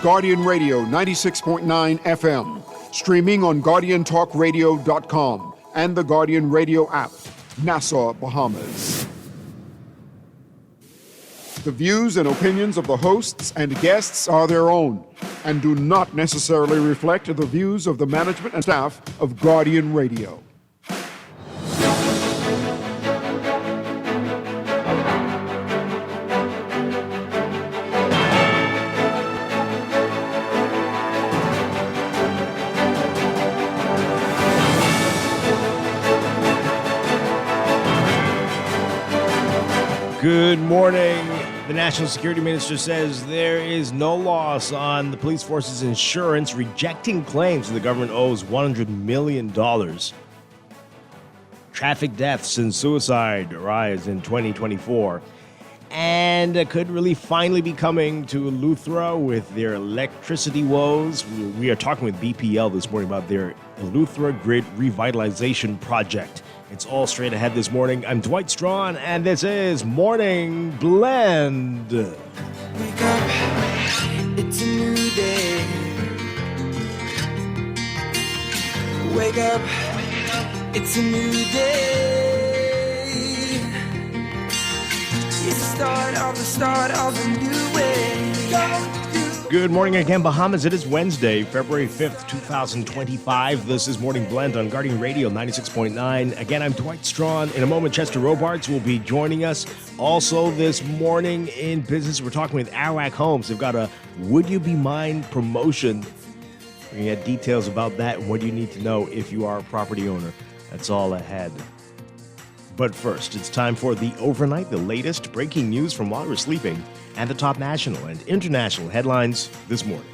Guardian Radio 96.9 FM, streaming on GuardianTalkRadio.com and the Guardian Radio app, Nassau, Bahamas. The views and opinions of the hosts and guests are their own and do not necessarily reflect the views of the management and staff of Guardian Radio. Good morning. The National Security Minister says there is no loss on the police force's insurance, rejecting claims that the government owes $100 million. Traffic deaths and suicide rise in 2024. And could really finally be coming to Eleuthera with their electricity woes. We are talking with BPL this morning about their Eleuthera Grid Revitalization Project. It's all straight ahead this morning. I'm Dwight Strachan, and this is Morning Blend. Wake up, it's a new day. Wake up, it's a new day. It's the start of a new way. Good morning again, Bahamas. It is Wednesday, February 5th, 2025. This is Morning Blend on Guardian Radio 96.9. Again, I'm Dwight Strachan. In a moment, Chester Robards will be joining us. Also this morning in business, we're talking with Arawak Homes. They've got a Would You Be Mine promotion. We're going to get details about that and what you need to know if you are a property owner. That's all ahead. But first, it's time for the overnight, the latest breaking news from while we're sleeping, and the top national and international headlines this morning.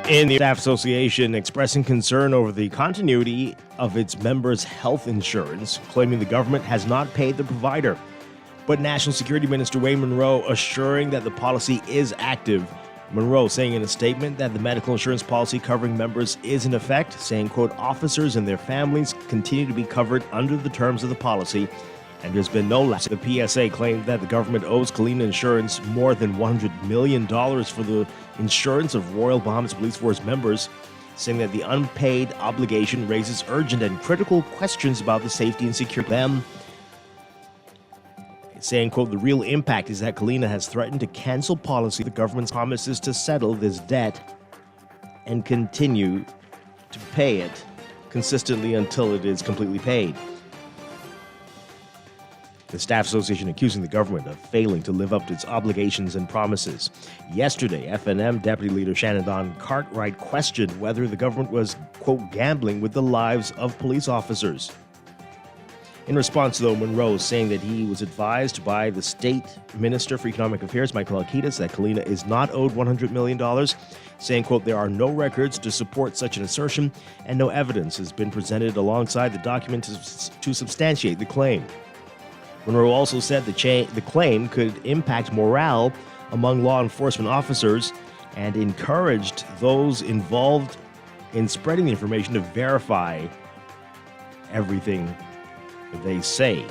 In the Staff Association expressing concern over the continuity of its members' health insurance, claiming the government has not paid the provider. But National Security Minister Wayne Munro assuring that the policy is active. Munro saying in a statement that the medical insurance policy covering members is in effect, saying, quote, officers and their families continue to be covered under the terms of the policy, and there's been no lapse. The PSA claimed that the government owes Kalina Insurance more than $100 million for the insurance of Royal Bahamas Police Force members, saying that the unpaid obligation raises urgent and critical questions about the safety and security of them. Saying, quote, the real impact is that Kalina has threatened to cancel policy. The government's promises to settle this debt and continue to pay it consistently until it is completely paid. The Staff Association accusing the government of failing to live up to its obligations and promises. Yesterday, FNM Deputy Leader Shannon Don Cartwright questioned whether the government was, quote, gambling with the lives of police officers. In response, though, Munro saying that he was advised by the State Minister for Economic Affairs, Michael Alquitas, that Kalina is not owed $100 million, saying, quote, there are no records to support such an assertion and no evidence has been presented alongside the document to substantiate the claim. Munro also said the claim could impact morale among law enforcement officers and encouraged those involved in spreading the information to verify everything they say.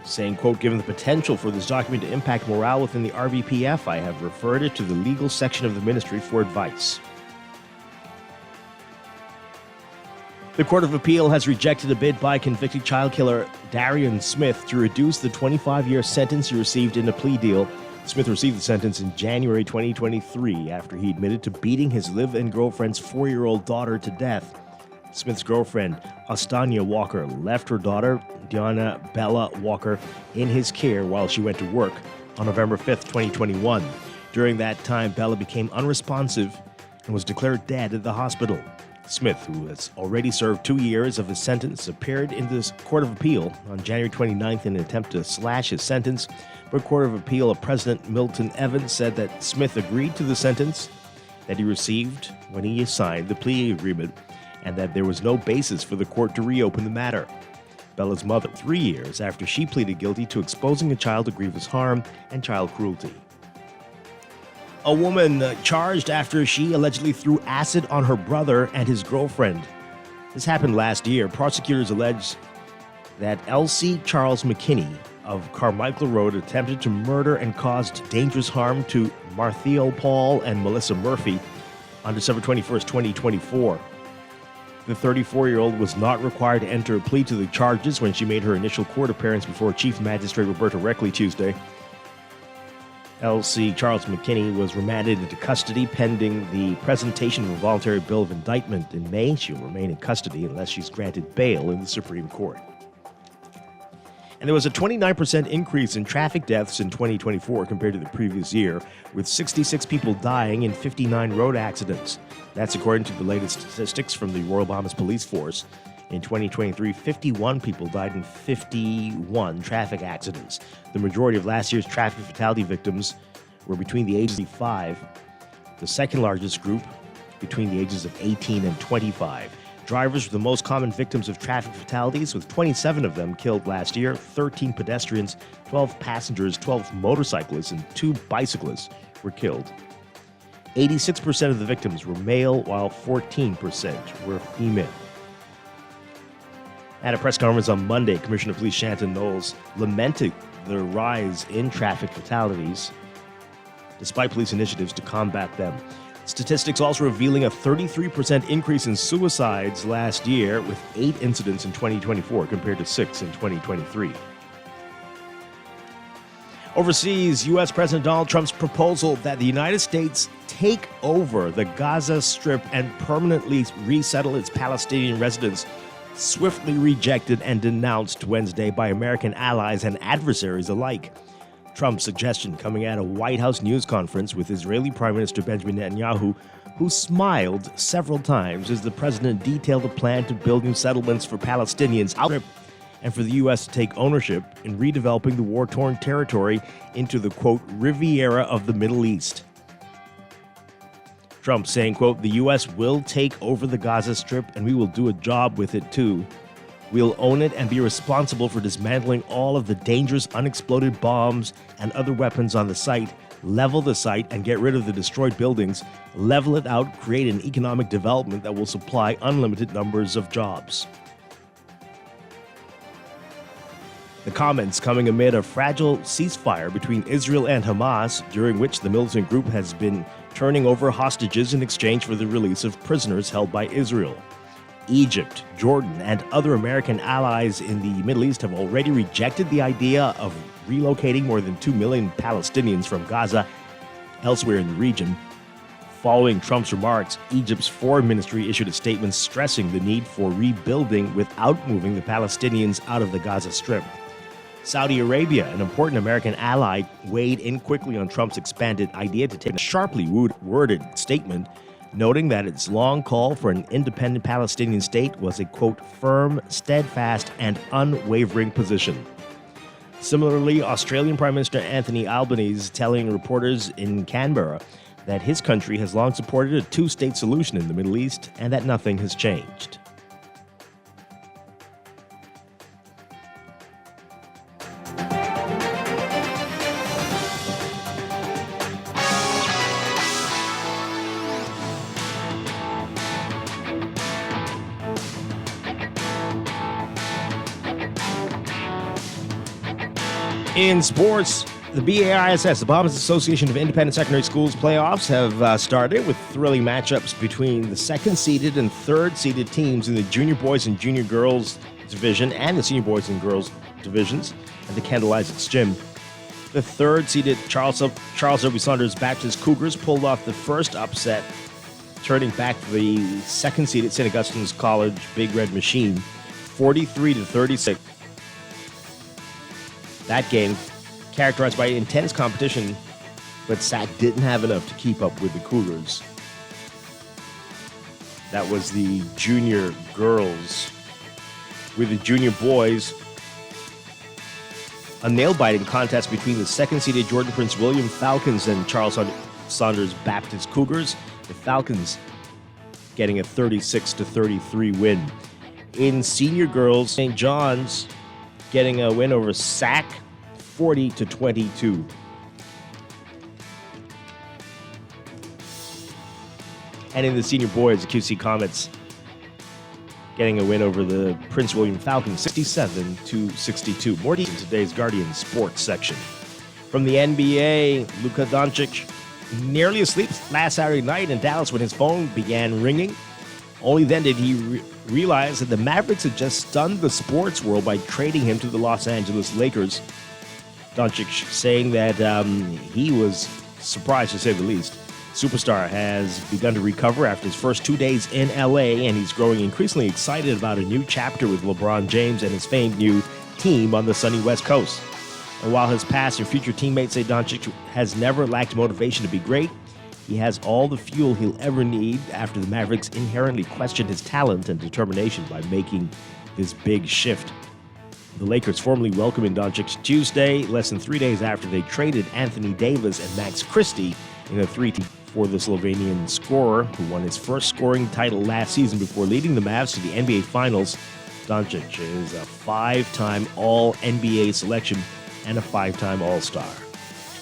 Saying, quote, given the potential for this document to impact morale within the RBPF, I have referred it to the legal section of the ministry for advice. The Court of Appeal has rejected a bid by convicted child killer Darian Smith to reduce the 25-year sentence he received in a plea deal. Smith received the sentence in January 2023 after he admitted to beating his live-in girlfriend's 4-year-old daughter to death. Smith's girlfriend, Astanya Walker, left her daughter, Diana Bella Walker, in his care while she went to work on November 5th, 2021. During that time, Bella became unresponsive and was declared dead at the hospital. Smith, who has already served 2 years of his sentence, appeared in the Court of Appeal on January 29th in an attempt to slash his sentence, but Court of Appeal President Milton Evans said that Smith agreed to the sentence that he received when he signed the plea agreement and that there was no basis for the court to reopen the matter. Bella's mother, 3 years after she pleaded guilty to exposing a child to grievous harm and child cruelty. A woman charged after she allegedly threw acid on her brother and his girlfriend. This happened last year. Prosecutors allege that Elsie Charles McKinney of Carmichael Road attempted to murder and caused dangerous harm to Marthiel Paul and Melissa Murphy on December 21st, 2024. The 34-year-old was not required to enter a plea to the charges when she made her initial court appearance before Chief Magistrate Roberta Reckley Tuesday. Elsie Charles McKinney was remanded into custody pending the presentation of a voluntary bill of indictment in May. She will remain in custody unless she's granted bail in the Supreme Court. And there was a 29% increase in traffic deaths in 2024 compared to the previous year, with 66 people dying in 59 road accidents. That's according to the latest statistics from the Royal Bahamas Police Force. In 2023, 51 people died in 51 traffic accidents. The majority of last year's traffic fatality victims were between the ages of 5, the second largest group between the ages of 18 and 25. Drivers were the most common victims of traffic fatalities, with 27 of them killed last year, 13 pedestrians, 12 passengers, 12 motorcyclists, and 2 bicyclists were killed. 86% of the victims were male, while 14% were female. At a press conference on Monday, Commissioner of Police Shanton Knowles lamented the rise in traffic fatalities, despite police initiatives to combat them. Statistics also revealing a 33% increase in suicides last year, with 8 incidents in 2024 compared to 6 in 2023. Overseas, U.S. President Donald Trump's proposal that the United States take over the Gaza Strip and permanently resettle its Palestinian residents swiftly rejected and denounced Wednesday by American allies and adversaries alike. Trump's suggestion coming at a White House news conference with Israeli Prime Minister Benjamin Netanyahu, who smiled several times as the president detailed a plan to build new settlements for Palestinians out there and for the U.S. to take ownership in redeveloping the war-torn territory into the, quote, Riviera of the Middle East. Trump saying, quote, the U.S. will take over the Gaza Strip and we will do a job with it too. We'll own it and be responsible for dismantling all of the dangerous unexploded bombs and other weapons on the site, level the site and get rid of the destroyed buildings, level it out, create an economic development that will supply unlimited numbers of jobs. The comments coming amid a fragile ceasefire between Israel and Hamas, during which the militant group has been turning over hostages in exchange for the release of prisoners held by Israel. Egypt, Jordan, and other American allies in the Middle East have already rejected the idea of relocating more than 2 million Palestinians from Gaza elsewhere in the region. Following Trump's remarks, Egypt's foreign ministry issued a statement stressing the need for rebuilding without moving the Palestinians out of the Gaza Strip. Saudi Arabia, an important American ally, weighed in quickly on Trump's expanded idea to take a sharply worded statement, noting that its long call for an independent Palestinian state was a, quote, firm, steadfast, and unwavering position. Similarly, Australian Prime Minister Anthony Albanese telling reporters in Canberra that his country has long supported a two-state solution in the Middle East and that nothing has changed. In sports, the BAISS, the Bahamas Association of Independent Secondary Schools playoffs, have started with thrilling matchups between the second-seeded and third-seeded teams in the junior boys and junior girls division and the senior boys and girls divisions at the Kendall Isaacs Gym. The third-seeded Charles W. Saunders Baptist Cougars pulled off the first upset, turning back the second-seeded St. Augustine's College Big Red Machine, 43-36. That game, characterized by intense competition, but SAC didn't have enough to keep up with the Cougars. That was the junior girls. With the junior boys, a nail-biting contest between the second-seeded Jordan Prince William Falcons and Charles Saunders Baptist Cougars The Falcons getting a 36-33 win. In senior girls, St. John's getting a win over SAC, 40-22. And in the senior boys, the QC Comets getting a win over the Prince William Falcons, 67-62. More details in today's Guardian Sports section. From the NBA, Luka Doncic nearly asleep last Saturday night in Dallas when his phone began ringing. Only then did he realize that the Mavericks had just stunned the sports world by trading him to the Los Angeles Lakers. Doncic saying that he was surprised, to say the least. Superstar has begun to recover after his first 2 days in LA, and he's growing increasingly excited about a new chapter with LeBron James and his famed new team on the sunny West Coast. And while his past and future teammates say Doncic has never lacked motivation to be great, he has all the fuel he'll ever need after the Mavericks inherently questioned his talent and determination by making this big shift. The Lakers formally welcomed Doncic Tuesday, less than 3 days after they traded Anthony Davis and Max Christie in a 3-team for the Slovenian scorer, who won his first scoring title last season before leading the Mavs to the NBA Finals. Doncic is a 5-time All-NBA selection and a 5-time All-Star.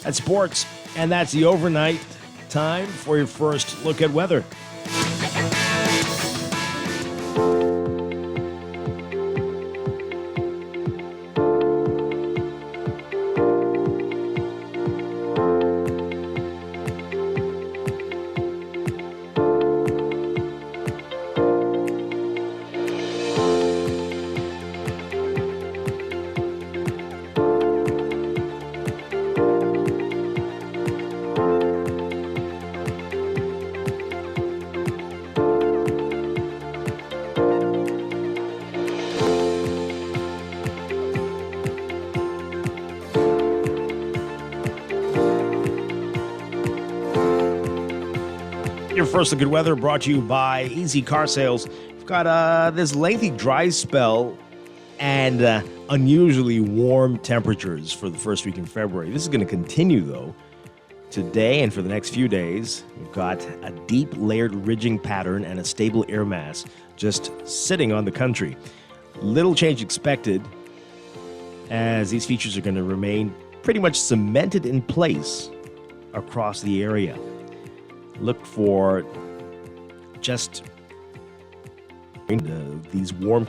That's sports, and that's the overnight. Time for your first look at weather. Your first look at weather brought to you by Easy Car Sales. We've got this lengthy dry spell and unusually warm temperatures for the first week in February. This is going to continue, though. Today and for the next few days, we've got a deep layered ridging pattern and a stable air mass just sitting on the country. Little change expected, as these features are going to remain pretty much cemented in place across the area. Look for just these warm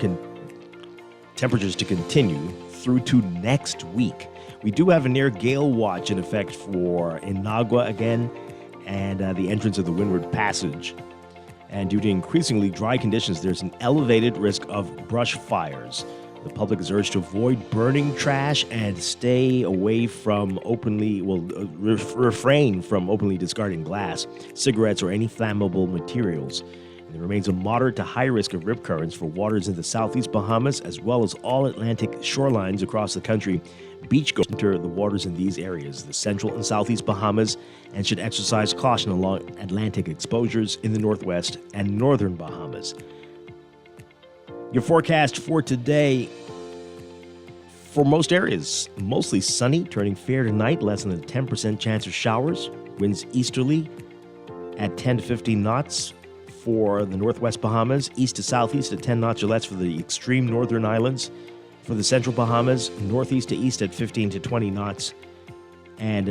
temperatures to continue through to next week. We do have a near gale watch in effect for Inagua again and the entrance of the Windward Passage. And due to increasingly dry conditions, there's an elevated risk of brush fires. The public is urged to avoid burning trash and stay away from refrain from openly discarding glass, cigarettes, or any flammable materials. And there remains a moderate to high risk of rip currents for waters in the southeast Bahamas, as well as all Atlantic shorelines across the country. Beachgoers enter the waters in these areas, the central and southeast Bahamas, and should exercise caution along Atlantic exposures in the northwest and northern Bahamas. Your forecast for today, for most areas, mostly sunny, turning fair tonight, less than a 10% chance of showers. Winds easterly at 10 to 15 knots for the northwest Bahamas, east to southeast at 10 knots or less for the extreme northern islands. For the central Bahamas, northeast to east at 15 to 20 knots, and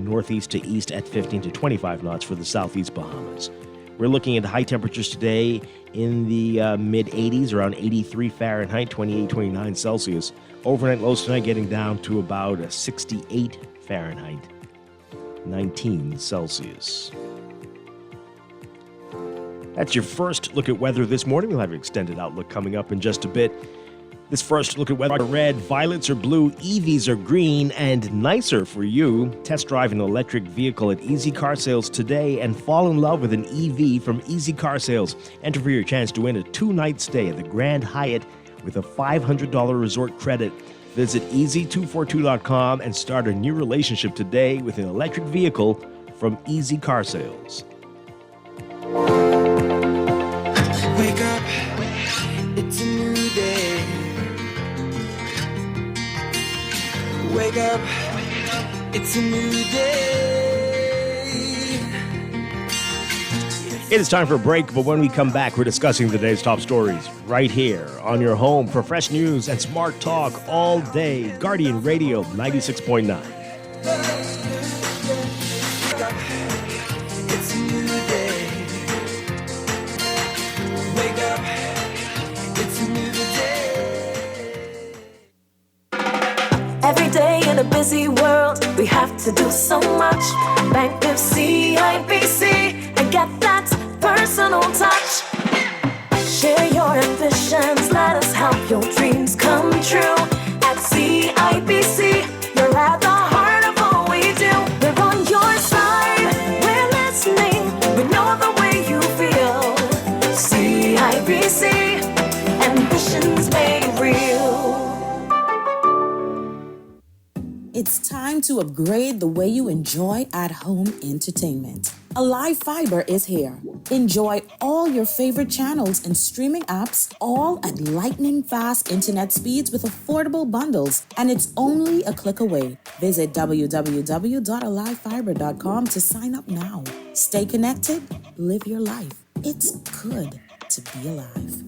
northeast to east at 15 to 25 knots for the southeast Bahamas. We're looking at high temperatures today in the mid-80s, around 83 Fahrenheit, 28, 29 Celsius. Overnight lows tonight getting down to about 68 Fahrenheit, 19 Celsius. That's your first look at weather this morning. We'll have your extended outlook coming up in just a bit. This first look at weather: red, violets are blue, EVs are green, and nicer for you. Test drive an electric vehicle at Easy Car Sales today and fall in love with an EV from Easy Car Sales. Enter for your chance to win a 2-night stay at the Grand Hyatt with a $500 resort credit. Visit easy242.com and start a new relationship today with an electric vehicle from Easy Car Sales. Wake up, it's a new day. Wake up, it's a new day. It is time for a break, but when we come back, we're discussing today's top stories right here on your home for fresh news and smart talk all day. Guardian Radio 96.9. It's a new day. Wake up. It's a new day. Every day in a busy world, we have to do so much. Bank with CIBC and get that personal touch. Share your ambitions, let us help your dreams come true. At CIBC, you're at the heart of all we do. We're on your side, we're listening, we know the way you feel. CIBC, ambitions made real. It's time to upgrade the way you enjoy at-home entertainment. Alive Fiber is here. Enjoy all your favorite channels and streaming apps, all at lightning-fast internet speeds with affordable bundles, and it's only a click away. Visit www.alivefiber.com to sign up now. Stay connected, live your life. It's good to be alive.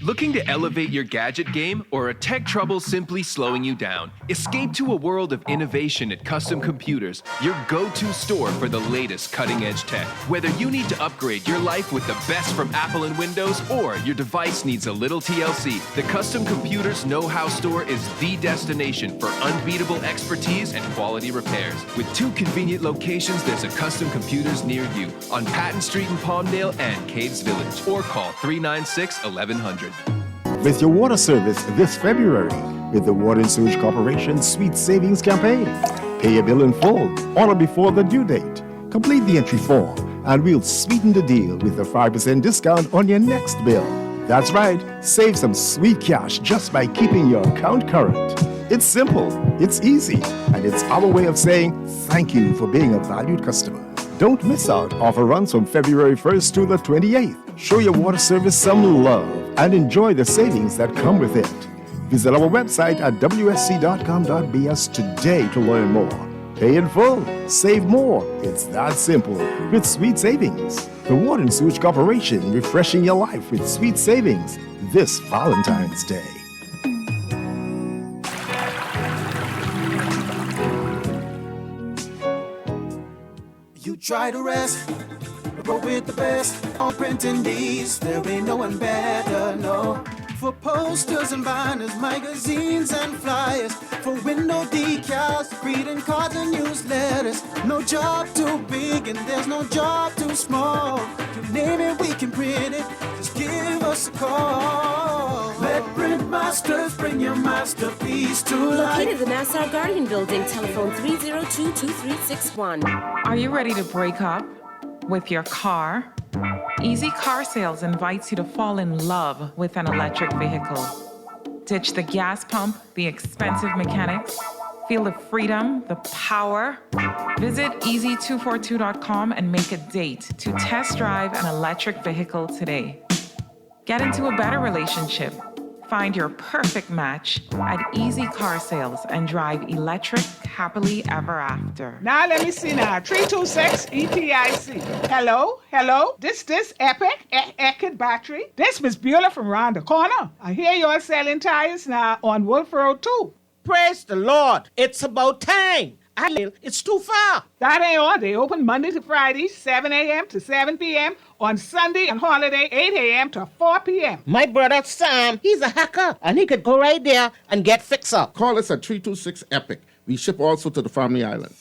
Looking to elevate your gadget game or a tech trouble simply slowing you down? Escape to a world of innovation at Custom Computers, your go-to store for the latest cutting-edge tech. Whether you need to upgrade your life with the best from Apple and Windows or your device needs a little TLC, the Custom Computers Know-How Store is the destination for unbeatable expertise and quality repairs. With 2 convenient locations, there's a Custom Computers near you on Patton Street in Palmdale and Caves Village, or call 396-1100. With your water service this February with the Water and Sewage Corporation Sweet Savings Campaign. Pay your bill in full on or before the due date. Complete the entry form and we'll sweeten the deal with a 5% discount on your next bill. That's right, save some sweet cash just by keeping your account current. It's simple, it's easy, and it's our way of saying thank you for being a valued customer. Don't miss out. Offer runs from February 1st to the 28th. Show your water service some love and enjoy the savings that come with it. Visit our website at wsc.com.bs today to learn more. Pay in full, save more. It's that simple with sweet savings. The Water and Sewage Corporation, refreshing your life with sweet savings this Valentine's Day. You try to rest, go with the best. On printing these, there ain't no one better, no. For posters and banners, magazines and flyers, for window decals, greeting cards and newsletters. No job too big and there's no job too small. You name it, we can print it. Just give us a call. Let Print Masters bring your masterpiece to life. Located in the Nassau Guardian Building, telephone 302-2361. Are you ready to break up with your car? Easy Car Sales invites you to fall in love with an electric vehicle. Ditch the gas pump, the expensive mechanics. Feel the freedom, the power. Visit easy242.com and make a date to test drive an electric vehicle today. Get into a better relationship. Find your perfect match at Easy Car Sales and drive electric happily ever after. Now let me see now. 326 EPIC. Hello? This Epic battery. This Miss Beulah from round the corner. I hear you're selling tires now on Wolf Road too. Praise the Lord. It's about time. It's too far. That ain't all. They open Monday to Friday, 7 a.m. to 7 p.m. On Sunday and holiday, 8 a.m. to 4 p.m. My brother Sam, he's a hacker, and he could go right there and get fixed up. Call us at 326 EPIC. We ship also to the Family Island.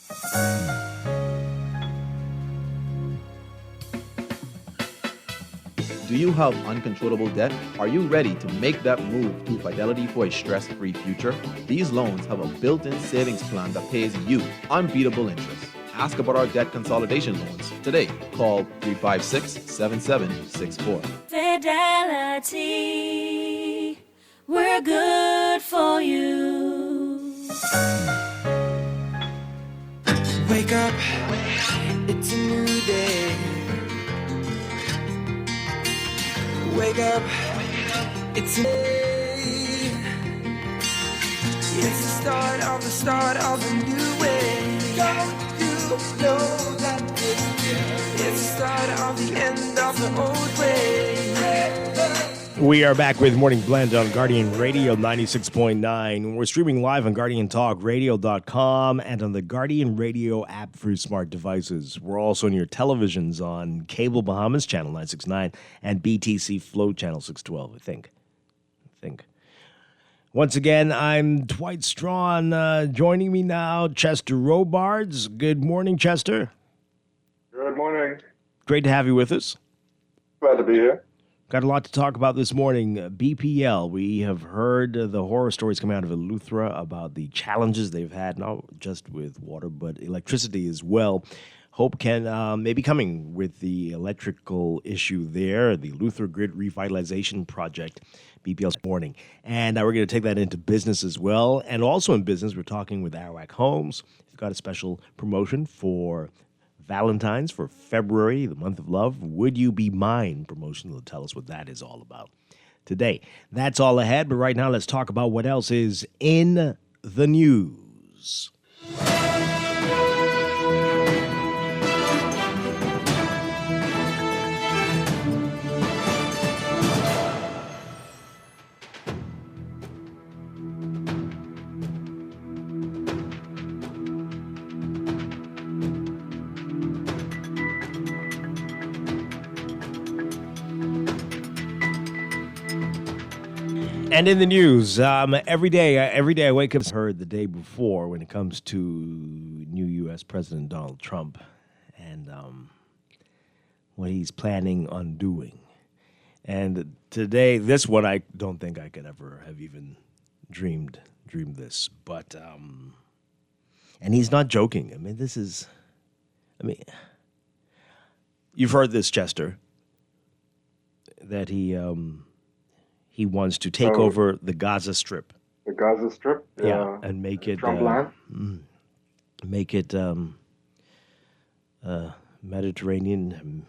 Do you have uncontrollable debt? Are you ready to make that move to Fidelity for a stress-free future? These loans have a built-in savings plan that pays you unbeatable interest. Ask about our debt consolidation loans today. Call 356-7764. Fidelity, we're good for you. Wake up, it's a new day. Wake up, it's a day. It's the start of a new way. We are back with Morning Blend on Guardian Radio 96.9. We're streaming live on GuardianTalkRadio.com and on the Guardian Radio app for smart devices. We're also on your televisions on Cable Bahamas Channel 969 and BTC Flow Channel 612, I think. Once again, I'm Dwight Strachan. Joining me now, Chester Robards. Good morning, Chester. Good morning. Great to have you with us. Glad to be here. Got a lot to talk about this morning. BPL, we have heard the horror stories coming out of Eleuthera about the challenges they've had, not just with water, but electricity as well. Hope can may be coming with the electrical issue there, the Eleuthera Grid Revitalization Project, BPL's morning. And we're going to take that into business as well. And also in business, we're talking with Arawak Homes. We've got a special promotion for Valentine's for February, the month of love. Would You Be Mine promotion will tell us what that is all about today. That's all ahead, but right now let's talk about what else is in the news. And in the news, every day I wake up, heard the day before when it comes to new U.S. President Donald Trump and what he's planning on doing. And today, this one, I don't think I could ever have even dreamed this. But, and he's not joking. I mean, you've heard this, Chester, that he wants to take over the Gaza Strip. The Gaza Strip? Yeah, and make it Trump land? Make it Mediterranean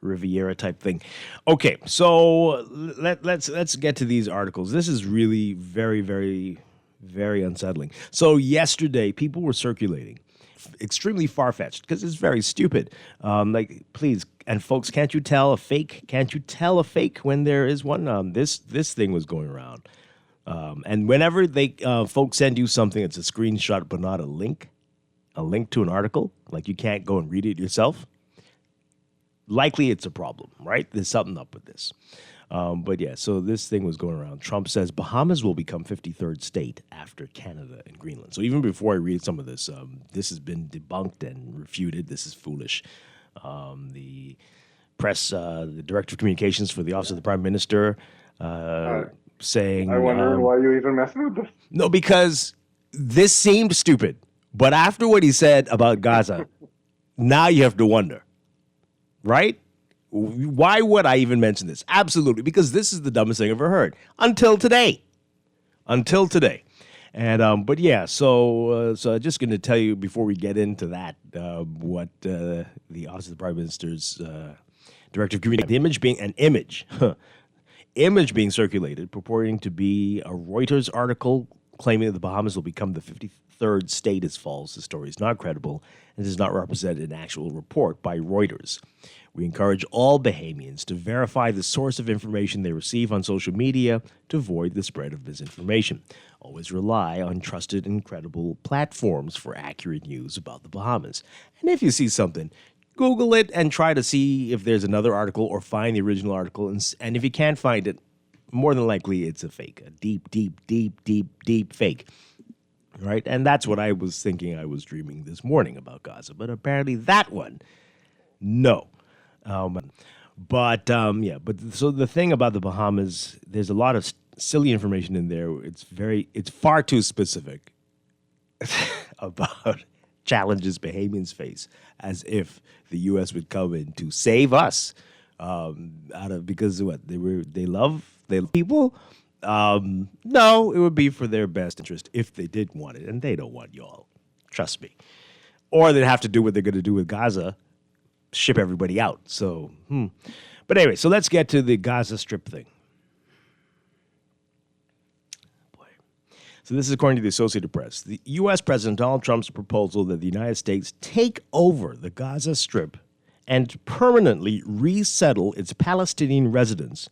Riviera type thing. Okay, so let's get to these articles. This is really very, very, very unsettling. So yesterday, people were circulating extremely far-fetched because it's very stupid. Like, please, and folks, can't you tell a fake? Can't you tell a fake when there is one? This thing was going around, and whenever folks send you something, it's a screenshot but not a link to an article. Like you can't go and read it yourself. Likely, it's a problem, right? There's something up with this. But yeah, so this thing was going around. Trump says Bahamas will become 53rd state after Canada and Greenland. So even before I read some of this, this has been debunked and refuted. This is foolish. The press, the director of communications for the Office of the Prime Minister, saying... I wonder why you even messing with this. No, because this seemed stupid. But after what he said about Gaza, now you have to wonder, right? Why would I even mention this? Absolutely, because this is the dumbest thing I've ever heard until today. And but yeah, so I'm just going to tell you before we get into that what the Office of the Prime Minister's Director of Communication, the image being an image being circulated purporting to be a Reuters article claiming that the Bahamas will become the 53rd state is false. The story is not credible and does not represent an actual report by Reuters. We encourage all Bahamians to verify the source of information they receive on social media to avoid the spread of misinformation. Always rely on trusted and credible platforms for accurate news about the Bahamas. And if you see something, Google it and try to see if there's another article or find the original article. And if you can't find it, more than likely it's a fake, a deep fake. Right? And that's what I was thinking I was dreaming this morning about Gaza. But apparently that one, no. But so the thing about the Bahamas, there's a lot of silly information in there. It's far too specific about challenges Bahamians face, as if the U.S. would come in to save us because what they love people. No, it would be for their best interest if they did want it, and they don't want y'all. Trust me. Or they'd have to do what they're going to do with Gaza. Ship everybody out. So, But anyway, so let's get to the Gaza Strip thing. Boy. So this is according to the Associated Press. The U.S. President Donald Trump's proposal that the United States take over the Gaza Strip and permanently resettle its Palestinian residents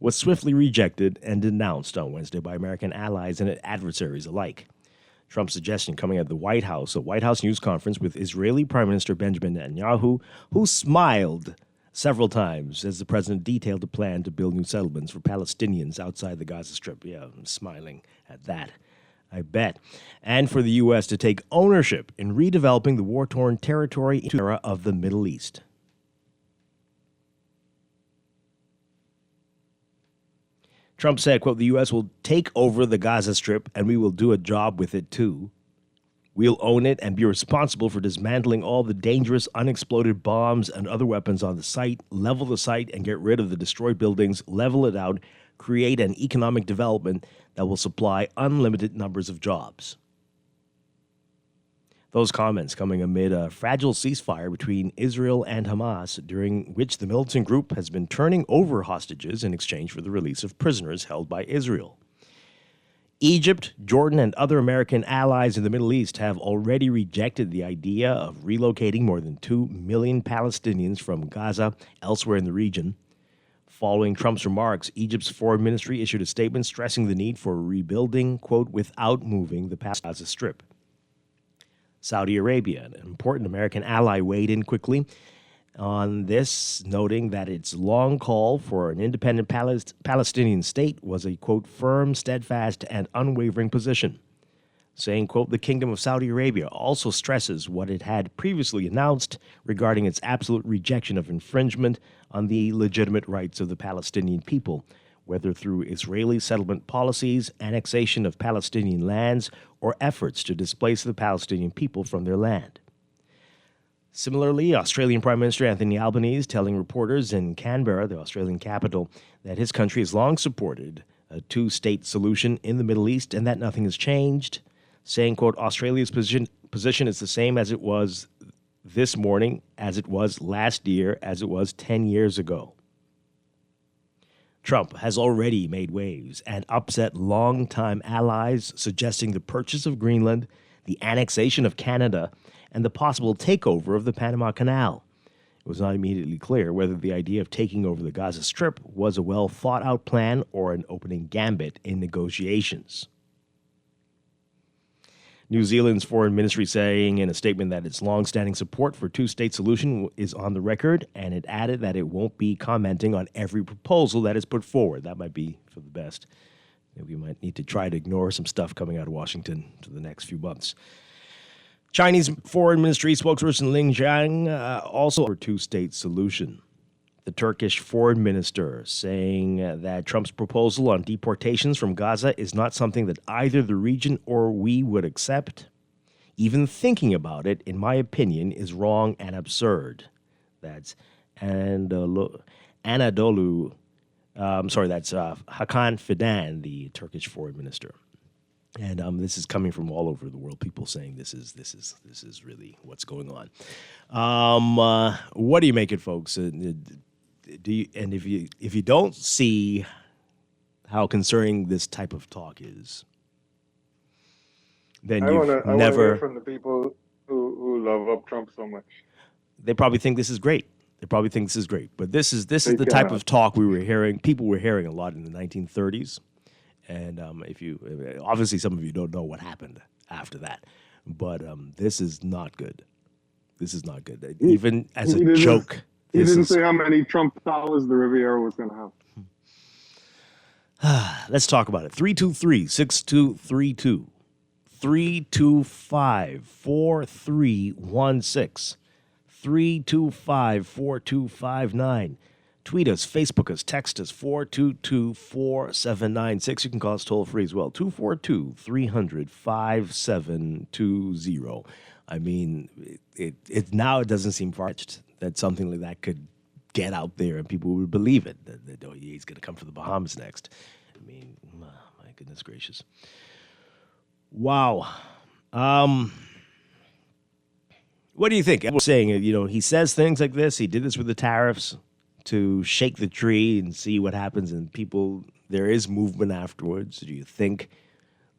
was swiftly rejected and denounced on Wednesday by American allies and adversaries alike. Trump's suggestion coming at the White House, a White House news conference with Israeli Prime Minister Benjamin Netanyahu, who smiled several times as the president detailed a plan to build new settlements for Palestinians outside the Gaza Strip. Yeah, I'm smiling at that, I bet. And for the U.S. to take ownership in redeveloping the war-torn territory into the era of the Middle East. Trump said, quote, the U.S. will take over the Gaza Strip and we will do a job with it too. We'll own it and be responsible for dismantling all the dangerous unexploded bombs and other weapons on the site, level the site and get rid of the destroyed buildings, level it out, create an economic development that will supply unlimited numbers of jobs. Those comments coming amid a fragile ceasefire between Israel and Hamas, during which the militant group has been turning over hostages in exchange for the release of prisoners held by Israel. Egypt, Jordan, and other American allies in the Middle East have already rejected the idea of relocating more than 2 million Palestinians from Gaza elsewhere in the region. Following Trump's remarks, Egypt's foreign ministry issued a statement stressing the need for rebuilding, quote, without moving the Gaza Strip. Saudi Arabia, an important American ally, weighed in quickly on this, noting that its long call for an independent Palestinian state was a, quote, firm, steadfast, and unwavering position, saying, quote, the Kingdom of Saudi Arabia also stresses what it had previously announced regarding its absolute rejection of infringement on the legitimate rights of the Palestinian people, whether through Israeli settlement policies, annexation of Palestinian lands, or efforts to displace the Palestinian people from their land. Similarly, Australian Prime Minister Anthony Albanese telling reporters in Canberra, the Australian capital, that his country has long supported a two-state solution in the Middle East and that nothing has changed, saying, quote, Australia's position is the same as it was this morning, as it was last year, as it was 10 years ago. Trump has already made waves and upset longtime allies, suggesting the purchase of Greenland, the annexation of Canada, and the possible takeover of the Panama Canal. It was not immediately clear whether the idea of taking over the Gaza Strip was a well-thought-out plan or an opening gambit in negotiations. New Zealand's foreign ministry saying in a statement that its long-standing support for a two-state solution is on the record, and it added that it won't be commenting on every proposal that is put forward. That might be for the best. We might need to try to ignore some stuff coming out of Washington for the next few months. Chinese Foreign Ministry spokesperson Ling Jiang also for a two-state solution. The Turkish foreign minister saying that Trump's proposal on deportations from Gaza is not something that either the region or we would accept. Even thinking about it, in my opinion, is wrong and absurd. That's Hakan Fidan, the Turkish foreign minister. And this is coming from all over the world. People saying this is really what's going on. What do you make it, folks? If you don't see how concerning this type of talk is, then I want to hear from the people who love up Trump so much. They probably think this is great. But this is the type of talk we were hearing. People were hearing a lot in the 1930s. And obviously some of you don't know what happened after that, but this is not good. This is not good. Even as a joke. He didn't say how many Trump towers the Riviera was going to have. Let's talk about it. 323-6232. 325-4316. 325-4259. Tweet us, Facebook us, text us, 422-4796. You can call us toll-free as well, 242-300-5720. I mean, it now it doesn't seem far-fetched that something like that could get out there and people would believe it, that he's going to come for the Bahamas next. I mean, my goodness gracious. Wow. What do you think? I was saying, he says things like this. He did this with the tariffs to shake the tree and see what happens, and there is movement afterwards. Do you think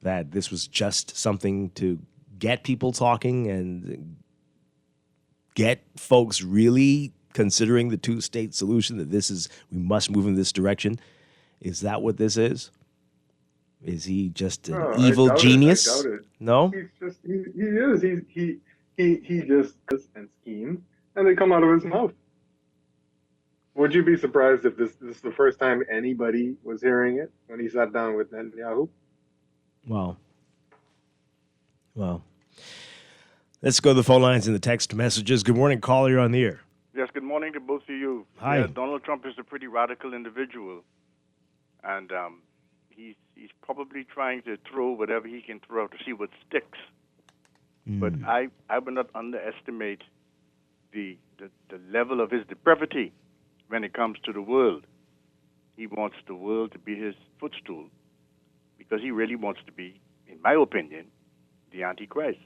that this was just something to get people talking and get folks really considering the two-state solution, that we must move in this direction? Is that what this is? Is he just an evil genius? I doubt it. No? He is. He just does and schemes, and they come out of his mouth. Would you be surprised if this is the first time anybody was hearing it when he sat down with Netanyahu? Wow. Let's go to the phone lines and the text messages. Good morning, caller. You're on the air. Yes, good morning to both of you. Hi. Yeah, Donald Trump is a pretty radical individual, and he's probably trying to throw whatever he can throw to see what sticks. But I would not underestimate the level of his depravity when it comes to the world. He wants the world to be his footstool because he really wants to be, in my opinion, the Antichrist.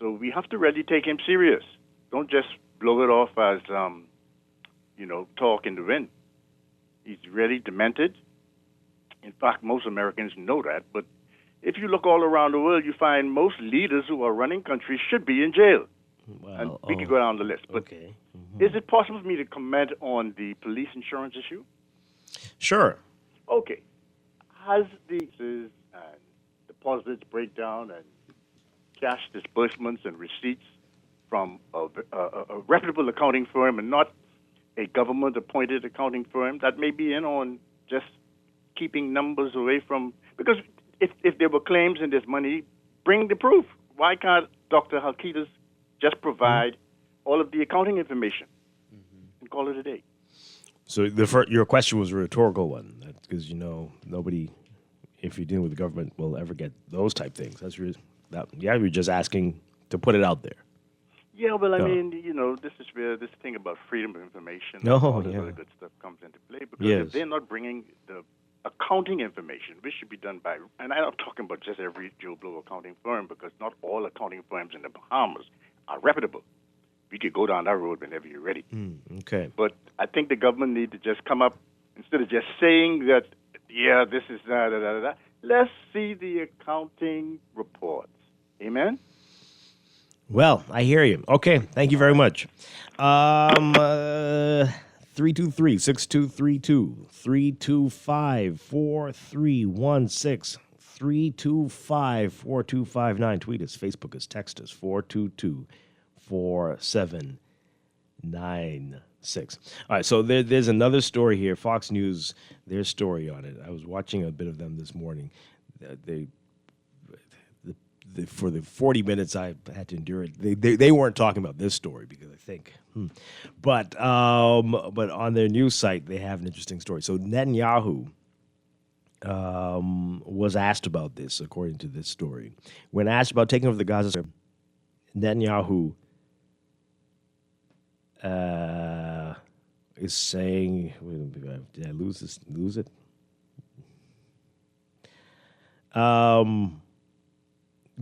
So we have to really take him serious. Don't just blow it off as, talk in the wind. He's really demented. In fact, most Americans know that. But if you look all around the world, you find most leaders who are running countries should be in jail. And we could go down the list. But is it possible for me to comment on the police insurance issue? Sure. Okay. Has the deposits breakdown and cash disbursements and receipts from a reputable accounting firm and not a government-appointed accounting firm that may be in on just keeping numbers away from... Because if there were claims and there's money, bring the proof. Why can't Dr. Halkitas just provide all of the accounting information and call it a day? So your question was a rhetorical one, because nobody, if you're dealing with the government, will ever get those type things. You're just asking to put it out there. Yeah, well, I mean, this is where this thing about freedom of information and Oh, all this yeah. other good stuff comes into play. Because Yes. if they're not bringing the accounting information, which should be done by, and I'm not talking about just every Joe Blow accounting firm, because not all accounting firms in the Bahamas are reputable. We could go down that road whenever you're ready. Okay. But I think the government need to just come up, instead of just saying that, yeah, this is da-da-da-da, let's see the accounting reports. Amen? Well, I hear you. Okay, thank you very much. 323-6232, 325-4316, 325-4259. Tweet us, Facebook us, text us, 422-4796. All right, so there's another story here. Fox News, their story on it. I was watching a bit of them this morning. For the 40 minutes I had to endure it, they weren't talking about this story because I think, but on their news site they have an interesting story. So Netanyahu was asked about this, according to this story. When asked about taking over the Gaza Strip, Netanyahu is saying, did I lose it?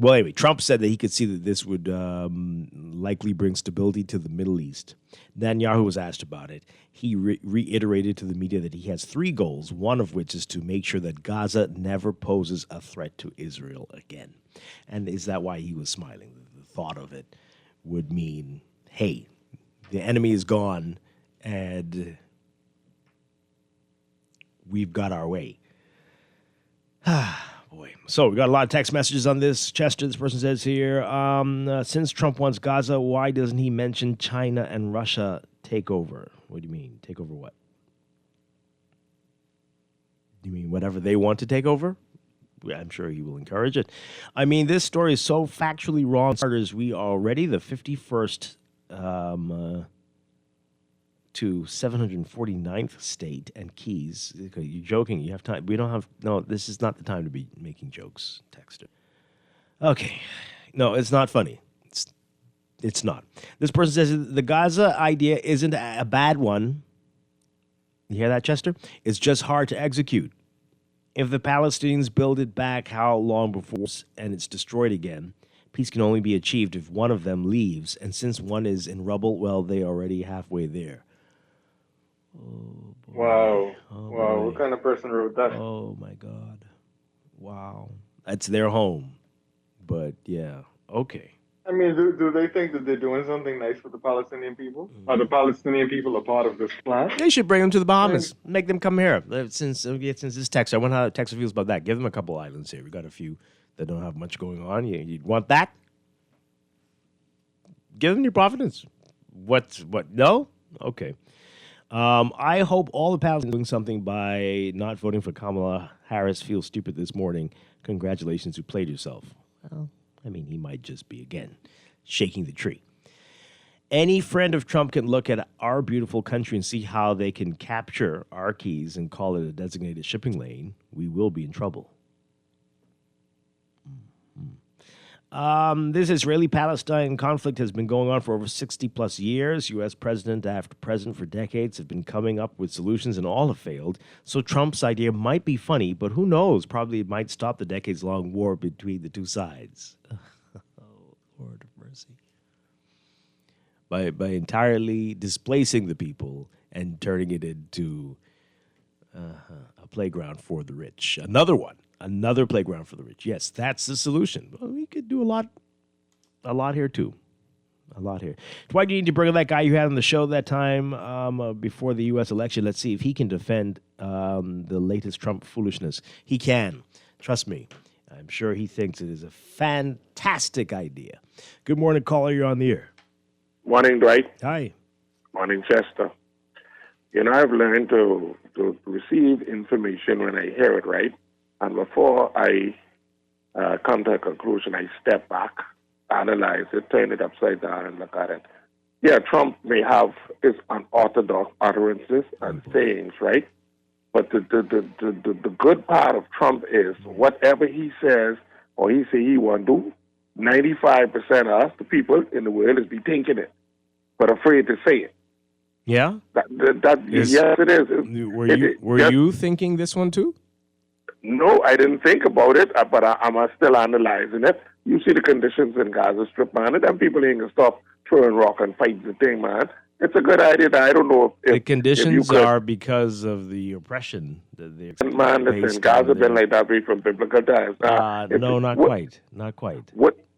Well, anyway, Trump said that he could see that this would likely bring stability to the Middle East. Netanyahu was asked about it. He reiterated to the media that he has 3 goals, one of which is to make sure that Gaza never poses a threat to Israel again. And is that why he was smiling? The thought of it would mean, hey, the enemy is gone and we've got our way. Boy. So we got a lot of text messages on this. Chester, this person says here, since Trump wants Gaza, why doesn't he mention China and Russia takeover? What do you mean? Take over what? Do you mean whatever they want to take over? Yeah, I'm sure he will encourage it. I mean, this story is so factually wrong. We are already the 51st to 749th state and Keys. You're joking. You have time. We don't have... No, this is not the time to be making jokes, Texter. Okay. No, it's not funny. It's not. This person says the Gaza idea isn't a bad one. You hear that, Chester? It's just hard to execute. If the Palestinians build it back how long before and it's destroyed again, peace can only be achieved if one of them leaves. And since one is in rubble, well, they're already halfway there. Oh, boy. Wow. Oh, wow. boy. What kind of person wrote that? Oh, my God. Wow. It's their home. But, yeah, okay. I mean, do they think that they're doing something nice for the Palestinian people? Are the Palestinian people a part of this plan? They should bring them to the Bahamas. Make them come here. Since this text, I wonder how Texas feels about that. Give them a couple islands here. We got a few that don't have much going on. You'd want that? Give them New Providence. What? No? Okay. I hope all the Palestinians doing something by not voting for Kamala Harris feel stupid this morning. Congratulations, you played yourself. Well, I mean, he might just be, again, shaking the tree. Any friend of Trump can look at our beautiful country and see how they can capture our keys and call it a designated shipping lane. We will be in trouble. This Israeli-Palestine conflict has been going on for over 60-plus years. U.S. president after president for decades have been coming up with solutions, and all have failed. So Trump's idea might be funny, but who knows? Probably it might stop the decades-long war between the two sides. Oh, Lord of mercy. By entirely displacing the people and turning it into a playground for the rich. Another playground for the rich. Yes, that's the solution. Well, we could do a lot here too. A lot here. Dwight, you need to bring that guy you had on the show that time before the U.S. election. Let's see if he can defend the latest Trump foolishness. He can. Trust me. I'm sure he thinks it is a fantastic idea. Good morning, caller. You're on the air. Morning, Dwight. Hi. Morning, Chester. You know, I've learned to receive information when I hear it, right? And before I come to a conclusion, I step back, analyze it, turn it upside down, and look at it. Yeah, Trump may have his unorthodox utterances and sayings, right? But the good part of Trump is whatever he says or he say he won't do, 95% of us, the people in the world, is be thinking it, but afraid to say it. Yeah? Yes, it is. Were you thinking this one too? No, I didn't think about it, but I'm still analyzing it. You see the conditions in Gaza Strip, man, and them people ain't going to stop throwing rock and fight the thing, man. It's a good idea. I don't know if the conditions are because of the oppression. Man, listen, Gaza been like that way from biblical times. No, not quite. Not quite.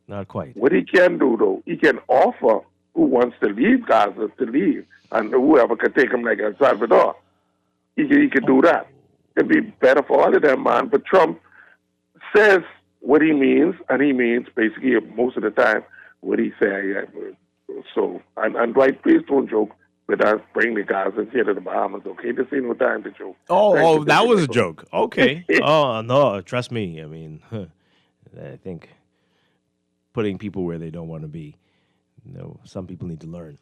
Not quite. What he can do, though, he can offer who wants to leave Gaza to leave, and whoever could take him like El Salvador. He could do that. It'd be better for all of them, man. But Trump says what he means, and he means basically most of the time what he says. So, and Dwight, please don't joke with us bring the guys here to the Bahamas, okay? This ain't no time to joke. Oh, that was a joke. Okay. Oh, no, trust me. I mean, I think putting people where they don't want to be, some people need to learn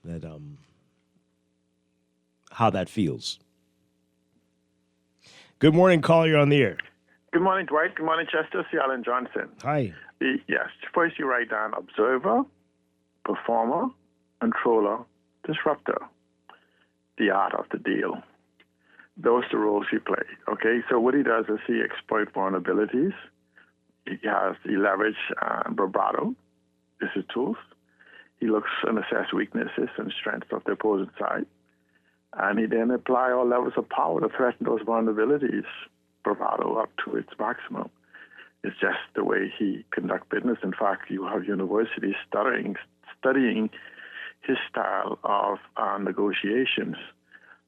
that how that feels. Good morning, caller. You're on the air. Good morning, Dwight. Good morning, Chester. C. Allen Johnson. Hi. Yes. First, you write down observer, performer, controller, disruptor. The art of the deal. Those are the roles you play. Okay. So what he does is he exploits vulnerabilities. He leverage bravado. This is tools. He looks and assess weaknesses and strengths of the opposing side. And he then apply all levels of power to threaten those vulnerabilities, bravado up to its maximum. It's just the way he conducts business. In fact, you have universities studying his style of negotiations.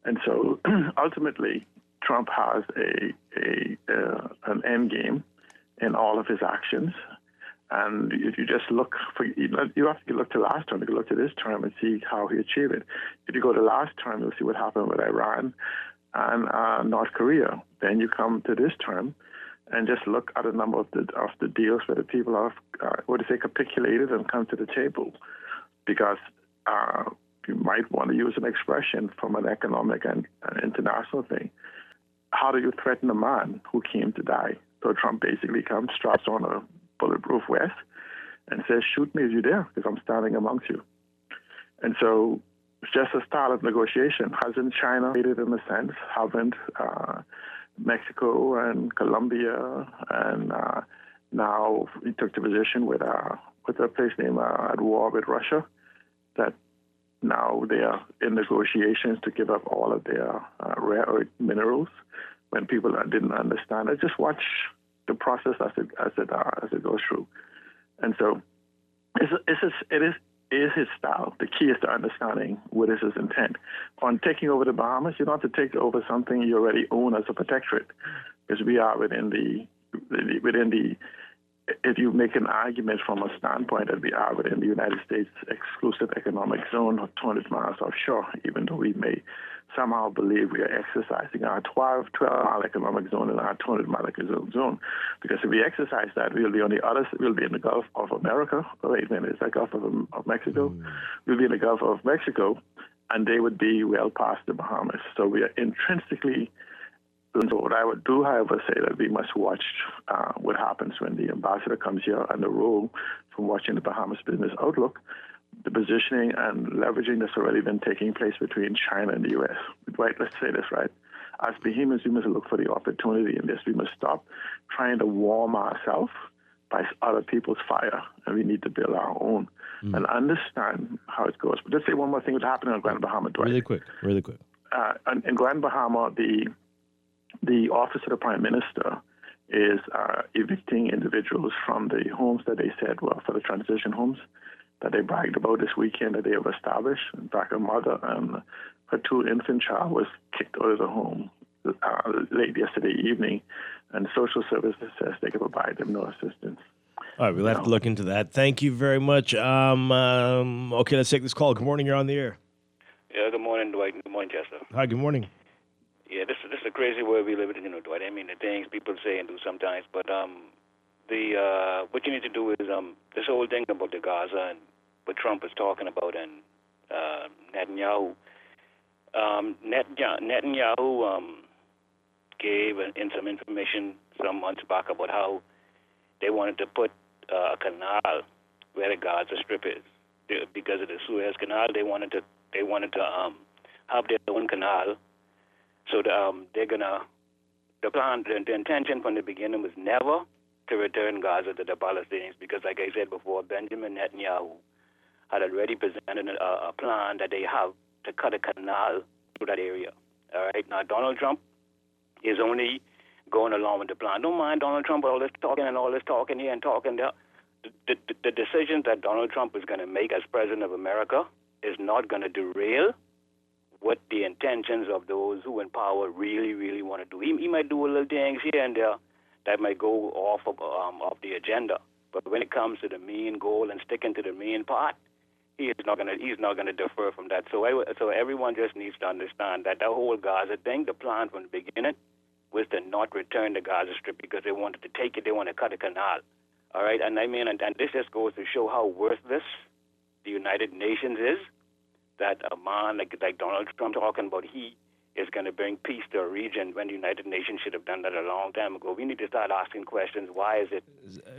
And so ultimately, Trump has an end game in all of his actions. And if you just look you have to look to last term, you can look to this term and see how he achieved it. If you go to last term, you'll see what happened with Iran and North Korea. Then you come to this term and just look at a number of the deals where the people have, capitulated and come to the table. Because you might want to use an expression from an economic and international thing. How do you threaten a man who came to die? So Trump basically comes, straps on a bulletproof vest, and says, shoot me if you're there, because I'm standing amongst you. And so it's just a style of negotiation. Hasn't China made it in a sense? Haven't Mexico and Colombia, and now he took the position with a place named at war with Russia, that now they are in negotiations to give up all of their rare earth minerals when people didn't understand it. Just watch the process as it goes through. And so it is his style. The key is to understanding what is his intent. On taking over the Bahamas, you don't have to take over something you already own as a protectorate, because we are within the if you make an argument from a standpoint that we are within the United States exclusive economic zone, 200 miles offshore, even though we may somehow believe we are exercising our 12-mile economic zone and our 200-mile economic zone. Because if we exercise that, we'll be on the other side, we'll be in the Gulf of America. Oh, wait a minute, is that Gulf of Mexico? We'll be in the Gulf of Mexico, and they would be well past the Bahamas. So we are intrinsically. So what I would do, however, say that we must watch what happens when the ambassador comes here, and the role from watching the Bahamas Business Outlook, the positioning and leveraging that's already been taking place between China and the U.S. Dwight, let's say this, right? As Bahamians, we must look for the opportunity in this. We must stop trying to warm ourselves by other people's fire, and we need to build our own and understand how it goes. But let's say one more thing that's happening on Grand Bahama, Dwight. Really quick. In Grand Bahama, the Office of the Prime Minister is evicting individuals from the homes that they said were for the transition homes that they bragged about this weekend that they have established. In fact, a mother and her 2 infant child was kicked out of the home late yesterday evening, and social services says they can provide them no assistance. All right, we'll have to look into that. Thank you very much. Okay, let's take this call. Good morning, you're on the air. Yeah, good morning, Dwight. Good morning, Chester. Hi, good morning. Yeah, this is a crazy world we live in, Dwight. I mean, the things people say and do sometimes, but what you need to do is this whole thing about the Gaza and what Trump is talking about and Netanyahu. Netanyahu gave in some information some months back about how they wanted to put a canal where the Gaza Strip is because of the Suez Canal. They wanted to have their own canal. So they're gonna. The plan, the intention from the beginning was never to return Gaza to the Palestinians because, like I said before, Benjamin Netanyahu had already presented a plan that they have to cut a canal through that area. All right. Now Donald Trump is only going along with the plan. Don't mind Donald Trump with all this talking and all this talking here and talking there. The decision that Donald Trump is going to make as president of America is not going to derail what the intentions of those who in power really, really want to do. He might do a little things here and there that might go off of the agenda. But when it comes to the main goal and sticking to the main part, he's not gonna defer from that. So everyone just needs to understand that the whole Gaza thing, the plan from the beginning was to not return the Gaza Strip because they wanted to take it. They want to cut a canal. All right, and I mean, and this just goes to show how worthless the United Nations is. That a man like Donald Trump talking about he is going to bring peace to a region when the United Nations should have done that a long time ago. We need to start asking questions. Why is it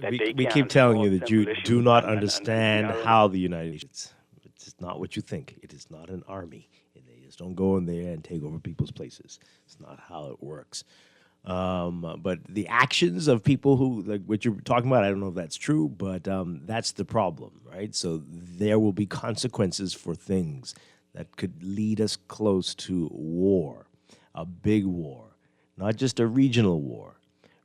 that we keep telling you that you do not understand how the United Nations. It's not what you think. It is not an army. They just don't go in there and take over people's places. It's not how it works. But the actions of people who, like what you're talking about, I don't know if that's true, but that's the problem, right? So there will be consequences for things that could lead us close to war, a big war, not just a regional war,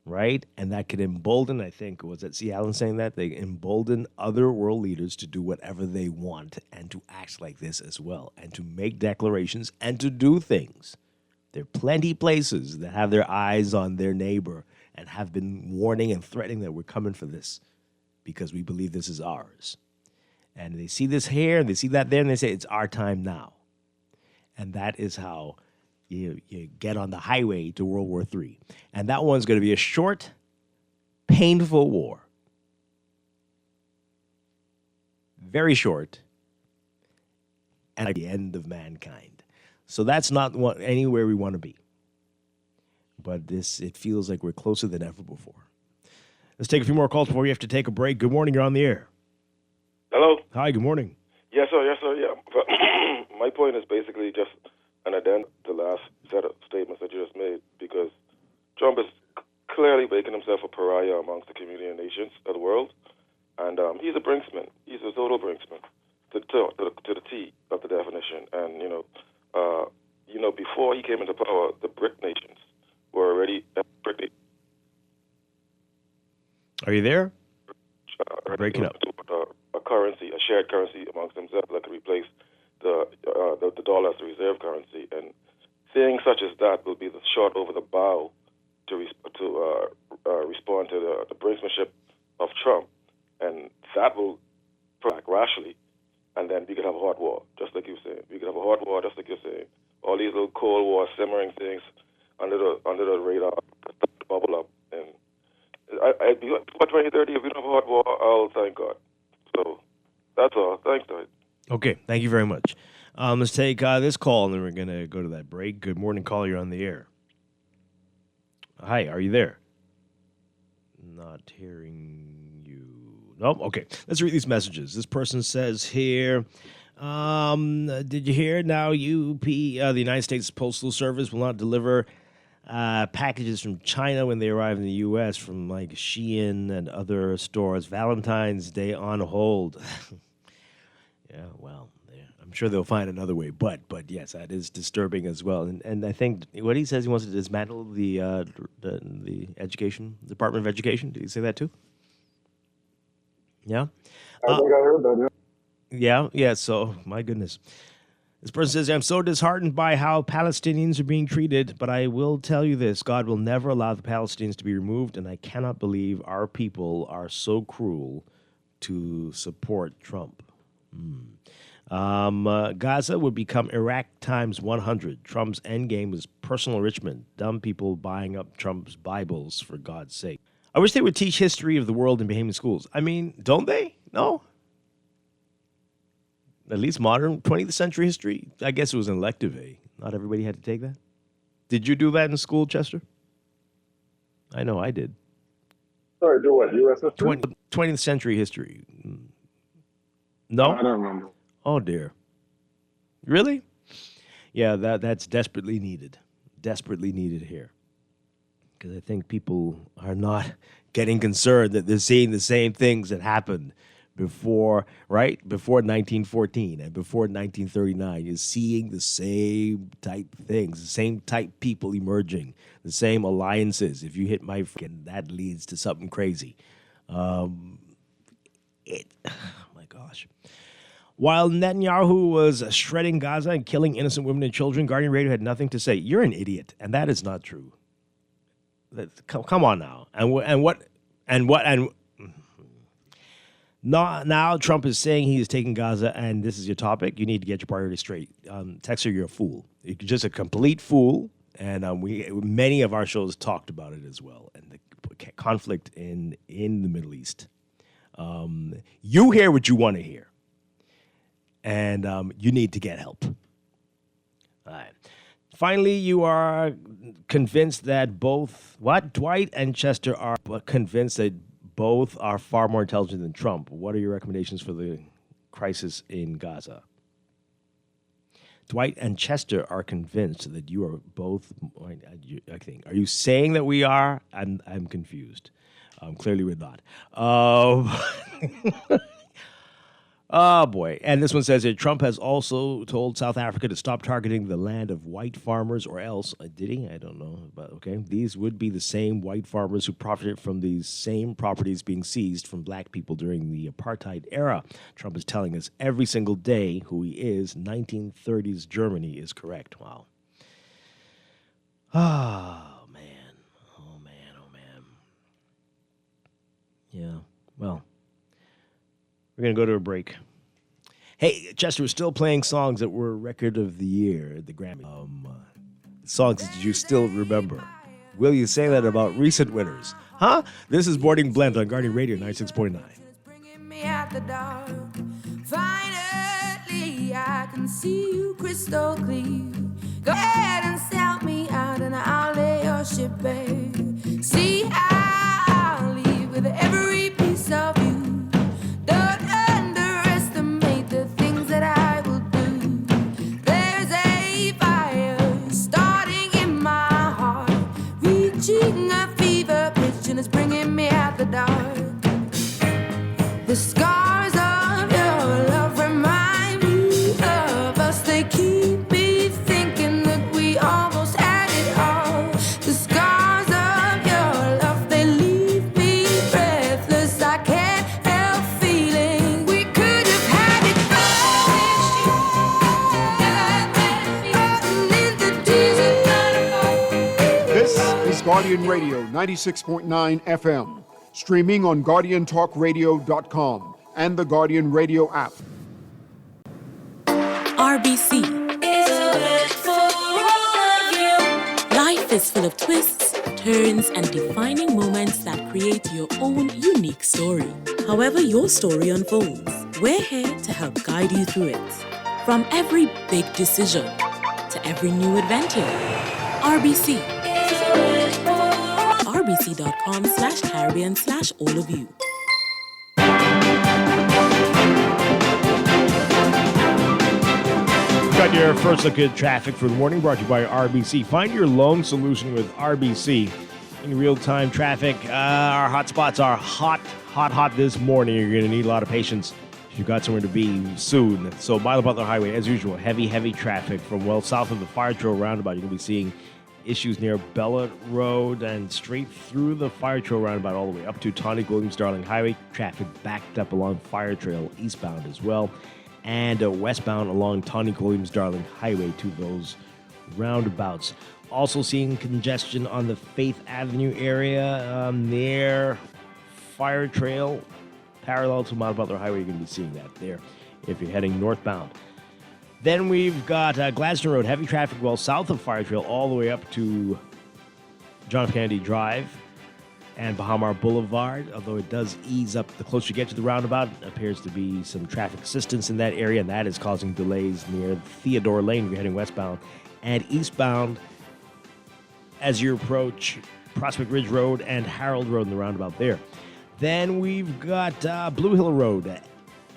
right? And that could embolden, I think, was it C. Allen saying that? They embolden other world leaders to do whatever they want and to act like this as well and to make declarations and to do things. There are plenty of places that have their eyes on their neighbor and have been warning and threatening that we're coming for this because we believe this is ours. And they see this here, and they see that there, and they say, it's our time now. And that is how you get on the highway to World War III. And that one's going to be a short, painful war. Very short, and at the end of mankind. So that's not anywhere we want to be. But it feels like we're closer than ever before. Let's take a few more calls before we have to take a break. Good morning, you're on the air. Hello? Hi, good morning. Yes, sir, yeah. My point is basically just an addendum to the last set of statements that you just made, because Trump is clearly making himself a pariah amongst the community and nations of the world, and he's a brinksman. He's a total brinksman to the T of the definition. And, before he came into power, the BRIC nations were already you there? Breaking up. A currency, a shared currency amongst themselves that could replace the dollar as the reserve currency. And things such as that will be the shot over the bow to respond to the brinksmanship of Trump, and that will act rationally. And then we could have a hot war, just like you're saying. We could have a hot war, just like you're saying. All these little Cold War simmering things under the radar bubble up. And for 2030, if we don't have a hot war, I'll thank God. So that's all. Thanks, Dwight. Okay, thank you very much. Let's take this call, and then we're going to go to that break. Good morning, caller. You're on the air. Hi, are you there? Not hearing you. Nope. Okay, let's read these messages. This person says here, did you hear now UP, the United States Postal Service, will not deliver packages from China when they arrive in the U.S. from like Shein and other stores. Valentine's Day on hold. Yeah, well, I'm sure they'll find another way. But yes, that is disturbing as well. And I think what he says, he wants to dismantle the education Department of Education. Did he say that too? Yeah. I think I heard that. Yeah. Yeah. So my goodness. This person says, I'm so disheartened by how Palestinians are being treated, but I will tell you this, God will never allow the Palestinians to be removed, and I cannot believe our people are so cruel to support Trump. Gaza would become Iraq times 100. Trump's endgame was personal enrichment, dumb people buying up Trump's Bibles, for God's sake. I wish they would teach history of the world in Bahamian schools. I mean, don't they? No? At least modern 20th century history. I guess it was an elective, eh? Not everybody had to take that. Did you do that in school, Chester? I know I did. Sorry, do what? U.S. history? 20th century history. No? I don't remember. Oh, dear. Really? Yeah, that's desperately needed. Desperately needed here. Because I think people are not getting concerned that they're seeing the same things that happened before 1914 and before 1939. You're seeing the same type things, the same type people emerging, the same alliances. If you hit my friend, that leads to something crazy. Oh my gosh. While Netanyahu was shredding Gaza and killing innocent women and children, Guardian Radio had nothing to say. You're an idiot, and that is not true. Come on now. Now Trump is saying he is taking Gaza, and this is your topic. You need to get your priorities straight. Texter, you're a fool. You're just a complete fool, and many of our shows talked about it as well, and the conflict in the Middle East. You hear what you want to hear, and you need to get help. All right. Finally, you are convinced that Dwight and Chester are convinced that both are far more intelligent than Trump. What are your recommendations for the crisis in Gaza? Dwight and Chester are convinced that you are both, I think. Are you saying that we are? I'm confused. Clearly we're not. Oh, boy. And this one says that Trump has also told South Africa to stop targeting the land of white farmers, or else, did he? I don't know. But okay. These would be the same white farmers who profited from these same properties being seized from black people during the apartheid era. Trump is telling us every single day who he is. 1930s Germany is correct. Wow. Oh, man. Oh, man. Oh, man. Yeah. Well. We're going to go to a break. Hey, Chester, we're still playing songs that were Record of the Year at the Grammy. Songs that you still remember. Will you say that about recent winners? Huh? This is Boarding Blend on Guardian Radio 96.9. Me at the dark. Finally, I can see you crystal clear. Go ahead and sell me out, and I'll lay your ship bare. See how I'll leave with every piece of you. Don't underestimate the things that I will do. There's a fire starting in my heart, reaching a fever pitch, and it's bringing me out the dark. The scars of your love remind me of us. They keep me thinking that we almost had it all. The scars of Guardian Radio 96.9 FM, streaming on GuardianTalkRadio.com and the Guardian Radio app. RBC. Life is full of twists, turns, and defining moments that create your own unique story. However your story unfolds, we're here to help guide you through it. From every big decision to every new adventure. RBC. RBC.com/Caribbean/all of you. Got your first look at traffic for the morning, brought to you by RBC. Find your loan solution with RBC. In real-time traffic, our hotspots are hot this morning. You're going to need a lot of patience if you've got somewhere to be soon. So, Milo Butler Highway, as usual, heavy traffic from well south of the Fire Trail roundabout. You're going to be seeing issues near Bella Road and straight through the Fire Trail roundabout all the way up to Tonic Williams-Darling Highway. Traffic backed up along Fire Trail eastbound as well. And westbound along Tonic Williams-Darling Highway to those roundabouts. Also seeing congestion on the Faith Avenue area near Fire Trail, parallel to Mount Butler Highway. You're going to be seeing that there if you're heading northbound. Then we've got Gladstone Road, heavy traffic well south of Fire Trail all the way up to John F. Kennedy Drive and Bahamar Boulevard, although it does ease up the closer you get to the roundabout. It appears to be some traffic assistance in that area, and that is causing delays near Theodore Lane if you're heading westbound. And eastbound, as you approach Prospect Ridge Road and Harold Road in the roundabout there. Then we've got Blue Hill Road.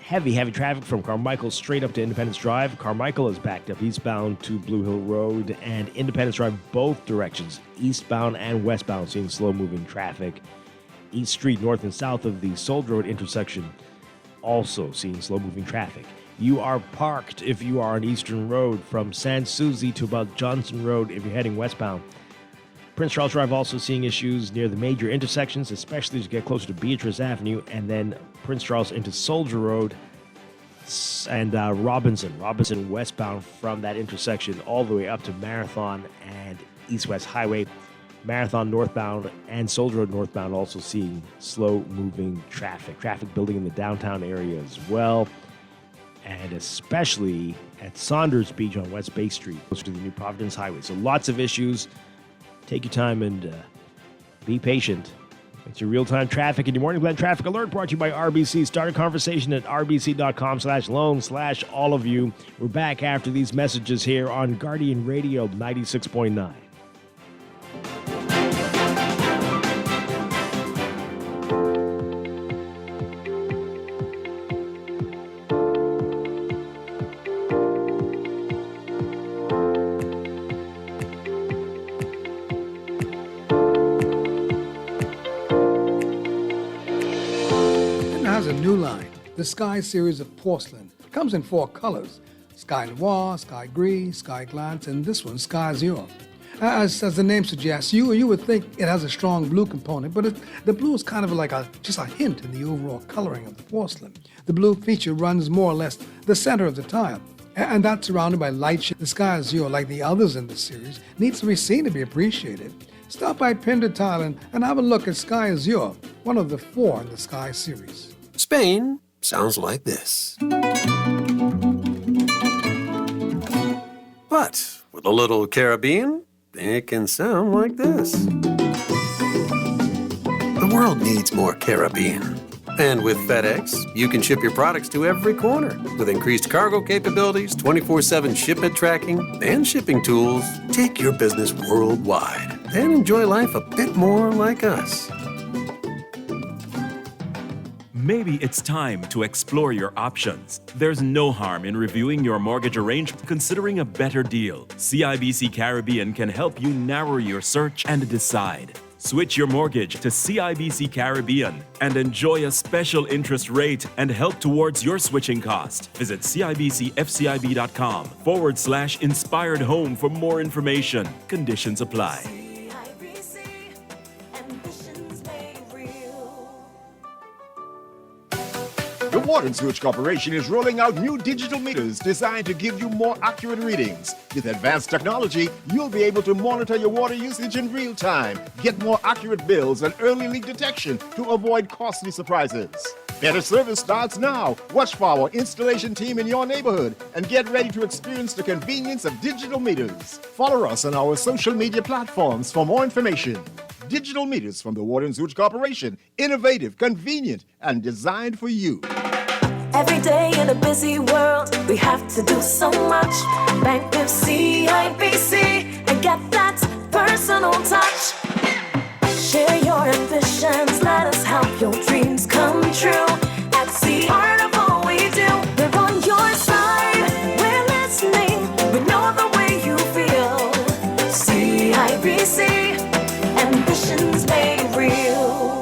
Heavy traffic from Carmichael straight up to Independence Drive. Carmichael is backed up eastbound to Blue Hill Road and Independence Drive, both directions, eastbound and westbound, seeing slow-moving traffic. East Street, north and south of the Sold Road intersection, also seeing slow-moving traffic. You are parked if you are on Eastern Road from San Souci to about Johnson Road if you're heading westbound. Prince Charles Drive also seeing issues near the major intersections, especially as you get closer to Beatrice Avenue, and then Prince Charles into Soldier Road and Robinson westbound from that intersection all the way up to Marathon and East-West Highway. Marathon northbound and Soldier Road northbound also seeing slow-moving traffic. Traffic building in the downtown area as well, and especially at Saunders Beach on West Bay Street, close to the New Providence Highway. So lots of issues. Take your time and be patient. It's your real-time traffic and your morning blend traffic alert brought to you by RBC. Start a conversation at rbc.com/loan/all of you. We're back after these messages here on Guardian Radio 96.9. A new line, the Sky series of porcelain. It comes in 4 colors: Sky Noir, Sky Gris, Sky Glance, and this one, Sky Azure. As the name suggests, you would think it has a strong blue component, but the blue is kind of like just a hint in the overall coloring of the porcelain. The blue feature runs more or less the center of the tile, and that's surrounded by light shade. The Sky Azure, like the others in the series, needs to be seen to be appreciated. Stop by Pender Tile and have a look at Sky Azure, one of the 4 in the Sky series. Spain sounds like this. But with a little Caribbean, it can sound like this. The world needs more Caribbean. And with FedEx, you can ship your products to every corner with increased cargo capabilities, 24/7 shipment tracking, and shipping tools. Take your business worldwide and enjoy life a bit more like us. Maybe it's time to explore your options. There's no harm in reviewing your mortgage arrangement, considering a better deal. CIBC Caribbean can help you narrow your search and decide. Switch your mortgage to CIBC Caribbean and enjoy a special interest rate and help towards your switching cost. Visit CIBCFCIB.com/inspired home for more information. Conditions apply. The Water and Sewage Corporation is rolling out new digital meters designed to give you more accurate readings. With advanced technology, you'll be able to monitor your water usage in real time, get more accurate bills and early leak detection to avoid costly surprises. Better service starts now. Watch for our installation team in your neighborhood and get ready to experience the convenience of digital meters. Follow us on our social media platforms for more information. Digital meters from the Water and Sewage Corporation. Innovative, convenient, and designed for you. Every day in a busy world, we have to do so much. Bank with CIBC and get that personal touch. Share your ambitions, let us help your dreams come true. At the heart of all we do, we're on your side, we're listening, we know the way you feel. CIBC, ambitions made real.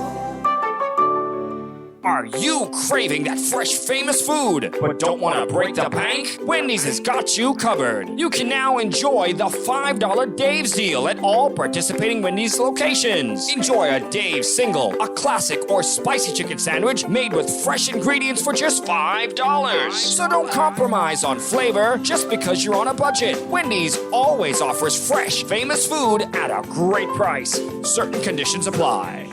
Are you craving that fresh, famous food, but don't want to break the bank? Wendy's has got you covered. You can now enjoy the $5 Dave's deal at all participating Wendy's locations. Enjoy a Dave's single, a classic, or spicy chicken sandwich made with fresh ingredients for just $5. So don't compromise on flavor just because you're on a budget. Wendy's always offers fresh, famous food at a great price. Certain conditions apply.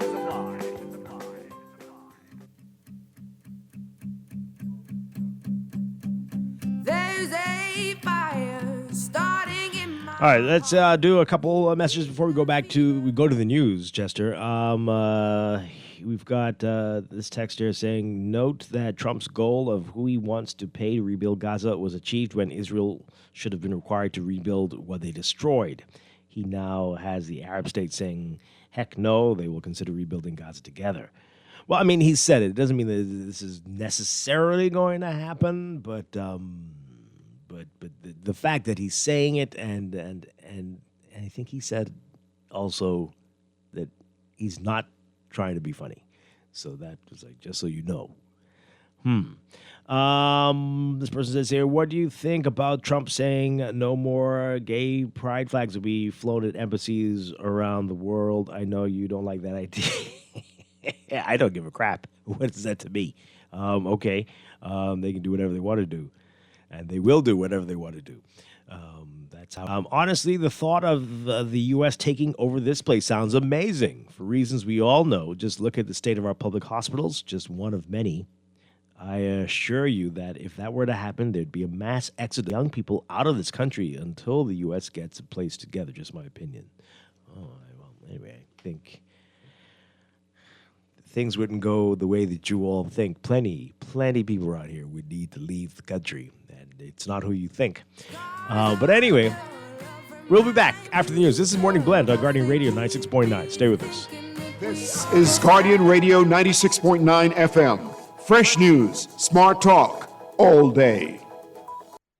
All right, let's do a couple of messages before we go to the news, Chester. We've got this text here saying, note that Trump's goal of who he wants to pay to rebuild Gaza was achieved when Israel should have been required to rebuild what they destroyed. He now has the Arab states saying, heck no, they will consider rebuilding Gaza together. Well, I mean, he said it. It doesn't mean that this is necessarily going to happen, but the fact that he's saying it, and I think he said also that he's not trying to be funny. So that was like, just so you know. This person says here, what do you think about Trump saying no more gay pride flags will be flown at embassies around the world? I know you don't like that idea. I don't give a crap. What is that to me? Okay. They can do whatever they want to do. And they will do whatever they want to do. That's how. Honestly, the thought of the U.S. taking over this place sounds amazing. For reasons we all know, just look at the state of our public hospitals, just one of many. I assure you that if that were to happen, there'd be a mass exodus of young people out of this country until the U.S. gets a place together, just my opinion. Anyway, I think things wouldn't go the way that you all think. Plenty of people around here would need to leave the country, and it's not who you think. But anyway, we'll be back after the news. This is Morning Blend on Guardian Radio 96.9. Stay with us. This is Guardian Radio 96.9 FM. Fresh news, smart talk, all day.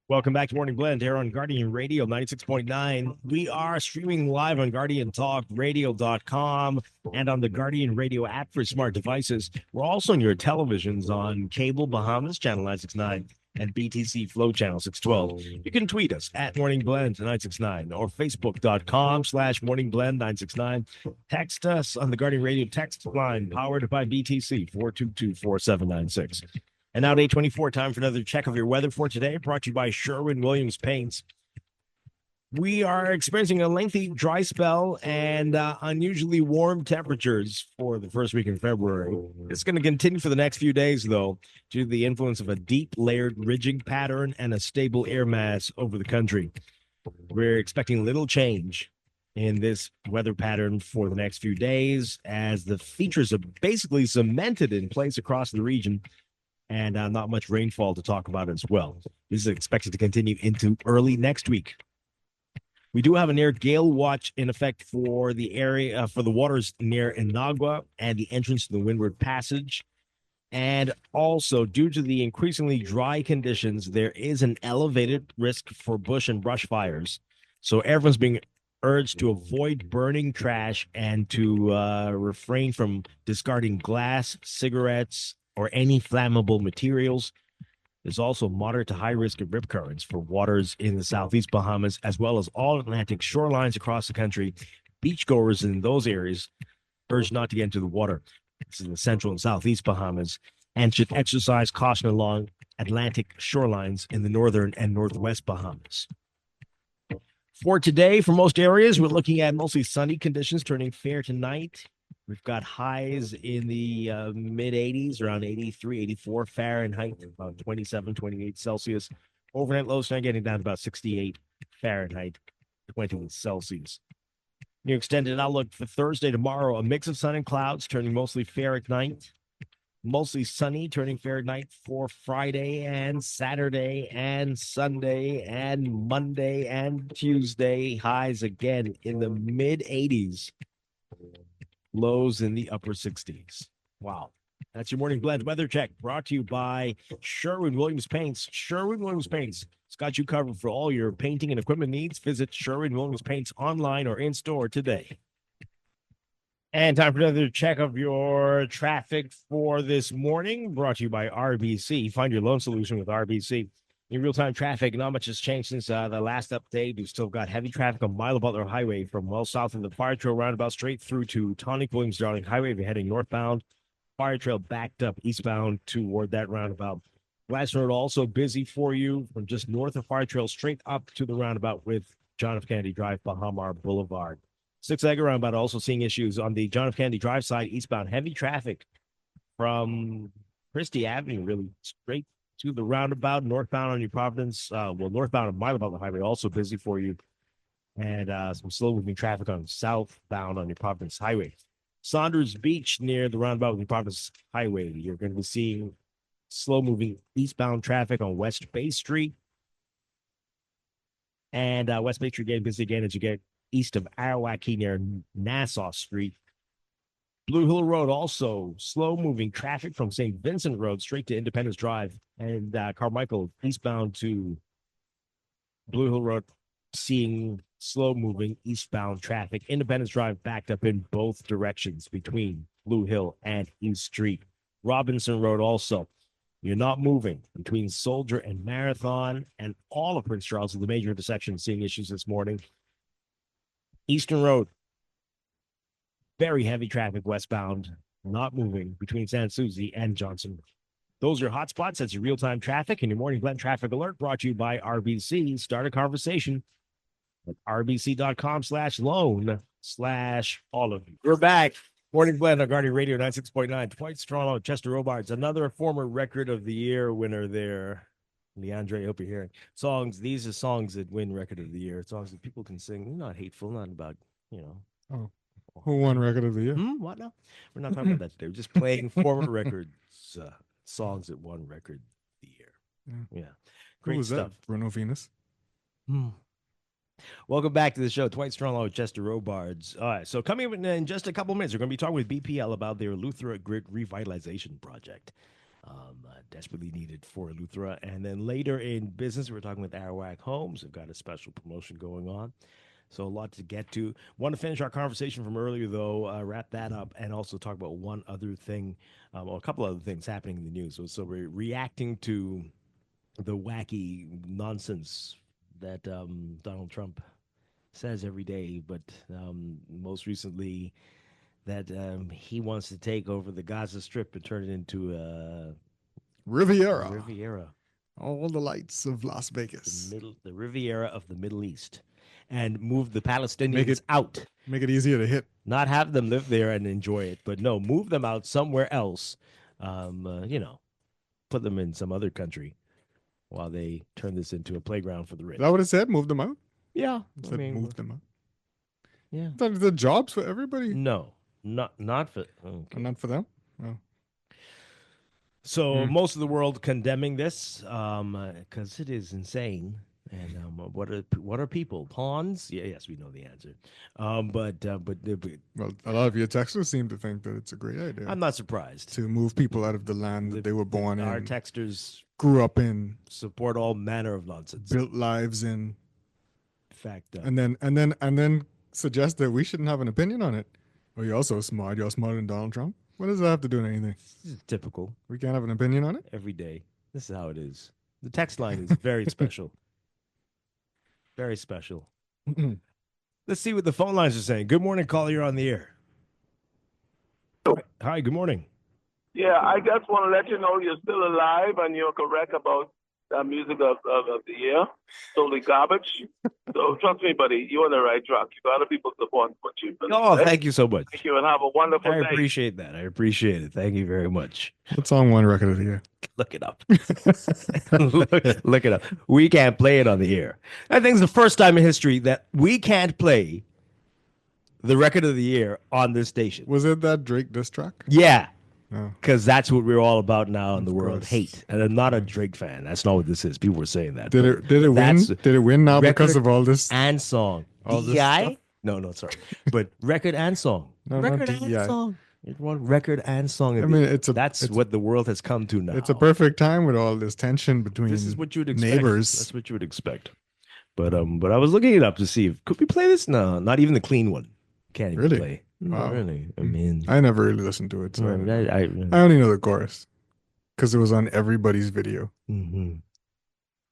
Welcome back to Morning Blend here on Guardian Radio 96.9. We are streaming live on GuardianTalkRadio.com and on the Guardian Radio app for smart devices. We're also on your televisions on Cable Bahamas, Channel 969, and BTC Flow Channel 612. You can tweet us at Morning Blend 969 or Facebook.com/MorningBlend969. Text us on the Guardian Radio text line powered by BTC 422-4796. And now at 8:24, time for another check of your weather for today, brought to you by Sherwin-Williams Paints. We are experiencing a lengthy dry spell and unusually warm temperatures for the first week in February. It's going to continue for the next few days, though, due to the influence of a deep layered ridging pattern and a stable air mass over the country. We're expecting little change in this weather pattern for the next few days as the features are basically cemented in place across the region, and not much rainfall to talk about as well. This is expected to continue into early next week. We do have an air gale watch in effect for the area, for the waters near Inagua and the entrance to the Windward Passage. And also, due to the increasingly dry conditions, there is an elevated risk for bush and brush fires. So everyone's being urged to avoid burning trash and to refrain from discarding glass, cigarettes, or any flammable materials. There's also moderate to high risk of rip currents for waters in the southeast Bahamas, as well as all Atlantic shorelines across the country. Beachgoers in those areas urged not to get into the water. This is the central and southeast Bahamas. and should exercise caution along Atlantic shorelines in the northern and northwest Bahamas. For today, for most areas, we're looking at mostly sunny conditions turning fair tonight. We've got highs in the mid 80s, around 83, 84 Fahrenheit, about 27, 28 Celsius. Overnight lows tonight getting down to about 68 Fahrenheit, 20 Celsius. New extended outlook for Thursday, tomorrow, a mix of sun and clouds, turning mostly fair at night. Mostly sunny, turning fair at night for Friday and Saturday and Sunday and Monday and Tuesday. Highs again in the mid 80s, lows in the upper 60s. Wow. That's your morning blend weather check brought to you by Sherwin-Williams Paints. Sherwin-Williams Paints. It's got you covered for all your painting and equipment needs. Visit Sherwin-Williams Paints online or in store today. And time for another check of your traffic for this morning, brought to you by RBC. Find your loan solution with RBC. In real-time traffic, not much has changed since the last update. We've still got heavy traffic on Milo Butler Highway from well south of the Fire Trail roundabout straight through to Tonic Williams Darling Highway. If you're heading northbound, Fire Trail backed up eastbound toward that roundabout. Glass Road also busy for you from just north of Fire Trail straight up to the roundabout with John F. Kennedy Drive, Bahamar Boulevard. Six-Egger roundabout also seeing issues on the John F. Kennedy Drive side, eastbound. Heavy traffic from Christie Avenue, really straight to the roundabout. Northbound on New Providence, northbound on Milo Butler Highway, also busy for you. And some slow-moving traffic on southbound on New Providence Highway. Saunders Beach near the roundabout with New Providence Highway. You're going to be seeing slow-moving eastbound traffic on West Bay Street. And West Bay Street getting busy again as you get east of Arawaki near Nassau Street. Blue Hill Road also slow-moving traffic from St. Vincent Road straight to Independence Drive. And Carmichael eastbound to Blue Hill Road seeing slow-moving eastbound traffic. Independence Drive backed up in both directions between Blue Hill and East Street. Robinson Road also. You're not moving between Soldier and Marathon and all of Prince Charles, the major intersections seeing issues this morning. Eastern Road, very heavy traffic westbound, not moving between San Souci and Johnson. Those are your hot spots. That's your real-time traffic and your morning blend traffic alert brought to you by RBC. Start a conversation at rbc.com/loan/all of you. We're back. Morning blend on Guardian Radio 96.9. Dwight, Toronto, Chester Robards, another former record of the year winner there. Leandre, I hope you're hearing. These are songs that win record of the year. Songs that people can sing. Not hateful, not about, Oh, who won record of the year? What now? We're not talking about that today. We're just playing former records, songs that won record of the year. Yeah. Great Who was stuff. that? Bruno Venus? Welcome back to the show. Dwight Stronglow, Chester Robards. All right, so coming up in just a couple minutes, we're going to be talking with BPL about their Eleuthera Grid Revitalization Project. Desperately needed for Eleuthera. And then later in business, we're talking with Arawak Homes. We've got a special promotion going on. So a lot to get to. Want to finish our conversation from earlier, though, wrap that up, and also talk about one other thing, or a couple other things happening in the news. So we're reacting to the wacky nonsense that Donald Trump says every day, but most recently that he wants to take over the Gaza Strip and turn it into a Riviera. All the lights of Las Vegas. The Riviera of the Middle East. And move the Palestinians out. Make it easier to hit. Not have them live there and enjoy it, but no, move them out somewhere else. Put them in some other country while they turn this into a playground for the rich. Is that what it said? Move them out? Yeah. It said move them out. Yeah. I thought the jobs for everybody? No, not for okay. Not for them? Oh. So most of the world condemning this because it is insane. And what are people? Pawns? Yes, we know the answer. But well, a lot of your texters seem to think that it's a great idea. I'm not surprised to move people out of the land that they were born in. Our texters grew up in, support all manner of nonsense, built lives in. Fact, and then suggest that we shouldn't have an opinion on it. Well, you're also smart. You're smarter than Donald Trump. What does that have to do with anything? This is typical. We can't have an opinion on it every day. This is how it is. The text line is very special. Very special. Let's see what the phone lines are saying. Good morning, caller. You're on the air. Hi, good morning. Yeah, I just want to let you know you're still alive and you're correct about the music of the year. Totally garbage. So trust me, buddy, you're on the right track. You got other people support what you believe. Oh, right? thank you so much. Thank you and have a wonderful I day. appreciate that. I appreciate it. Thank you very much. What song won record of the year? Look it up. Look it up. We can't play it on the air. I think it's the first time in history that we can't play the record of the year on this station. Was it that Drake diss track? Yeah. Oh. Because that's what we're all about now in the world. course. Hate. And I'm not a Drake fan. That's not what this is. People were saying that. Did it win? That's Did it win now because record of all this? and song. all this DEI? stuff? No, sorry. But record and song. No, not record and DEI. song. It won record and song. I mean, that's what the world has come to now. It's a perfect time with all this tension between This is what you would expect. neighbors. That's what you would expect. But I was looking it up to see if could we play this? No, not even the clean one. Can't even Really? play. Wow. Not really. I mean, I never really listened to it. So I mean, I I only know the chorus because it was on everybody's video.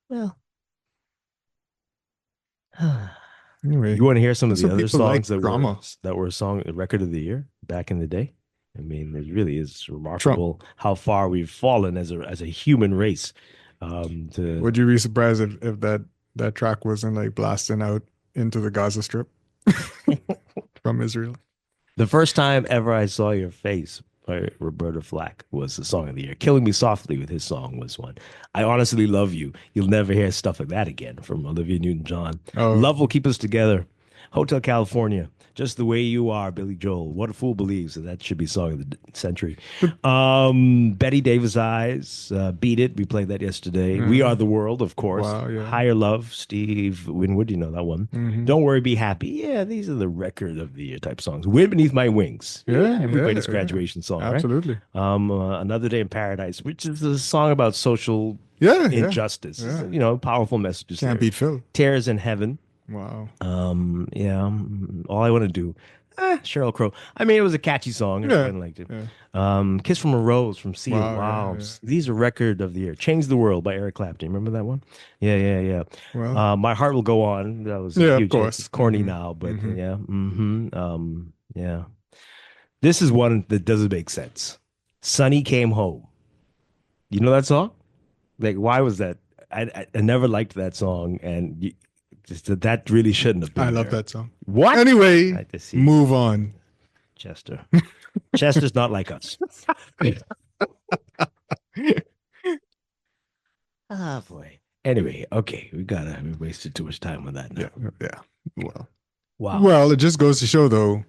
Well, Anyway, you want to hear some of that's the what other people like, songs that drama. were song record of the year back in the day? I mean, it really is remarkable how far we've fallen as a human race. Would you be surprised if that track wasn't like blasting out into the Gaza Strip from Israel? The first time ever I saw your face by Roberta Flack was the song of the year. Killing Me Softly with his song was one. I Honestly Love You. You'll never hear stuff like that again from Olivia Newton-John. Oh. Love Will Keep Us Together. Hotel California. Just the Way You Are, Billy Joel. What a Fool Believes. That should be song of the century. Betty Davis Eyes. Beat It. We played that yesterday. We Are the World, of course. Wow, yeah. Higher Love. Steve Winwood. You know that one. Don't Worry, Be Happy. Yeah, these are the record of the year type songs. Wind Beneath My Wings. Everybody's graduation song, Absolutely. right? Another Day in Paradise, which is a song about social Yeah, injustice. yeah. You know, powerful messages. Can't there. beat Phil. Tears in Heaven. Wow. All I Want to Do. Sheryl Crow. I mean, it was a catchy song. Yeah, Everyone liked it. Kiss from a Rose from Seal. Wow, Wow. yeah. These are record of the year. Change the World by Eric Clapton. Remember that one? Yeah. Well. My Heart Will Go On. That was Yeah, of huge. course. It's corny now, but yeah. This is one that doesn't make sense. Sonny Came Home. You know that song? Like, why was that? I never liked that song, and that really shouldn't have been. I love there. that song. What? Anyway, I just see. move on. Chester. Chester's not like us. Ah, boy. Anyway, okay, we wasted too much time on that now. Yeah. Well. Wow. Well, it just goes to show, though,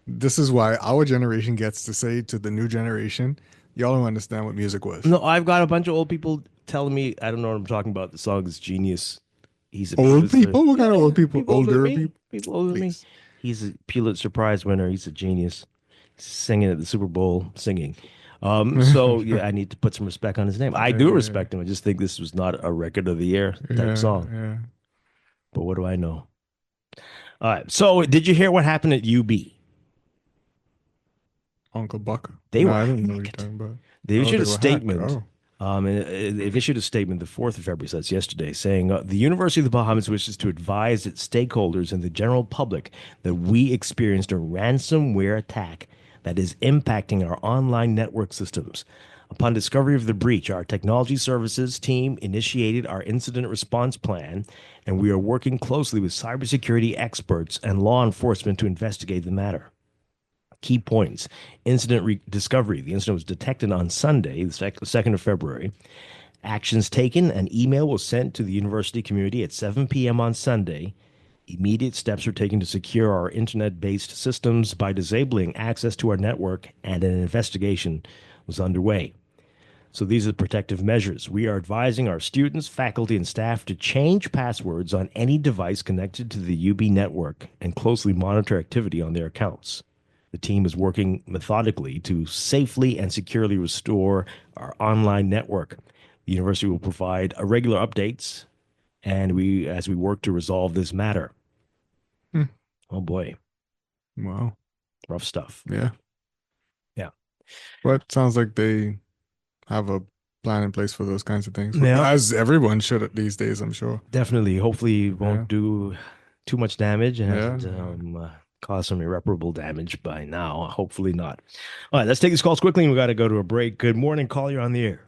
this is why our generation gets to say to the new generation, y'all don't understand what music was. No, I've got a bunch of old people telling me, I don't know what I'm talking about. The song is genius. He's a Old Pulitzer- people? What kind of old people? older than Older me. people? People older than me. He's a Pulitzer Prize winner. He's a genius. He's singing at the Super Bowl, singing. So yeah, I need to put some respect on his name. I do respect him. I just think this was not a record of the year type song. Yeah. But what do I know? All right. So did you hear what happened at UB? Uncle Buck. They No, were I didn't know what you're talking about. They Oh, issued they a were statement. hacked. Oh. They've issued a statement the 4th of February, so that's yesterday, saying the University of the Bahamas wishes to advise its stakeholders and the general public that we experienced a ransomware attack that is impacting our online network systems. Upon discovery of the breach, our technology services team initiated our incident response plan, and we are working closely with cybersecurity experts and law enforcement to investigate the matter. Key points. Incident discovery. The incident was detected on Sunday, the 2nd of February. Actions taken. An email was sent to the university community at 7 p.m. on Sunday. Immediate steps were taken to secure our internet-based systems by disabling access to our network, and an investigation was underway. So these are protective measures. We are advising our students, faculty, and staff to change passwords on any device connected to the UB network and closely monitor activity on their accounts. The team is working methodically to safely and securely restore our online network. The university will provide regular updates, and as we work to resolve this matter. Oh boy. Wow. Rough stuff. Yeah. Yeah. But sounds like they have a plan in place for those kinds of things. Yeah. As everyone should these days, I'm sure. Definitely. Hopefully it won't do too much damage. And cause some irreparable damage by now. Hopefully not. All right, let's take these calls quickly. And we got to go to a break. Good morning, caller. You're on the air.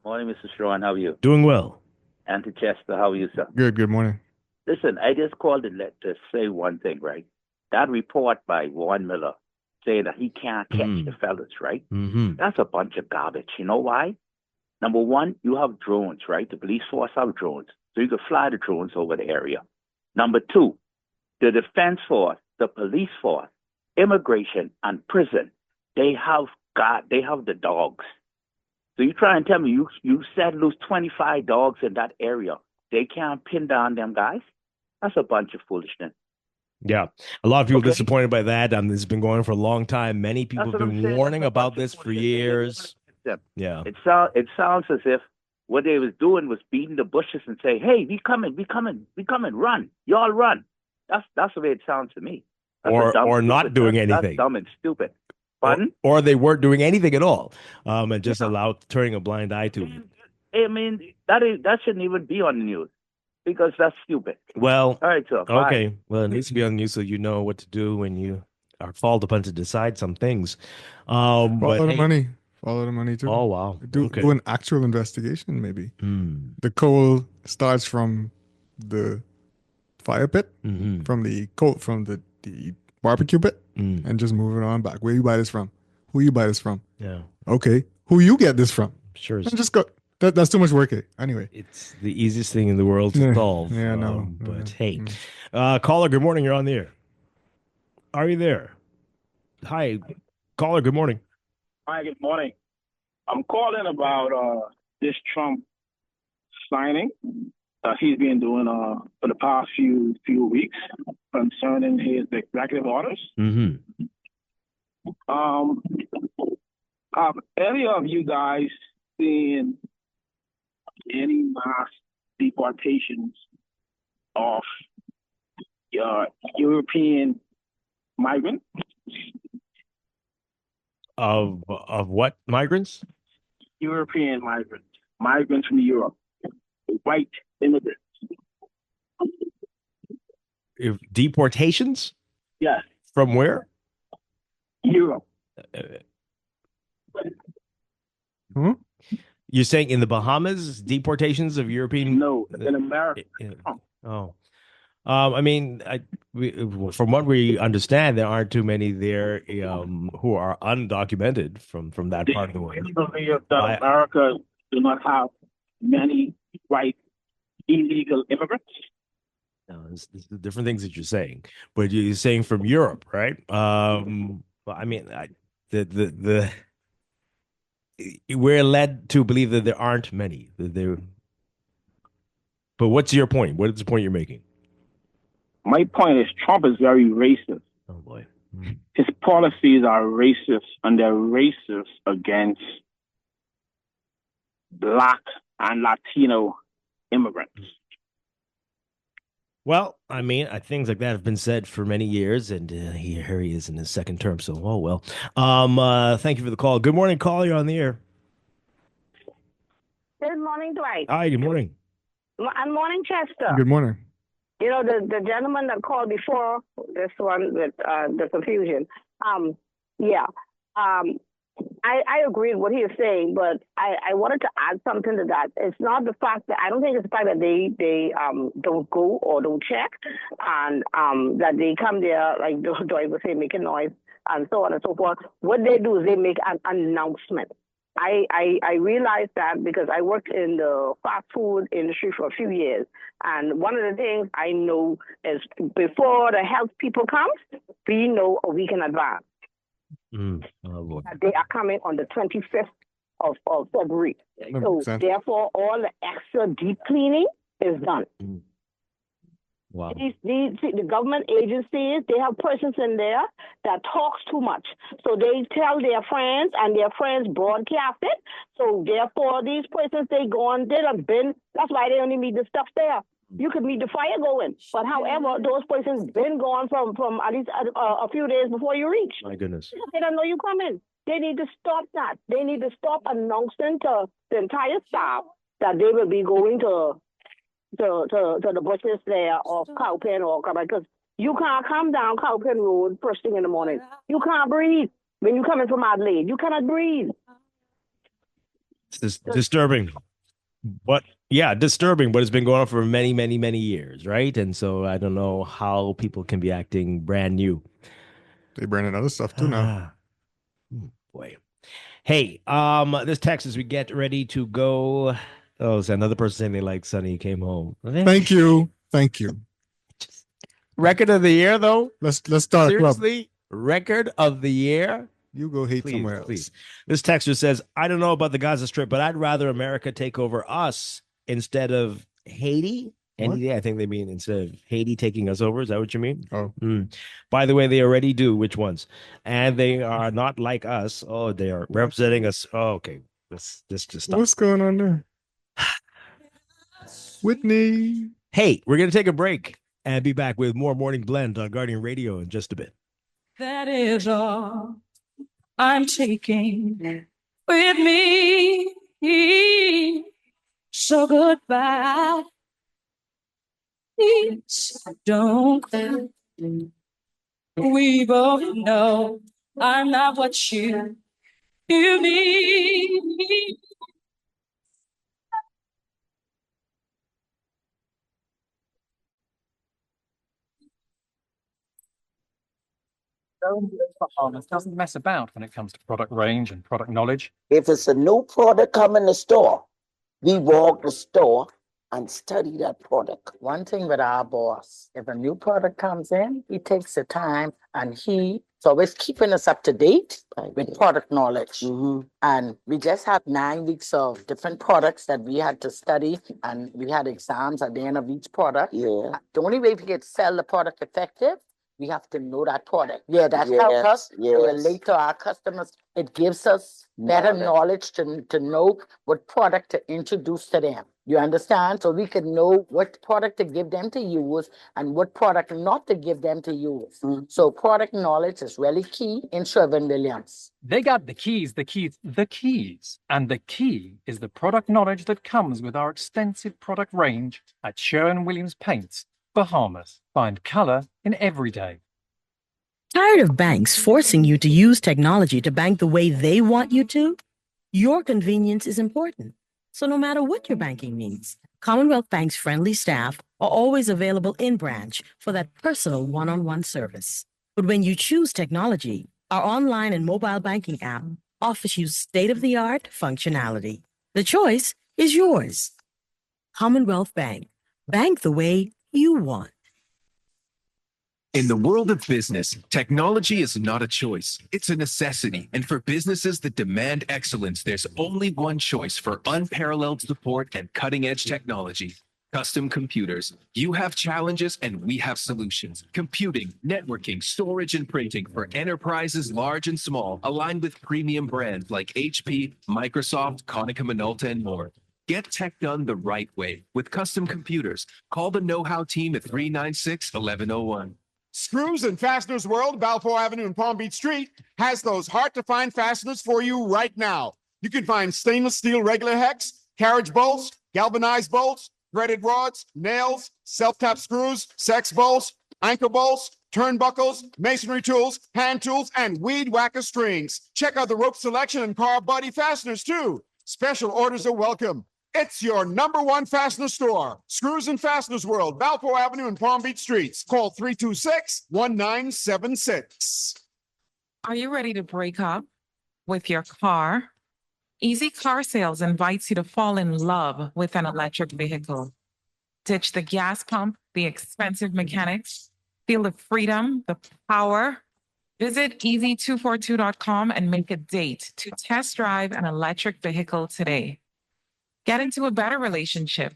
Morning, Mr. Strachan. How are you? Doing well. Auntie Chester, how are you, sir? Good morning. Listen, I just called to say one thing, right? That report by Warren Miller saying that he can't catch the fellas, right? Mm-hmm. That's a bunch of garbage. You know why? Number one, you have drones, right? The police force have drones. So you can fly the drones over the area. Number two, the defense force, the police force, immigration, and prison, they have the dogs. So you try and tell me you said lose 25 dogs in that area. They can't pin down them guys? That's a bunch of foolishness. Yeah. A lot of people disappointed by that. This has been going for a long time. Many people have been warning about this for years. Yeah. It sounds as if what they was doing was beating the bushes and say, hey, we coming, run. Y'all run. That's the way it sounds to me. Or not doing anything. That's dumb and stupid. Pardon? Or they weren't doing anything at all, and just turning a blind eye to it. I mean, that shouldn't even be on the news because that's stupid. Well, all right, sir. Bye. Okay. Well, it needs to be on the news so you know what to do when you are called upon to decide some things. Follow the money. Follow the money too. Oh wow. Do an actual investigation, maybe. The coal starts from the fire pit, from the barbecue pit, and just move it on back. Where you buy this from? Who you buy this from? Yeah. Okay. Who you get this from? Sure. And just go. That's too much work. Anyway. It's the easiest thing in the world to solve. Yeah, no. But hey, caller, good morning. You're on the air. Are you there? Hi, caller. Good morning. Hi, good morning. I'm calling about this Trump signing that he's been doing for the past few weeks concerning his executive orders. Mm-hmm. Have any of you guys seen any mass deportations of European migrants? Of what migrants? European migrants from Europe, white immigrants. If deportations? Yes. From where? Europe. You're saying in the Bahamas, deportations of European? No, in America. Oh. I mean, from what we understand, there aren't too many there who are undocumented from that part of the world. Do you believe that America do not have many white illegal immigrants? No, it's different things that you're saying, but you're saying from Europe, right? Well, I mean, we're led to believe that there aren't many. But what's your point? What is the point you're making? My point is Trump is very racist. Oh boy. His policies are racist, and they're racist against Black and Latino immigrants. Well, I mean, things like that have been said for many years, and here he is in his second term. So, oh well. Thank you for the call. Good morning, caller. You're on the air. Good morning, Dwight. Hi. Good morning. And morning, Chester. Good morning. You know, the gentleman that called before this one with the confusion. I agree with what he is saying, but I wanted to add something to that. It's not the fact that I don't think it's the fact that they don't go or don't check, and that they come there like Dwight was saying, making noise and so on and so forth. What they do is they make an announcement. I realized that because I worked in the fast food industry for a few years. And one of the things I know is before the health people come, we know a week in advance. That they are coming on the 25th of February. So therefore, all the extra deep cleaning is done. Wow. The government agencies, they have persons in there that talks too much. So they tell their friends, and their friends broadcast it. So therefore, these persons, they go on, they have been, that's why they only meet the stuff there. You could meet the fire going. But however, those persons been gone from at least a few days before you reach. My goodness. They don't know you coming. They need to stop that. They need to stop announcing to the entire staff that they will be going to the bushes there or Cowpen or because You can't come down Cowpen Road first thing in the morning. You can't breathe. When you coming from Adelaide, you cannot breathe. It's disturbing. But yeah, disturbing, but it's been going on for many, many, many years, right? And so I don't know how people can be acting brand new. They burning other stuff too now. Boy. Hey, this text as we get ready to go. Oh, it's another person saying they like Sonny came home. Thank you. Thank you. Record of the year, though? Let's start a club. Seriously? Record of the year? You go hate Please, somewhere else. please. This texter says, I don't know about the Gaza Strip, but I'd rather America take over us instead of Haiti. Any day, I think they mean instead of Haiti taking us over. Is that what you mean? Oh. By the way, they already do. Which ones? And they are not like us. Oh, they are representing us. Oh, okay. This just stop. What's going on there? Whitney. Hey, we're going to take a break and be back with more Morning Blend on Guardian Radio in just a bit. That is all I'm taking with me. So goodbye. Please don't cry. We both know I'm not what you need. Farmers doesn't mess about when it comes to product range and product knowledge. If it's a new product come in the store, we walk the store and study that product. One thing with our boss, if a new product comes in, he takes the time and he's always keeping us up to date with product knowledge. And we just had 9 weeks of different products that we had to study, and we had exams at the end of each product. The only way we could sell the product effective, we have to know that product. That helps us to relate to our customers. It gives us better knowledge to know what product to introduce to them. You understand? So we can know what product to give them to use and what product not to give them to use. So product knowledge is really key in Sherwin-Williams. They got the keys. And the key is the product knowledge that comes with our extensive product range at Sherwin-Williams Paints, Bahamas. Find color in every day. Tired of banks forcing you to use technology to bank the way they want you to? Your convenience is important. So no matter what your banking needs, Commonwealth Bank's friendly staff are always available in branch for that personal one-on-one service. But when you choose technology, our online and mobile banking app offers you state-of-the-art functionality. The choice is yours. Commonwealth Bank. Bank the way you want. In the world of business, technology is not a choice, it's a necessity. And for businesses that demand excellence, there's only one choice for unparalleled support and cutting-edge technology. Custom Computers. You have challenges and we have solutions. Computing, networking, storage, and printing for enterprises large and small, aligned with premium brands like HP, Microsoft, Konica Minolta, and more. Get tech done the right way with Custom Computers. Call the know-how team at 396-1101. Screws and Fasteners World, Balfour Avenue and Palm Beach Street, has those hard-to-find fasteners for you right now. You can find stainless steel regular hex, carriage bolts, galvanized bolts, threaded rods, nails, self-tap screws, sex bolts, anchor bolts, turnbuckles, masonry tools, hand tools, and weed whacker strings. Check out the rope selection and car body fasteners, too. Special orders are welcome. It's your #1 fastener store. Screws and Fasteners World, Balfour Avenue and Palm Beach Streets. Call 326-1976. Are you ready to break up with your car? Easy Car Sales invites you to fall in love with an electric vehicle. Ditch the gas pump, the expensive mechanics. Feel the freedom, the power. Visit easy242.com and make a date to test drive an electric vehicle today. Get into a better relationship.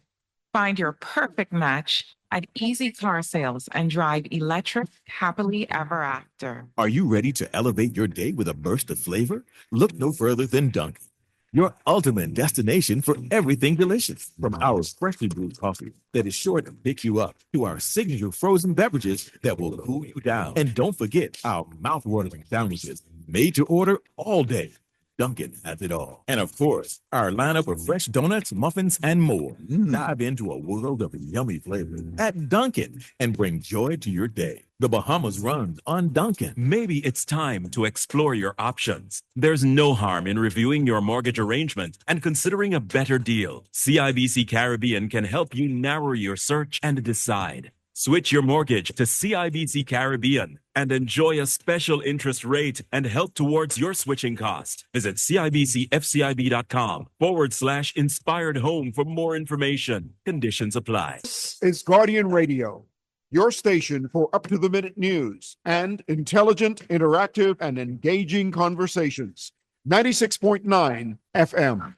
Find your perfect match at Easy Car Sales and drive electric happily ever after. Are you ready to elevate your day with a burst of flavor? Look no further than Dunkin', your ultimate destination for everything delicious. From our freshly brewed coffee that is sure to pick you up, to our signature frozen beverages that will cool you down. And don't forget our mouth-watering sandwiches, made to order all day. Dunkin' has it all. And of course, our lineup of fresh donuts, muffins, and more. Dive into a world of yummy flavors at Dunkin' and bring joy to your day. The Bahamas runs on Dunkin'. Maybe it's time to explore your options. There's no harm in reviewing your mortgage arrangement and considering a better deal. CIBC Caribbean can help you narrow your search and decide. Switch your mortgage to CIBC Caribbean and enjoy a special interest rate and help towards your switching cost. Visit CIBCFCIB.com/inspired home for more information. Conditions apply. This is Guardian Radio, your station for up-to-the-minute news and intelligent, interactive, and engaging conversations. 96.9 FM.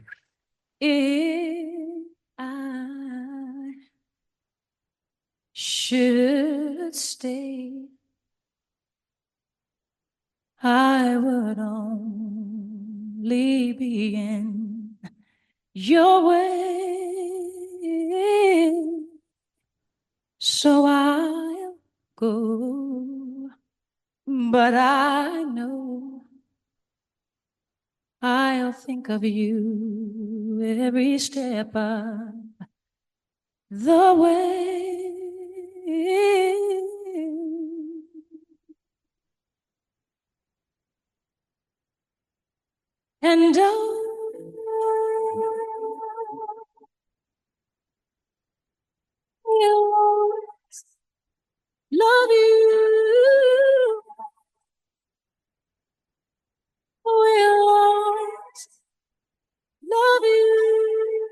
If I should stay, I would only be in your way. So I'll go, but I know I'll think of you every step of the way. And I'll love you. We'll always love you.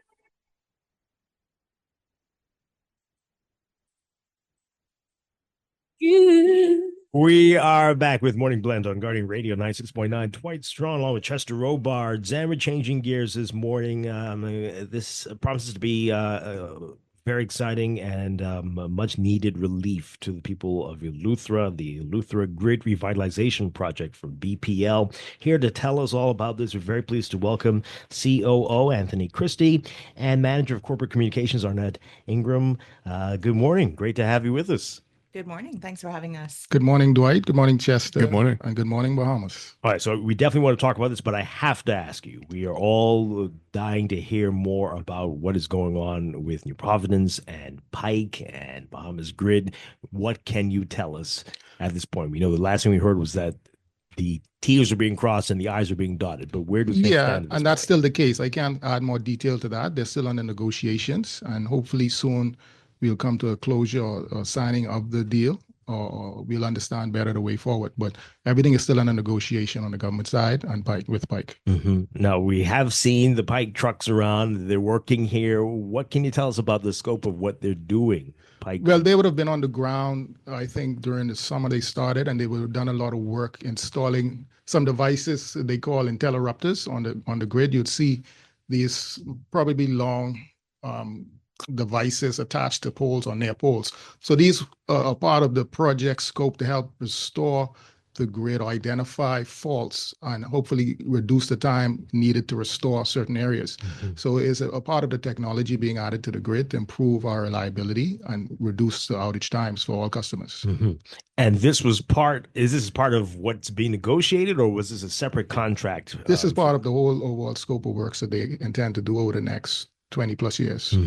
We are back with Morning Blend on Guardian Radio 96.9. Dwight Strachan along with Chester Robards, and we're changing gears this morning. This promises to be very exciting and much needed relief to the people of Eleuthera, the Eleuthera Grid Revitalization Project from BPL. Here to tell us all about this, we're very pleased to welcome COO Anthony Christie and Manager of Corporate Communications Arnett Ingram. Good morning. Great to have you with us. Good morning. Thanks for having us. Good morning, Dwight. Good morning, Chester. Good morning. And good morning, Bahamas. All right, so we definitely want to talk about this, but I have to ask you. We are all dying to hear more about what is going on with New Providence and Pike and Bahamas Grid. What can you tell us at this point? We know the last thing we heard was that the T's are being crossed and the I's are being dotted, but where do things stand? And that's still the case. I can't add more detail to that. They're still under negotiations, and hopefully soon we'll come to a closure or signing of the deal, or we'll understand better the way forward. But everything is still under negotiation on the government side and with Pike. Now, we have seen the Pike trucks around. They're working here. What can you tell us about the scope of what they're doing? Pike. Well, they would have been on the ground, I think, during the summer they started, and they would have done a lot of work installing some devices they call interrupters on the grid. You'd see these probably long devices attached to poles or near poles. So these are part of the project scope to help restore the grid or identify faults and hopefully reduce the time needed to restore certain areas. So it's a part of the technology being added to the grid to improve our reliability and reduce the outage times for all customers. And this was is this part of what's being negotiated, or was this a separate contract? This is part of the whole overall scope of works that they intend to do over the next 20 plus years.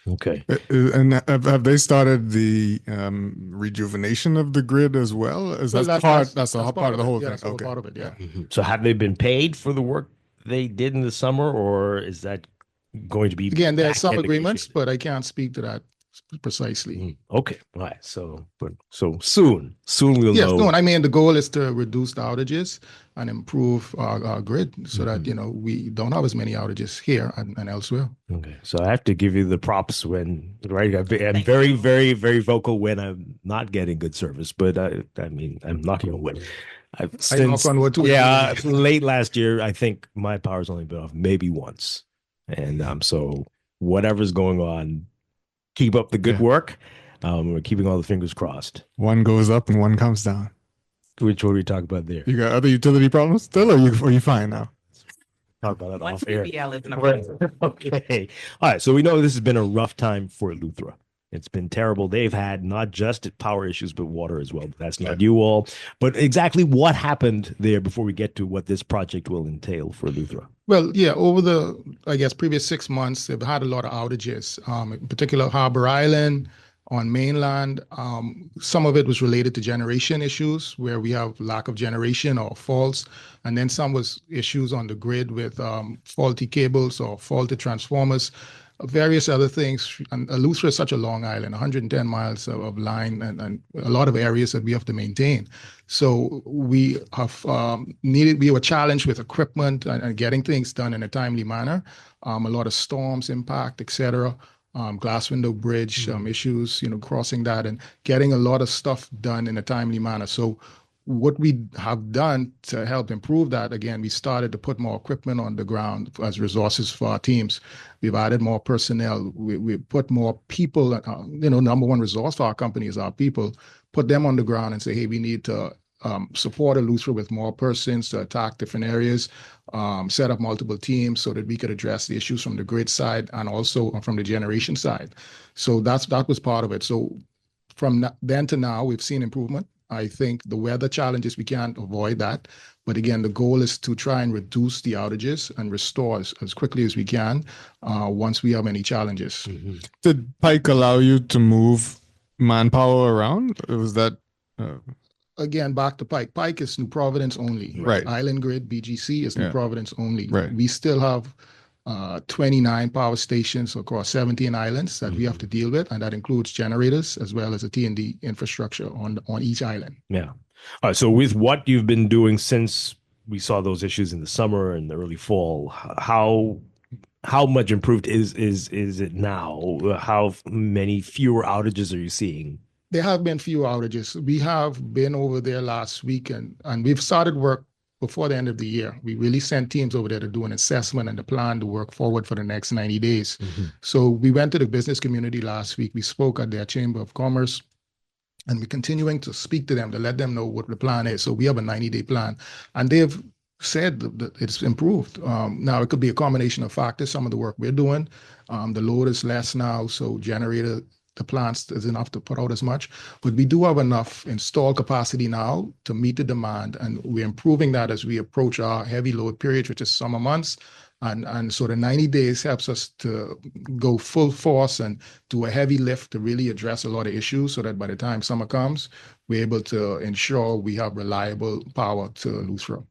Okay. And have they started the rejuvenation of the grid as well? Is that that's part of the whole thing? That's Okay. part of it, yeah. So have they been paid for the work they did in the summer, or is that going to be Again, there are some back-end agreements, but I can't speak to that precisely. Okay. All right. So soon we'll Yes, know. no, I mean, the goal is to reduce the outages and improve our grid so that, we don't have as many outages here and elsewhere. Okay. So I have to give you the props when, right? I'm very, very, very vocal when I'm not getting good service, but I mean, I'm knocking on wood. I knock on wood too. Yeah. Late last year, I think my power's only been off maybe once. And so whatever's going on, keep up the good work. We're keeping all the fingers crossed. One goes up and one comes down. Which one are we talking about there? You got other utility problems still, or are you fine now? Talk about that Once off air. BPL is in a Okay. All right. So we know this has been a rough time for Eleuthera. It's been terrible. They've had not just power issues, but water as well. But that's not you all. But exactly what happened there before we get to what this project will entail for Eleuthera? Well, yeah, over the, I guess, previous 6 months, they've had a lot of outages, in particular Harbour Island on mainland. Some of it was related to generation issues where we have lack of generation or faults. And then some was issues on the grid with faulty cables or faulty transformers, various other things. And Eleuthera is such a long island, 110 miles of line and a lot of areas that we have to maintain. So we have we were challenged with equipment and getting things done in a timely manner. A lot of storms impact, etc. Glass window bridge issues, crossing that and getting a lot of stuff done in a timely manner. So what we have done to help improve that, again, we started to put more equipment on the ground as resources for our teams. We've added more personnel. We put more people, number one resource for our company is our people, put them on the ground and say, hey, we need to support Eleuthera with more persons to attack different areas, set up multiple teams so that we could address the issues from the grid side and also from the generation side. So that was part of it. So from then to now, we've seen improvement. I think the weather challenges, we can't avoid that. But again, the goal is to try and reduce the outages and restore as quickly as we can once we have any challenges. Did Pike allow you to move manpower around? Was that... Again, back to Pike. Pike is New Providence only. Right. Island Grid, BGC, is New Providence only. Right. We still have 29 power stations across 17 islands that we have to deal with, and that includes generators as well as a T&D infrastructure on each island. Yeah. All right. So with what you've been doing since we saw those issues in the summer and the early fall, how much improved is it now? How many fewer outages are you seeing? There have been fewer outages. We have been over there last week and we've started work before the end of the year. We really sent teams over there to do an assessment and to plan to work forward for the next 90 days. So we went to the business community last week. We spoke at their Chamber of Commerce, and we're continuing to speak to them to let them know what the plan is. So we have a 90-day plan, and they've said that it's improved. Now, it could be a combination of factors. Some of the work we're doing, the load is less now, so the plants is enough to put out as much, but we do have enough installed capacity now to meet the demand, and we're improving that as we approach our heavy load period, which is summer months. And so the 90 days helps us to go full force and do a heavy lift to really address a lot of issues so that by the time summer comes, we're able to ensure we have reliable power to Eleuthera.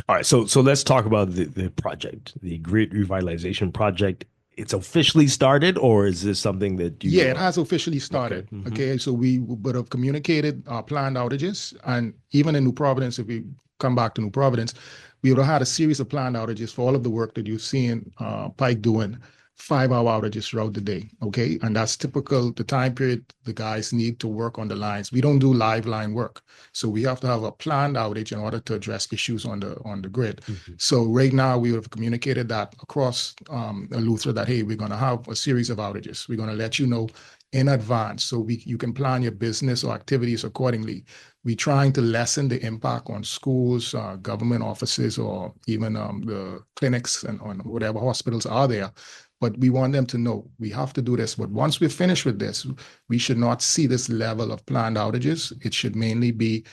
All right, so let's talk about the project, the Grid Revitalization Project. It's officially started, or is this something that you... Yeah, it has officially started. Okay, so we would have communicated our planned outages, and even in New Providence, if we come back to New Providence, we would have had a series of planned outages for all of the work that you've seen Pike doing, 5-hour outages throughout the day, okay? And that's typical, the time period the guys need to work on the lines. We don't do live line work. So we have to have a planned outage in order to address issues on the grid. So right now we have communicated that across Eleuthera that, hey, we're gonna have a series of outages. We're gonna let you know in advance so you can plan your business or activities accordingly. We're trying to lessen the impact on schools, government offices, or even the clinics and on whatever hospitals are there. But we want them to know we have to do this. But once we're finished with this, we should not see this level of planned outages. It should mainly be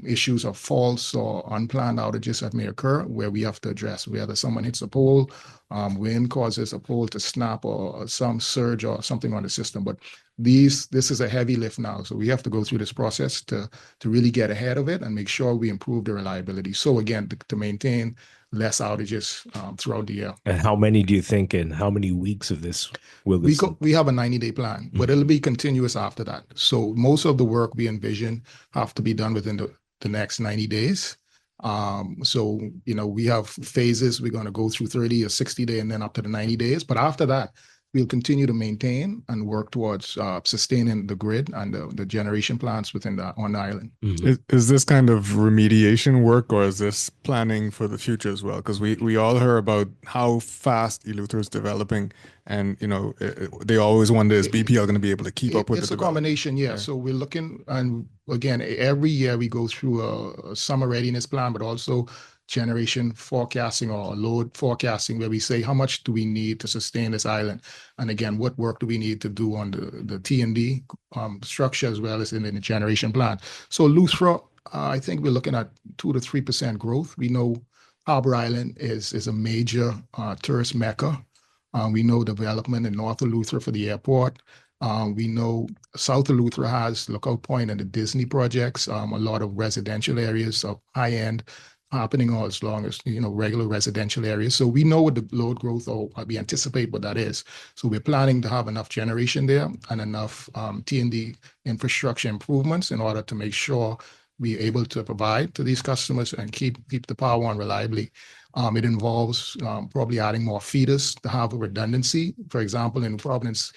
issues of false or unplanned outages that may occur where we have to address whether someone hits a pole, wind causes a pole to snap, or some surge or something on the system. But this is a heavy lift now. So we have to go through this process to really get ahead of it and make sure we improve the reliability. So again, to maintain less outages throughout the year. And how many do you think, and how many weeks of this will this? We have a 90-day plan, but it'll be continuous after that. So most of the work we envision have to be done within the next 90 days. So, we have phases. We're going to go through 30 or 60 days and then up to the 90 days. But after that, we'll continue to maintain and work towards sustaining the grid and the generation plants on the island. Is this kind of remediation work, or is this planning for the future as well? Because we all heard about how fast Eleuthera is developing, and they always wonder, is BPL going to be able to keep up with it? It's a combination, yeah. So we're looking, and again, every year we go through a summer readiness plan, but also generation forecasting or load forecasting, where we say how much do we need to sustain this island, and again, what work do we need to do on the T&D structure as well as in the generation plan. So Eleuthera, I think we're looking at 2 to 3% growth. We know Harbour Island is a major tourist mecca. We know development in North Eleuthera for the airport. We know South Eleuthera has Lookout Point and the Disney projects, a lot of residential areas of high end happening all as long as, regular residential areas. So we know what the load growth, or we anticipate what that is. So we're planning to have enough generation there and enough T&D infrastructure improvements in order to make sure we're able to provide to these customers and keep the power on reliably. It involves probably adding more feeders to have a redundancy. For example, in Providence,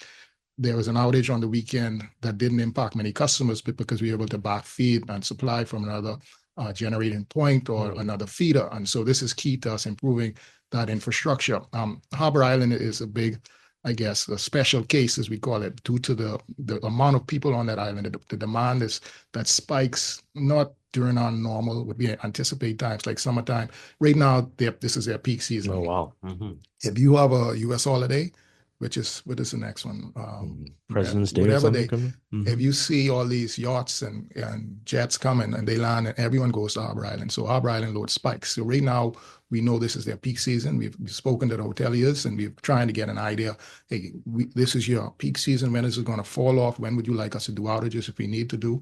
there was an outage on the weekend that didn't impact many customers, but because we were able to back feed and supply from another generating point or another feeder. And so this is key to us improving that infrastructure. Harbour Island is a big, I guess, a special case, as we call it, due to the amount of people on that island. The demand is that spikes not during our normal, what we anticipate times like summertime. Right now, this is their peak season. Oh, wow. If you have a U.S. holiday, what is the next one? President's Day or whatever something day. coming? If you see all these yachts and jets coming and they land and everyone goes to Harbour Island. So Harbour Island load spikes. So right now, we know this is their peak season. We've spoken to the hoteliers and we're trying to get an idea. Hey, this is your peak season. When is it going to fall off? When would you like us to do outages if we need to do?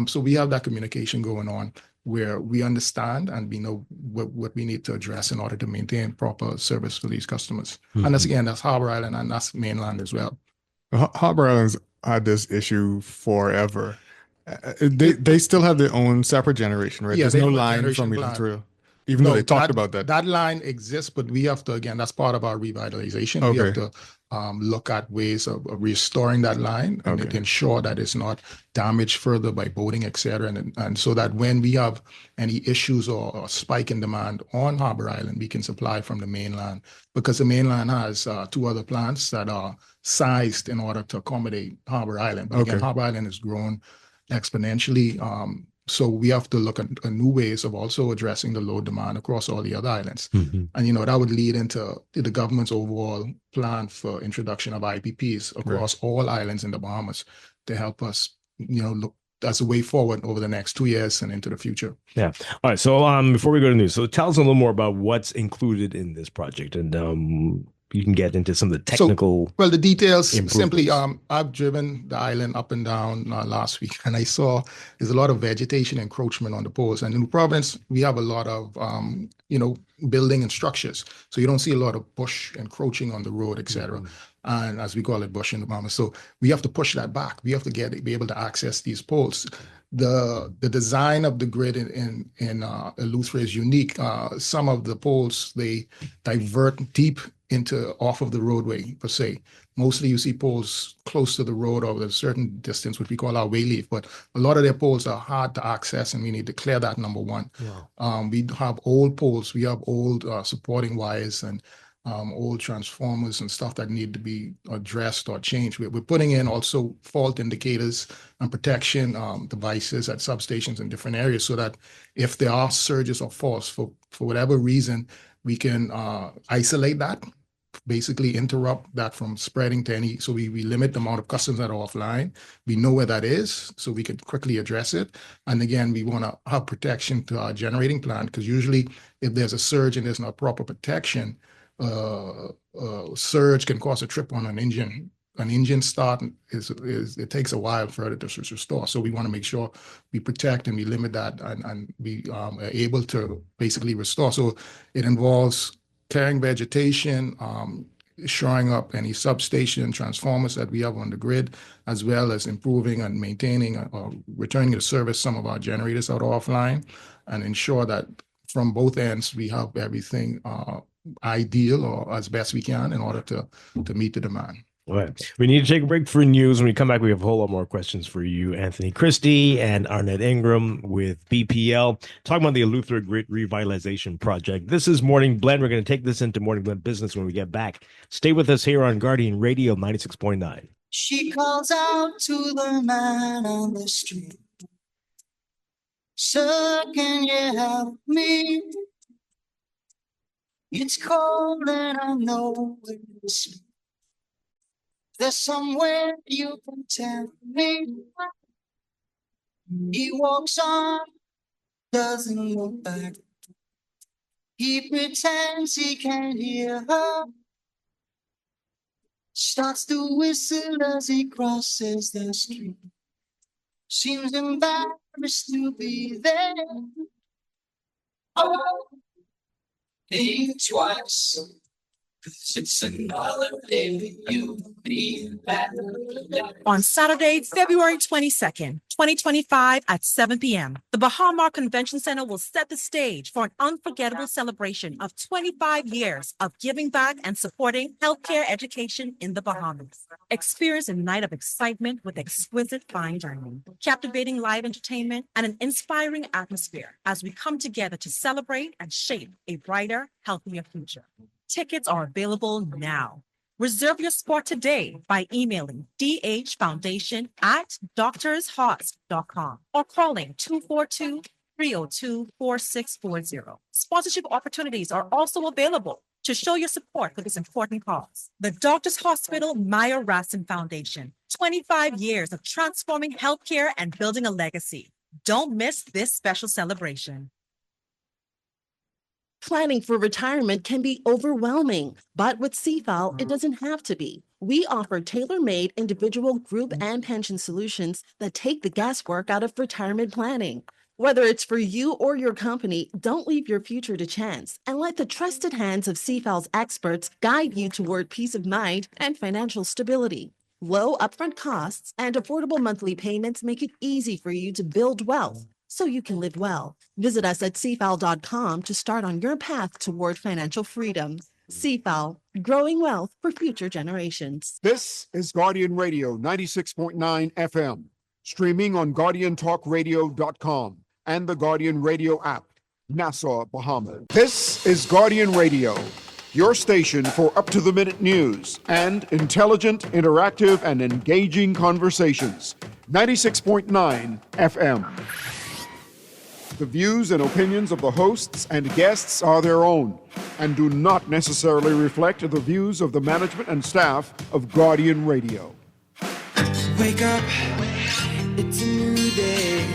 So we have that communication going on where we understand and we know what we need to address in order to maintain proper service for these customers. And that's Harbour Island and that's mainland as well. Harbour Island's had this issue forever. They still have their own separate generation, right? Yeah, There's they no have a line generation from plan. Eleuthera, even though they talked about that. That line exists, but we have to, again, that's part of our revitalization. We have to look at ways of restoring that line and ensure that it's not damaged further by boating, et cetera. And so that when we have any issues or spike in demand on Harbour Island, we can supply from the mainland, because the mainland has 2 other plants that are sized in order to accommodate Harbour Island. But again, Harbour Island has grown exponentially. So we have to look at new ways of also addressing the load demand across all the other islands. And, that would lead into the government's overall plan for introduction of IPPs across all islands in the Bahamas to help us, look as a way forward over the next 2 years and into the future. Yeah. All right. So before we go to news, so tell us a little more about what's included in this project, and you can get into some of the technical. Well, the details simply, I've driven the island up and down last week, and I saw there's a lot of vegetation encroachment on the poles. And in Providence, we have a lot of, building and structures. So you don't see a lot of bush encroaching on the road, et cetera. And as we call it, bush in the Bahamas. So we have to push that back. We have to be able to access these poles. The design of the grid in Eleuthera is unique. Some of the poles, they divert deep off of the roadway per se. Mostly you see poles close to the road or a certain distance, which we call our wayleaf, but a lot of their poles are hard to access and we need to clear that, number one. We have old poles, we have old supporting wires and old transformers and stuff that need to be addressed or changed. We're putting in also fault indicators and protection devices at substations in different areas so that if there are surges or faults for whatever reason, we can isolate that, basically interrupt that from spreading to any, so we limit the amount of customers that are offline. We know where that is, so we can quickly address it. And again, we want to have protection to our generating plant, because usually if there's a surge and there's not proper protection, surge can cause a trip on an engine. An engine start it takes a while for it to restore. So we want to make sure we protect and we limit that and we are able to basically restore. So it involves clearing vegetation, shoring up any substation transformers that we have on the grid, as well as improving and maintaining or returning to service some of our generators out offline, and ensure that from both ends we have everything ideal or as best we can in order to meet the demand. All right. We need to take a break for news. When we come back, we have a whole lot more questions for you, Anthony Christie and Arnett Ingram with BPL, talking about the Eleuthera Grid Revitalization Project. This is Morning Blend. We're going to take this into Morning Blend Business when we get back. Stay with us here on Guardian Radio 96.9. She calls out to the man on the street. Sir, can you help me? It's cold and I know it's. There's somewhere you can tell me. He walks on, doesn't look back. He pretends he can't hear her. Starts to whistle as he crosses the street. Seems embarrassed to be there. Oh, think twice. 'Cause it's another day with you being back. On Saturday, February 22nd, 2025 at 7 p.m., the Bahama Convention Center will set the stage for an unforgettable celebration of 25 years of giving back and supporting healthcare education in the Bahamas. Experience a night of excitement with exquisite fine dining, captivating live entertainment, and an inspiring atmosphere as we come together to celebrate and shape a brighter, healthier future. Tickets are available now. Reserve your spot today by emailing dhfoundation@doctorshost.com or calling 242-302-4640. Sponsorship opportunities are also available to show your support for this important cause. The Doctors Hospital Meyer Rassin Foundation, 25 years of transforming healthcare and building a legacy. Don't miss this special celebration. Planning for retirement can be overwhelming, but with CFAL, it doesn't have to be. We offer tailor-made individual, group, and pension solutions that take the guesswork out of retirement planning. Whether it's for you or your company, don't leave your future to chance and let the trusted hands of CFAL's experts guide you toward peace of mind and financial stability. Low upfront costs and affordable monthly payments make it easy for you to build wealth so you can live well. Visit us at cfal.com to start on your path toward financial freedom. CFAL, growing wealth for future generations. This is Guardian Radio 96.9 FM, streaming on GuardianTalkRadio.com and the Guardian Radio app, Nassau, Bahamas. This is Guardian Radio, your station for up-to-the-minute news and intelligent, interactive, and engaging conversations. 96.9 FM. The views and opinions of the hosts and guests are their own and do not necessarily reflect the views of the management and staff of Guardian Radio. Wake up, it's a new day.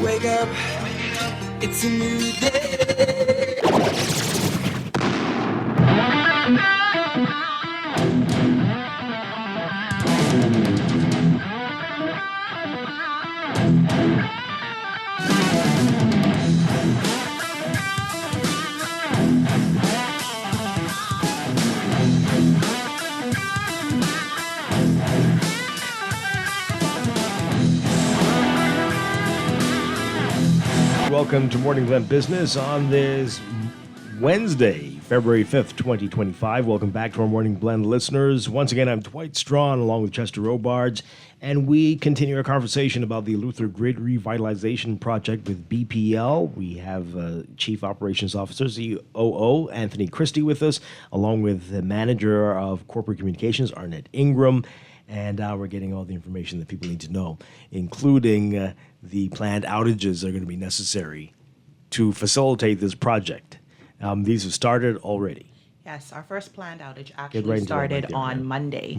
Wake up, it's a new day. Welcome to Morning Glen Business on this Wednesday, February 5th, 2025. Welcome back to our Morning Blend listeners. Once again, I'm Dwight Strachan along with Chester Robards, and we continue our conversation about the Eleuthera Grid Revitalization Project with BPL. We have Chief Operations Officer, COO, Anthony Christie with us, along with the Manager of Corporate Communications, Arnett Ingram. And we're getting all the information that people need to know, including the planned outages that are going to be necessary to facilitate this project. These have started already. Yes, our first planned outage right actually into started that right there, on yeah. Monday.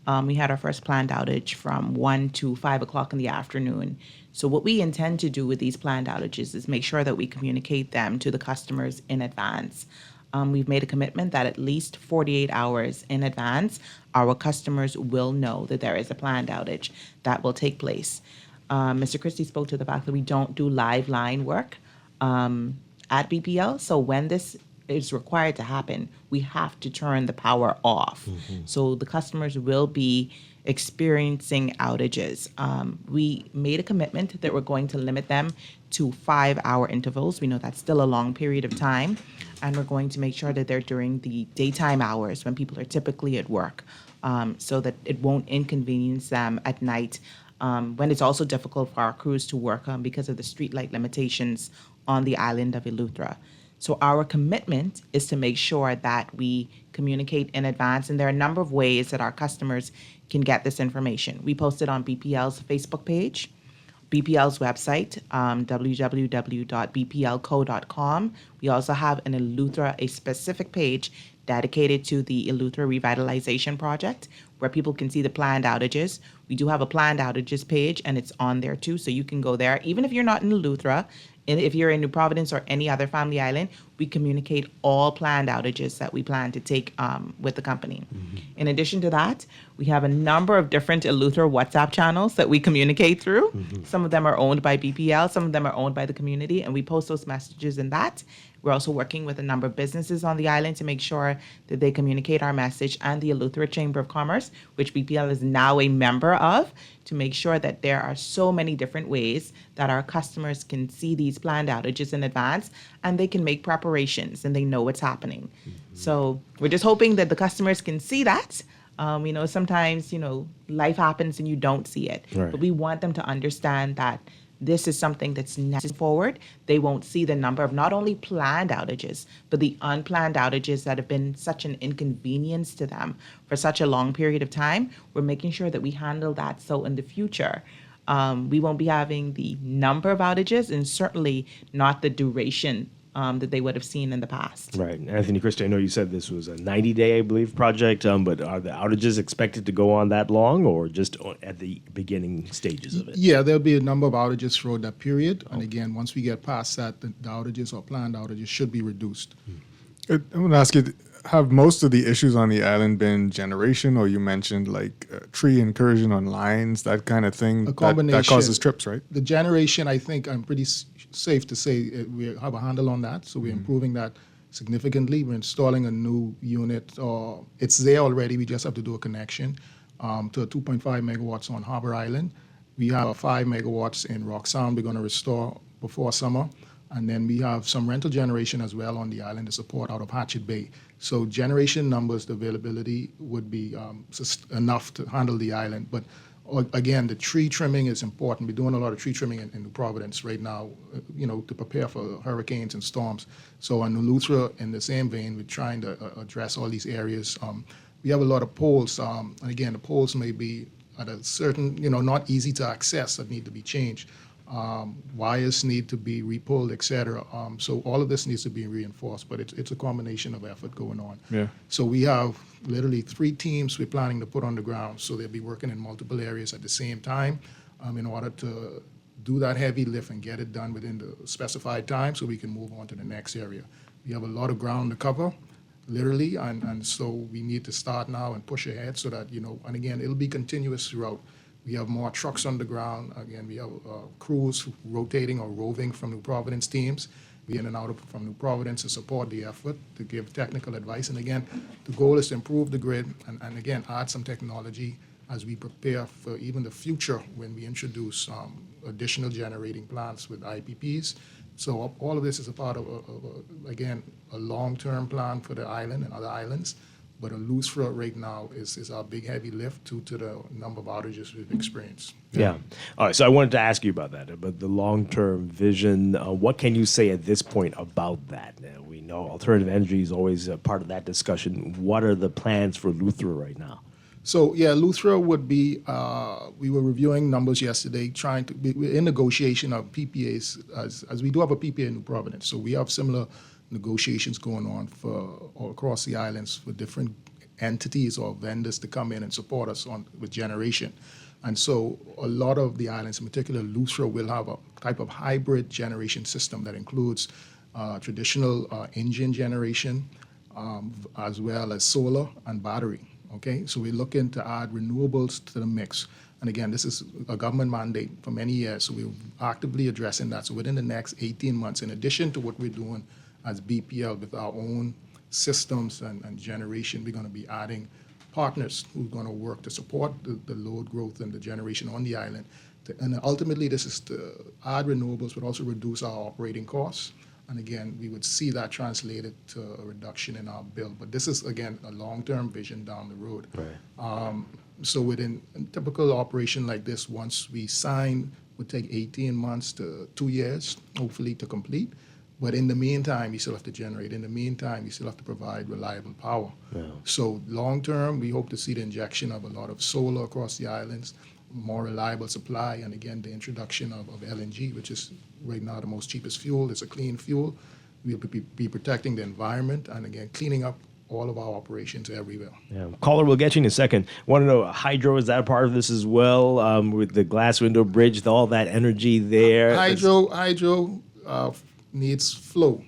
Mhm. We had our first planned outage from 1 to 5 o'clock in the afternoon. So what we intend to do with these planned outages is make sure that we communicate them to the customers in advance. We've made a commitment that at least 48 hours in advance, our customers will know that there is a planned outage that will take place. Mr. Christie spoke to the fact that we don't do live line work at BPL. So when this is required to happen, we have to turn the power off. So the customers will be experiencing outages. We made a commitment that we're going to limit them to 5-hour intervals. We know that's still a long period of time. And we're going to make sure that they're during the daytime hours when people are typically at work, so that it won't inconvenience them at night, when it's also difficult for our crews to work because of the streetlight limitations on the island of Eleuthera. So our commitment is to make sure that we communicate in advance, and there are a number of ways that our customers can get this information. We posted on BPL's Facebook page. BPL's website, www.bplco.com. We also have an Eleuthera, a specific page dedicated to the Eleuthera Revitalization Project, where people can see the planned outages. We do have a planned outages page, and it's on there too, so you can go there. Even if you're not in Eleuthera, and if you're in New Providence or any other family island, we communicate all planned outages that we plan to take with the company. In addition to that, we have a number of different Eleuthera WhatsApp channels that we communicate through. Some of them are owned by BPL, some of them are owned by the community, and we post those messages in that. We're also working with a number of businesses on the island to make sure that they communicate our message, and the Eleuthera Chamber of Commerce, which BPL is now a member of, to make sure that there are so many different ways that our customers can see these planned outages in advance, and they can make preparations and they know what's happening. So we're just hoping that the customers can see that. Sometimes, life happens and you don't see it. Right. But we want them to understand that this is something that's necessary forward. They won't see the number of not only planned outages, but the unplanned outages that have been such an inconvenience to them for such a long period of time. We're making sure that we handle that so in the future, we won't be having the number of outages and certainly not the duration that they would have seen in the past. Right. Anthony, Christie, I know you said this was a 90-day, I believe, project, but are the outages expected to go on that long or just at the beginning stages of it? Yeah, there'll be a number of outages throughout that period. And again, once we get past that, the outages or planned outages should be reduced. I'm going to ask you, have most of the issues on the island been generation, or you mentioned like tree incursion on lines, that kind of thing? A combination. That causes trips, right? The generation, I think I'm pretty safe to say we have a handle on that. So we're improving that significantly. We're installing a new unit. It's there already. We just have to do a connection to a 2.5 megawatts on Harbour Island. We have 5 megawatts in Rock Sound we're going to restore before summer. And then we have some rental generation as well on the island to support out of Hatchet Bay. So generation numbers, the availability would be enough to handle the island. But again, the tree trimming is important. We're doing a lot of tree trimming in New Providence right now, to prepare for hurricanes and storms. So on Eleuthera, in the same vein, we're trying to address all these areas. We have a lot of poles. And again, the poles may be at a certain, not easy to access, that need to be changed. Wires need to be repulled, etc. So all of this needs to be reinforced, but it's a combination of effort going on. Yeah. So we have literally 3 teams we're planning to put on the ground, so they'll be working in multiple areas at the same time in order to do that heavy lift and get it done within the specified time so we can move on to the next area. We have a lot of ground to cover, literally, and so we need to start now and push ahead so that, and again, it'll be continuous throughout. We have more trucks on the ground. Again, we have crews rotating or roving from New Providence teams. We in and out from New Providence to support the effort, to give technical advice. And again, the goal is to improve the grid and again, add some technology as we prepare for even the future when we introduce additional generating plants with IPPs. So all of this is a part of, again, a long-term plan for the island and other islands. But Eleuthera right now is our big heavy lift due to the number of outages we've experienced. Yeah. All right. So I wanted to ask you about that, about the long-term vision. What can you say at this point about that? We know alternative energy is always a part of that discussion. What are the plans for Eleuthera right now? So yeah, Eleuthera would be, we were reviewing numbers yesterday, we're in negotiation of PPAs, as we do have a PPA in New Providence. So we have similar negotiations going on for all across the islands for different entities or vendors to come in and support us with generation. And so a lot of the islands, in particular Eleuthera, will have a type of hybrid generation system that includes traditional engine generation as well as solar and battery. Okay, so we're looking to add renewables to the mix. And again, this is a government mandate for many years, so we're actively addressing that. So within the next 18 months, in addition to what we're doing as BPL with our own systems and generation, we're going to be adding partners who are going to work to support the load growth and the generation on the island. And ultimately, this is to add renewables, but also reduce our operating costs. And again, we would see that translated to a reduction in our bill. But this is, again, a long-term vision down the road. Right. So within a typical operation like this, once we sign, would take 18 months to 2 years, hopefully, to complete. But in the meantime, you still have to generate. In the meantime, you still have to provide reliable power. Yeah. So long term, we hope to see the injection of a lot of solar across the islands, more reliable supply, and again, the introduction of LNG, which is right now the most cheapest fuel. It's a clean fuel. We'll be protecting the environment and again, cleaning up all of our operations everywhere. Yeah. Caller, we'll get you in a second. Want to know, hydro, is that a part of this as well? With the glass window bridge, all that energy there? Hydro needs flow.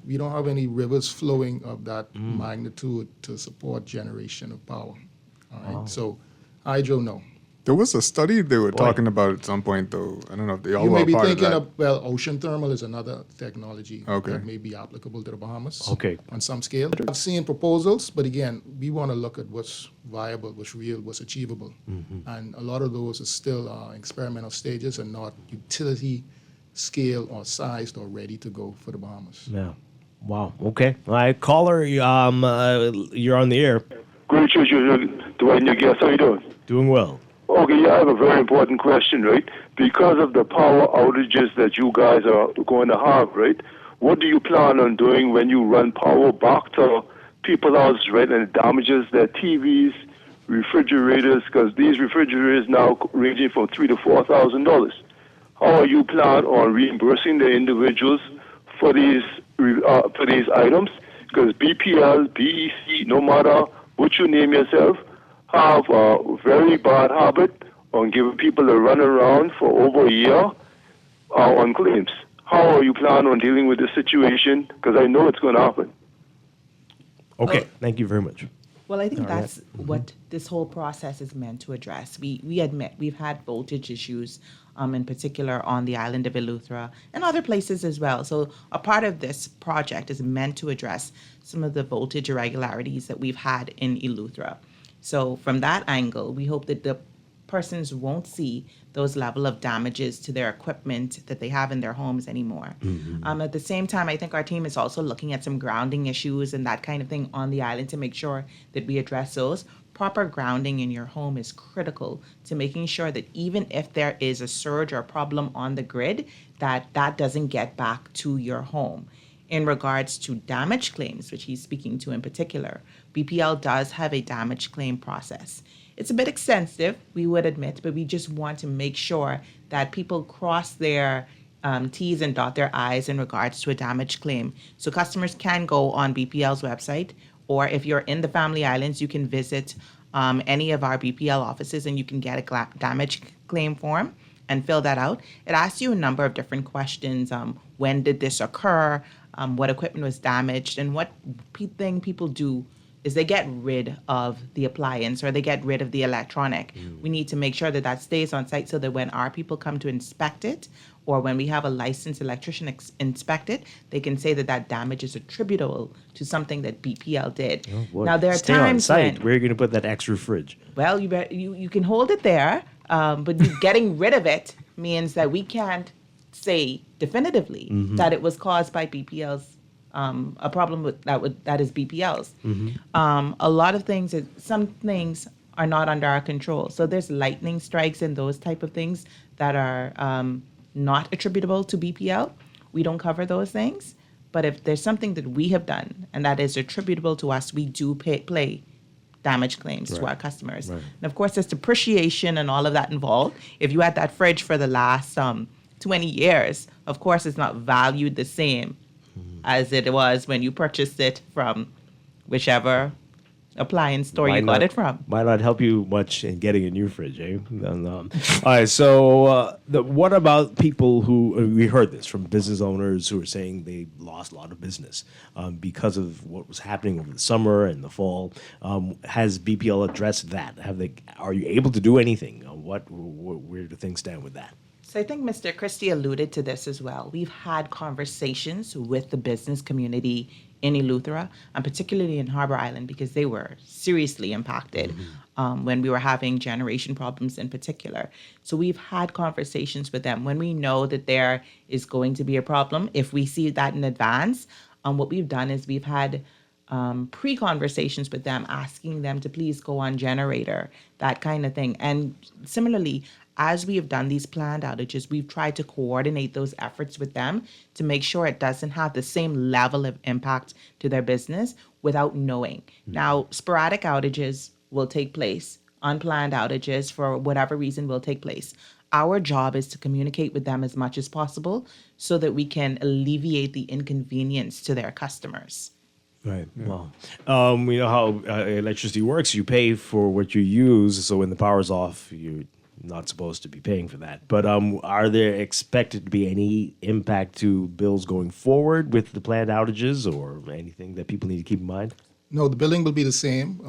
We don't have any rivers flowing of that magnitude to support generation of power. All right. Wow. So hydro, no. There was a study they were talking about at some point, though. I don't know if they all You were may be part thinking of that. ocean thermal is another technology that may be applicable to the Bahamas on some scale. I've seen proposals, but again, we want to look at what's viable, what's real, what's achievable. And a lot of those are still experimental stages and not utility scale or sized or ready to go for the Bahamas. Yeah. Wow. Okay. All right, caller, you're on the air. Great, Dwight, your guest. How you doing? Doing well. Okay, yeah, I have a very important question, right? Because of the power outages that you guys are going to have, right? What do you plan on doing when you run power back to people's houses, right? And it damages their TVs, refrigerators, because these refrigerators now ranging from $3,000 to $4,000. How are you plan on reimbursing the individuals for these items? Because BPL, BEC, no matter what you name yourself, have a very bad habit on giving people a run around for over a year on claims. How are you planning on dealing with this situation? Because I know it's going to happen. Okay, thank you very much. Well, I think All that's right. what this whole process is meant to address. We admit we've had voltage issues, in particular on the island of Eleuthera and other places as well. So a part of this project is meant to address some of the voltage irregularities that we've had in Eleuthera. So from that angle, we hope that the persons won't see those level of damages to their equipment that they have in their homes anymore. At the same time, I think our team is also looking at some grounding issues and that kind of thing on the island to make sure that we address those. Proper grounding in your home is critical to making sure that even if there is a surge or problem on the grid, that doesn't get back to your home. In regards to damage claims, which he's speaking to in particular, BPL does have a damage claim process. It's a bit extensive, we would admit, but we just want to make sure that people cross their T's and dot their I's in regards to a damage claim. So customers can go on BPL's website, or if you're in the Family Islands, you can visit any of our BPL offices and you can get a damage claim form and fill that out. It asks you a number of different questions. When did this occur? What equipment was damaged? And what thing people do is they get rid of the appliance or they get rid of the electronic. We need to make sure that that stays on site so that when our people come to inspect it, or when we have a licensed electrician inspect it, they can say that that damage is attributable to something that BPL did. Now, there are Stay on times site. when, Where are you going to put that extra fridge? well, you can hold it there, but getting rid of it means that we can't say definitively that it was caused by BPL's a problem with that is BPL's. A lot of things, some things are not under our control. So there's lightning strikes and those type of things that are not attributable to BPL. We don't cover those things. But if there's something that we have done and that is attributable to us, we do pay damage claims to our customers. And of course, there's depreciation and all of that involved. If you had that fridge for the last 20 years, of course, it's not valued the same as it was when you purchased it from whichever appliance store you got it from. Might not help you much in getting a new fridge, eh? All right, so what about people who, we heard this from business owners who are saying they lost a lot of business because of what was happening over the summer and the fall. Has BPL addressed that? Are you able to do anything? Where do things stand with that? So I think Mr. Christie alluded to this as well. We've had conversations with the business community in Eleuthera, and particularly in Harbour Island, because they were seriously impacted when we were having generation problems in particular. So we've had conversations with them. When we know that there is going to be a problem, if we see that in advance, what we've done is we've had pre-conversations with them, asking them to please go on generator, that kind of thing. And similarly, as we have done these planned outages, we've tried to coordinate those efforts with them to make sure it doesn't have the same level of impact to their business without knowing. Now, sporadic outages will take place unplanned outages for whatever reason will take place. Our job is to communicate with them as much as possible so that we can alleviate the inconvenience to their customers. Right. Well, we know how electricity works. You pay for what you use. So when the power's off, you're not supposed to be paying for that. But are there expected to be any impact to bills going forward with the planned outages or anything that people need to keep in mind? No, the billing will be the same,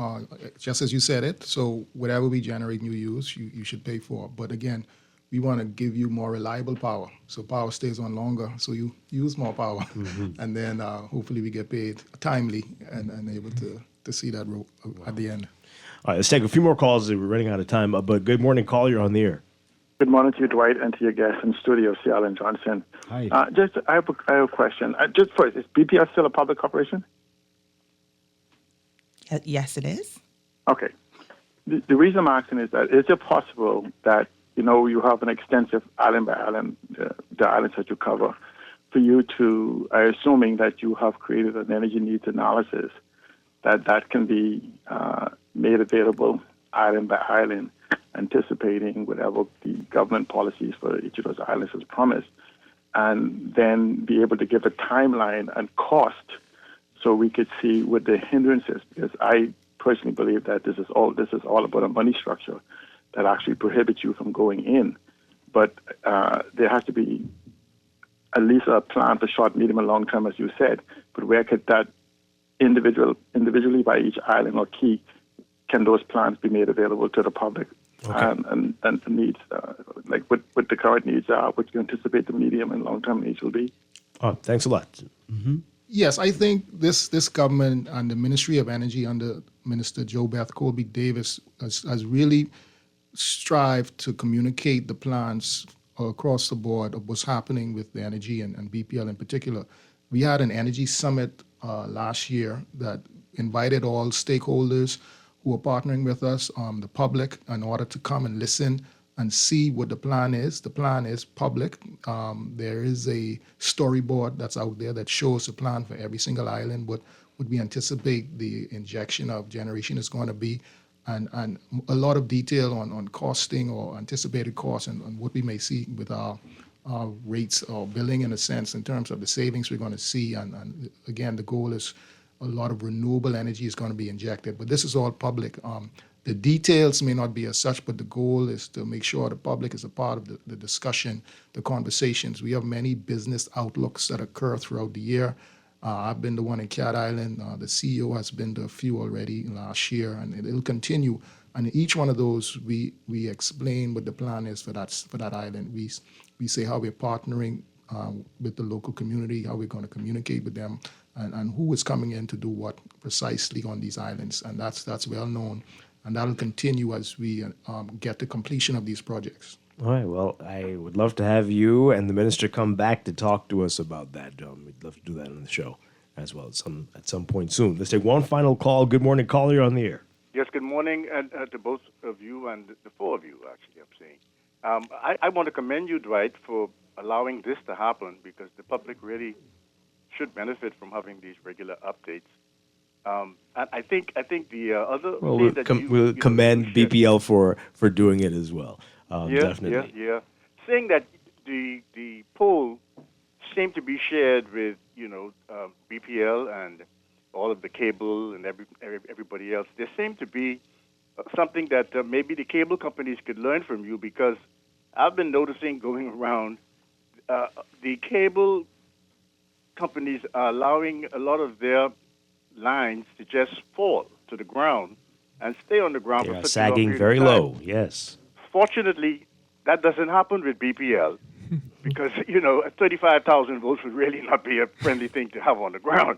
just as you said it. So whatever we generate new use, you should pay for. But again, we want to give you more reliable power. So power stays on longer, so you use more power. And then hopefully we get paid timely and able to see that at the end. All right, let's take a few more calls. We're running out of time. But good morning, caller. You're on the air. Good morning to you, Dwight, and to your guests in studio, C. Allen Johnson. Hi. I have a question. Just first, is BPS still a public corporation? Yes, it is. Okay. The reason I'm asking is that is it possible that, you have an extensive island by island, the islands that you cover, for you to, assuming that you have created an energy needs analysis, that can be made available island by island, anticipating whatever the government policies for each of those islands has promised, and then be able to give a timeline and cost so we could see what the hindrances, because I personally believe that this is all about a money structure that actually prohibits you from going in. But there has to be at least a plan for short, medium, and long term, as you said. But where could that individually by each island or key, can those plans be made available to the public? Okay. And the needs, like what the current needs are, what you anticipate the medium and long term needs will be? Oh, thanks a lot. Mm-hmm. Yes, I think this government and the Ministry of Energy under Minister Jo Beth Colby Davis has really strived to communicate the plans across the board of what's happening with the energy and BPL in particular. We had an energy summit last year that invited all stakeholders who are partnering with us, the public, in order to come and listen and see what the plan is. The plan is public. There is a storyboard that's out there that shows the plan for every single island, what we anticipate the injection of generation is going to be, and a lot of detail on costing or anticipated costs and what we may see with our rates or billing, in a sense, in terms of the savings we're going to see. And again, the goal is a lot of renewable energy is going to be injected, but this is all public. The details may not be as such, but the goal is to make sure the public is a part of the discussion, the conversations. We have many business outlooks that occur throughout the year. I've been to one in Cat Island. The CEO has been to a few already last year, and it'll continue. And in each one of those, we explain what the plan is for that island. We say how we're partnering with the local community, how we're going to communicate with them, and who is coming in to do what precisely on these islands. And that's well known. And that'll continue as we get the completion of these projects. All right. Well, I would love to have you and the minister come back to talk to us about that. We'd love to do that on the show as well at some point soon. Let's take one final call. Good morning, caller. You're on the air. Yes, good morning to both of you and the four of you, actually, I'm saying. I want to commend you, Dwight, for allowing this to happen, because the public really should benefit from having these regular updates. And I think the other we'll commend BPL for doing it as well. Definitely. Yeah. Saying that the poll seemed to be shared with BPL and all of the cable and everybody else. There seemed to be something that maybe the cable companies could learn from you, because I've been noticing going around the cable companies are allowing a lot of their lines to just fall to the ground and stay on the ground. They are sagging very low, yes. Fortunately, that doesn't happen with BPL because, 35,000 volts would really not be a friendly thing to have on the ground.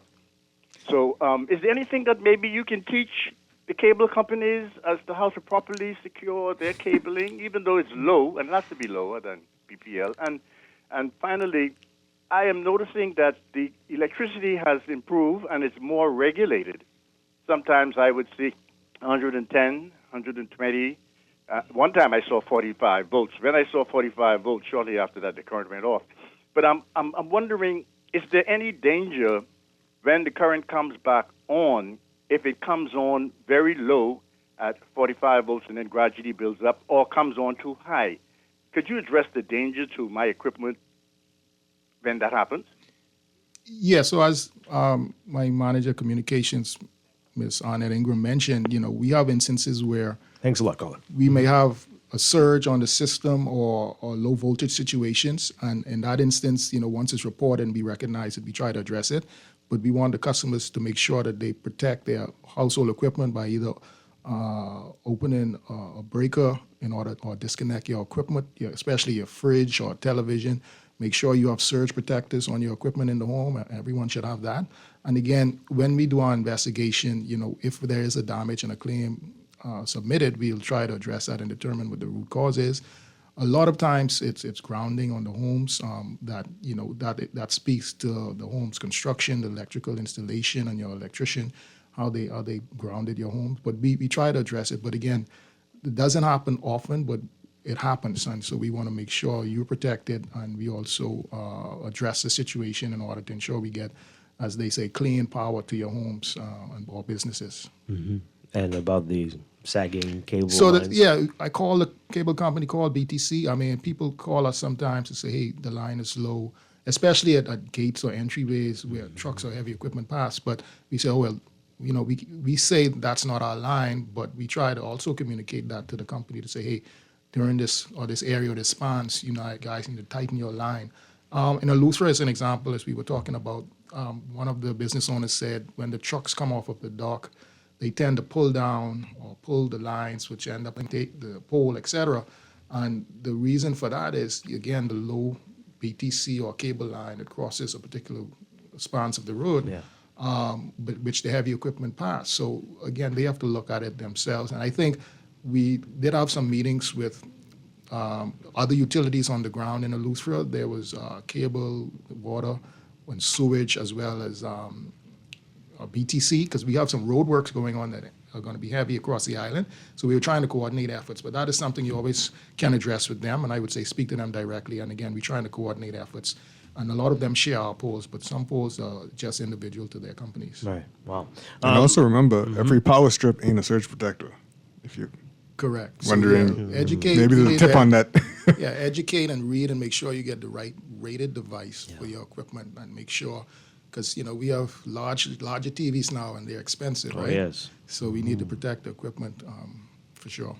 So is there anything that maybe you can teach the cable companies as to how to properly secure their cabling, even though it's low, and it has to be lower than BPL? And finally, I am noticing that the electricity has improved and it's more regulated. Sometimes I would see 110, 120. One time I saw 45 volts. When I saw 45 volts, shortly after that, the current went off. But I'm wondering, is there any danger when the current comes back on, if it comes on very low at 45 volts and then gradually builds up or comes on too high. Could you address the danger to my equipment when that happens? Yeah, so as my manager communications, Ms. Arnett Ingram, mentioned, we have instances where Thanks a lot, Colin. we may have a surge on the system or low voltage situations. And in that instance, once it's reported and we recognize it, we try to address it. But we want the customers to make sure that they protect their household equipment by either opening a breaker in order or disconnect your equipment, especially your fridge or television. Make sure you have surge protectors on your equipment in the home. Everyone should have that. And again, when we do our investigation, if there is a damage and a claim submitted, we'll try to address that and determine what the root cause is. A lot of times it's grounding on the homes that speaks to the home's construction, the electrical installation, and your electrician, how they grounded your home. But we try to address it. But again, it doesn't happen often, but it happens. And so we want to make sure you're protected, and we also address the situation in order to ensure we get, as they say, clean power to your homes and or businesses. Mm-hmm. And about the sagging cable So lines? I call the cable company called BTC. I mean, people call us sometimes to say, hey, the line is low, especially at gates or entryways where trucks or heavy equipment pass. But we say, oh, well, we say that's not our line, but we try to also communicate that to the company to say, hey, during this area or this spans, guys need to tighten your line. In Eleuthera, as an example, as we were talking about, one of the business owners said when the trucks come off of the dock, they tend to pull down or pull the lines, which end up in the pole, etc. And the reason for that is, again, the low BTC or cable line that crosses a particular spans of the road, which the heavy equipment pass. So again, they have to look at it themselves. And I think we did have some meetings with other utilities on the ground in Eleuthera. There was cable, water, and sewage, as well as BTC, because we have some road works going on that are going to be heavy across the island. So we were trying to coordinate efforts, but that is something you always can address with them, and I would say speak to them directly. And again, we're trying to coordinate efforts. And a lot of them share our poles, but some poles are just individual to their companies. Right. Wow. And also remember, every power strip ain't a surge protector. If you're correct. wondering, educate. Maybe there's a tip on that. Educate and read and make sure you get the right rated device for your equipment, and make sure, because we have larger TVs now and they're expensive, right? Yes. So we need to protect the equipment for sure.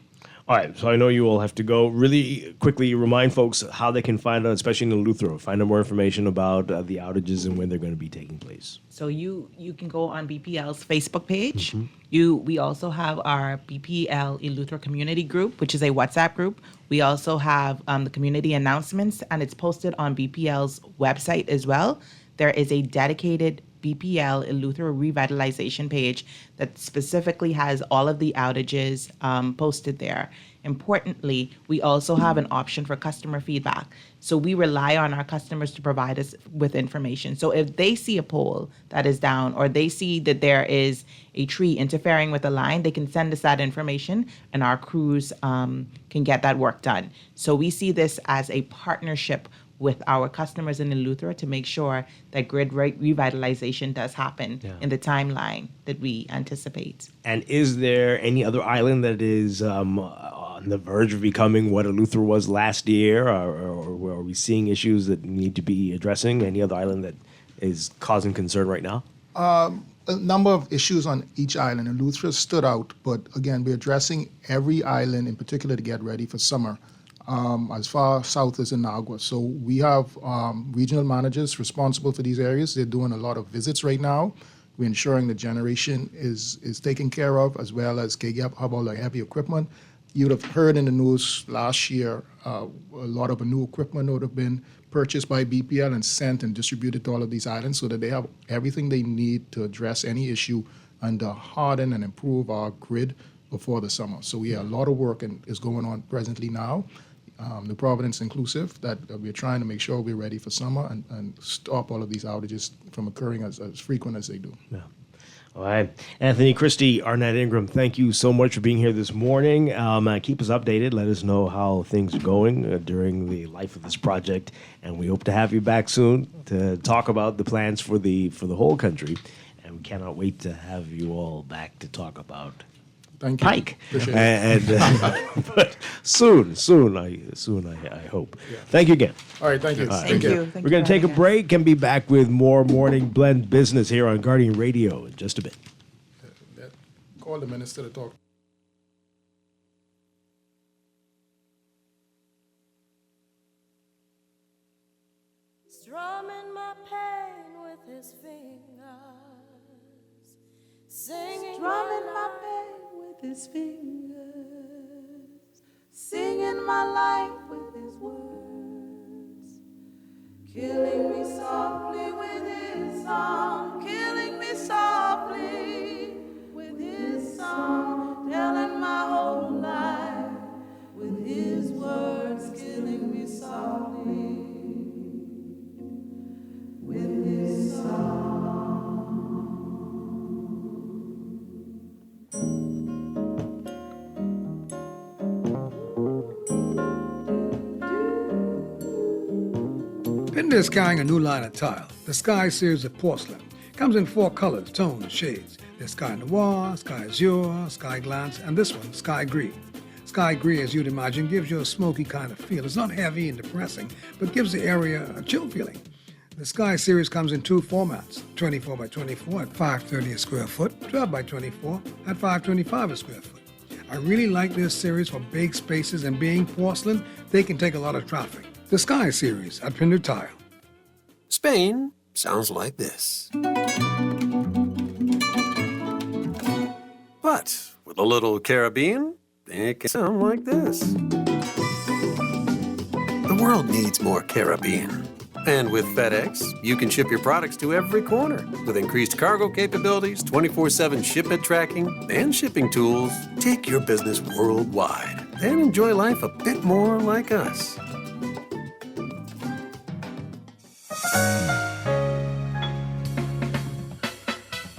All right, so I know you all have to go. Really quickly remind folks how they can find out, especially in Eleuthera, find out more information about the outages and when they're going to be taking place. So you can go on BPL's Facebook page. We also have our BPL Eleuthera community group, which is a WhatsApp group. We also have the community announcements, and it's posted on BPL's website as well. There is a dedicated BPL Eleuthera Revitalization page that specifically has all of the outages posted there. Importantly, we also have an option for customer feedback. So we rely on our customers to provide us with information. So if they see a pole that is down, or they see that there is a tree interfering with the line, they can send us that information, and our crews can get that work done. So we see this as a partnership with our customers in Eleuthera to make sure that grid revitalization does happen in the timeline that we anticipate. And is there any other island that is on the verge of becoming what Eleuthera was last year, or are we seeing issues that need to be addressing? Any other island that is causing concern right now? A number of issues on each island. Eleuthera stood out, but again, we're addressing every island in particular to get ready for summer. As far south as Inagua. So we have regional managers responsible for these areas. They're doing a lot of visits right now. We're ensuring the generation is taken care of, as well as have all the heavy equipment. You'd have heard in the news last year, a lot of new equipment would have been purchased by BPL and sent and distributed to all of these islands so that they have everything they need to address any issue and harden and improve our grid before the summer. So a lot of work is going on presently now. The Providence inclusive, that we're trying to make sure we're ready for summer and stop all of these outages from occurring as frequent as they do. Yeah. All right. Anthony Christie, Arnett Ingram, thank you so much for being here this morning. Keep us updated. Let us know how things are going during the life of this project. And we hope to have you back soon to talk about the plans for the whole country. And we cannot wait to have you all back to talk about Thank you. Pike. Appreciate it. And but soon, I hope. Yeah. Thank you again. All right, thank you. All right. Thank you. We're going to take a break and be back with more Morning Blend business here on Guardian Radio in just a bit. Call the minister to talk. Strumming my pain with his fingers, singing my pain with his fingers, singing my life with his words, killing me softly with his song, killing me softly with his song, telling my whole life with his words, killing me softly with his song. Pender is carrying a new line of tile, the Sky series of porcelain. Comes in 4 colors, tones, and shades. There's Sky Noir, Sky Azure, Sky Glance, and this one, Sky Gris. Sky Gris, as you'd imagine, gives you a smoky kind of feel. It's not heavy and depressing, but gives the area a chill feeling. The Sky series comes in 2 formats, 24 by 24 at $5.30 a square foot, 12 by 24 at $5.25 a square foot. I really like this series for big spaces, and being porcelain, they can take a lot of traffic. The Sky series at Pender Tile. Spain sounds like this. But with a little Caribbean, it can sound like this. The world needs more Caribbean. And with FedEx, you can ship your products to every corner with increased cargo capabilities, 24/7 shipment tracking, and shipping tools. Take your business worldwide and enjoy life a bit more like us.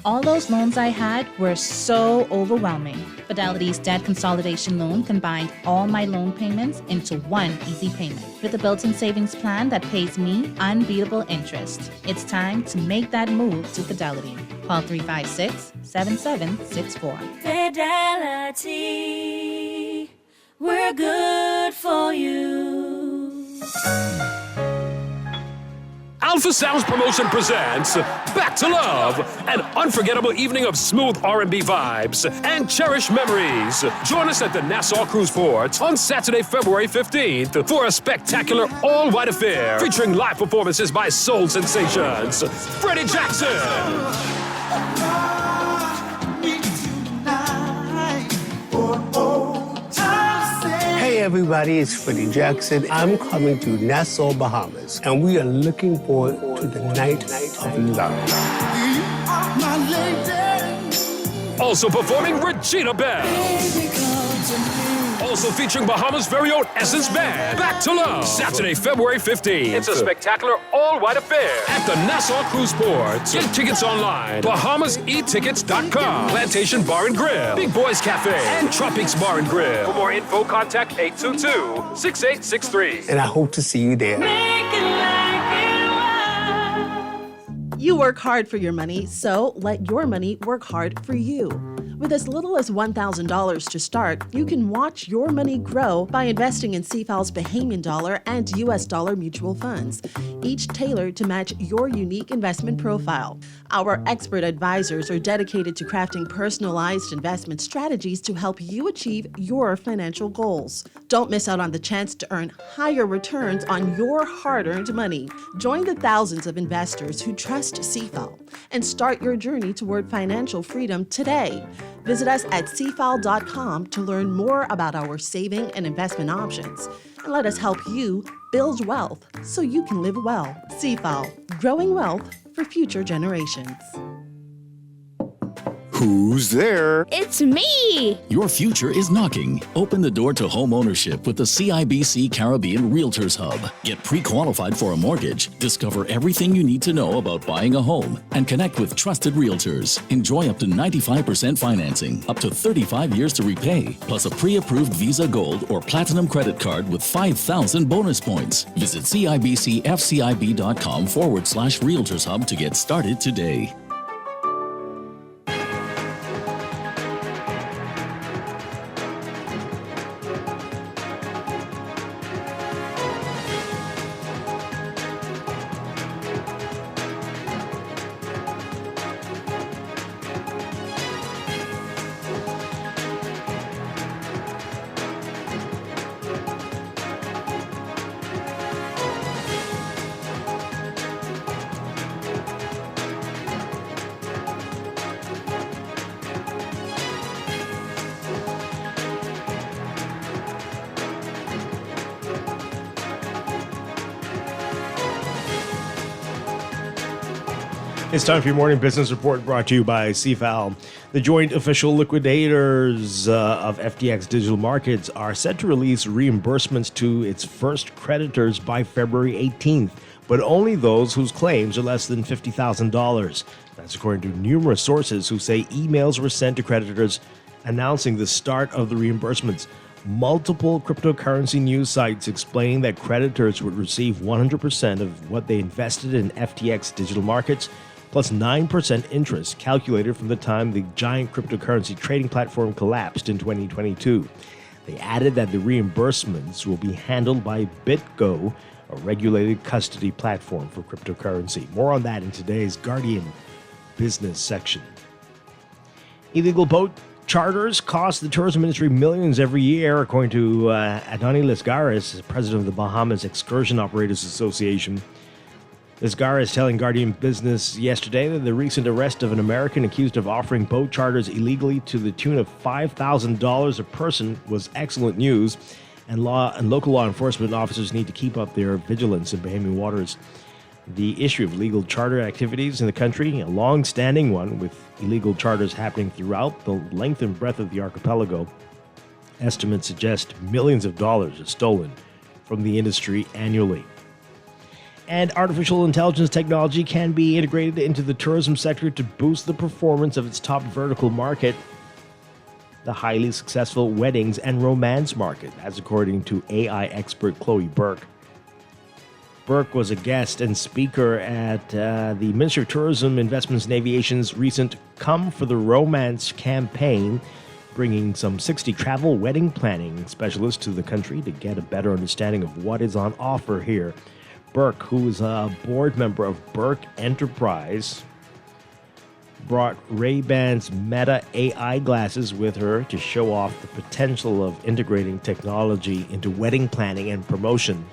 All those loans I had were so overwhelming. Fidelity's debt consolidation loan combined all my loan payments into one easy payment with a built-in savings plan that pays me unbeatable interest. It's time to make that move to Fidelity. Call 356-7764. Fidelity, we're good for you. Alpha Sounds Promotion presents Back to Love, an unforgettable evening of smooth R&B vibes and cherished memories. Join us at the Nassau Cruise Port on Saturday, February 15th for a spectacular all-white affair featuring live performances by soul sensations Freddie Jackson, Hey everybody, it's Freddie Jackson. I'm coming to Nassau, Bahamas, and we are looking forward to the night of love. also performing Regina Bell. Also featuring Bahamas' very own Essence Band. Back to Love, Saturday, February 15th. It's a spectacular all-white affair at the Nassau Cruise Port. Get tickets online. BahamasEtickets.com. Plantation Bar and Grill, Big Boys Cafe, and Tropics Bar and Grill. For more info, contact 822-6863. And I hope to see you there. You work hard for your money, so let your money work hard for you. With as little as $1,000 to start, you can watch your money grow by investing in CFAL's Bahamian dollar and US dollar mutual funds, each tailored to match your unique investment profile. Our expert advisors are dedicated to crafting personalized investment strategies to help you achieve your financial goals. Don't miss out on the chance to earn higher returns on your hard-earned money. Join the thousands of investors who trust CFAL and start your journey toward financial freedom today. Visit us at cfal.com to learn more about our saving and investment options. And let us help you build wealth so you can live well. CFAL, growing wealth for future generations. Who's there? It's me! Your future is knocking. Open the door to home ownership with the CIBC Caribbean Realtors Hub. Get pre-qualified for a mortgage, discover everything you need to know about buying a home, and connect with trusted realtors. Enjoy up to 95% financing, up to 35 years to repay, plus a pre-approved Visa Gold or Platinum credit card with 5,000 bonus points. Visit CIBCFCIB.com/Realtors Hub to get started today. It's time for your morning business report brought to you by CFAL. The joint official liquidators of FTX Digital Markets are set to release reimbursements to its first creditors by February 18th, but only those whose claims are less than $50,000. That's according to numerous sources who say emails were sent to creditors announcing the start of the reimbursements. Multiple cryptocurrency news sites explaining that creditors would receive 100% of what they invested in FTX Digital Markets, plus 9% interest calculated from the time the giant cryptocurrency trading platform collapsed in 2022. They added that the reimbursements will be handled by BitGo, a regulated custody platform for cryptocurrency. More on that in today's Guardian business section. Illegal boat charters cost the tourism industry millions every year, according to Adoni Lasgaris, president of the Bahamas Excursion Operators Association. Lasgaris telling Guardian Business yesterday that the recent arrest of an American accused of offering boat charters illegally to the tune of $5,000 a person was excellent news, and local law enforcement officers need to keep up their vigilance in Bahamian waters. The issue of illegal charter activities in the country, a long-standing one with illegal charters happening throughout the length and breadth of the archipelago. Estimates suggest millions of dollars are stolen from the industry annually. And artificial intelligence technology can be integrated into the tourism sector to boost the performance of its top vertical market, the highly successful weddings and romance market, as according to AI expert Chloe Burke. Burke was a guest and speaker at the Ministry of Tourism, Investments and Aviation's recent Come for the Romance campaign, bringing some 60 travel wedding planning specialists to the country to get a better understanding of what is on offer here. Burke, who is a board member of Burke Enterprise, brought Ray-Ban's Meta AI glasses with her to show off the potential of integrating technology into wedding planning and promotion.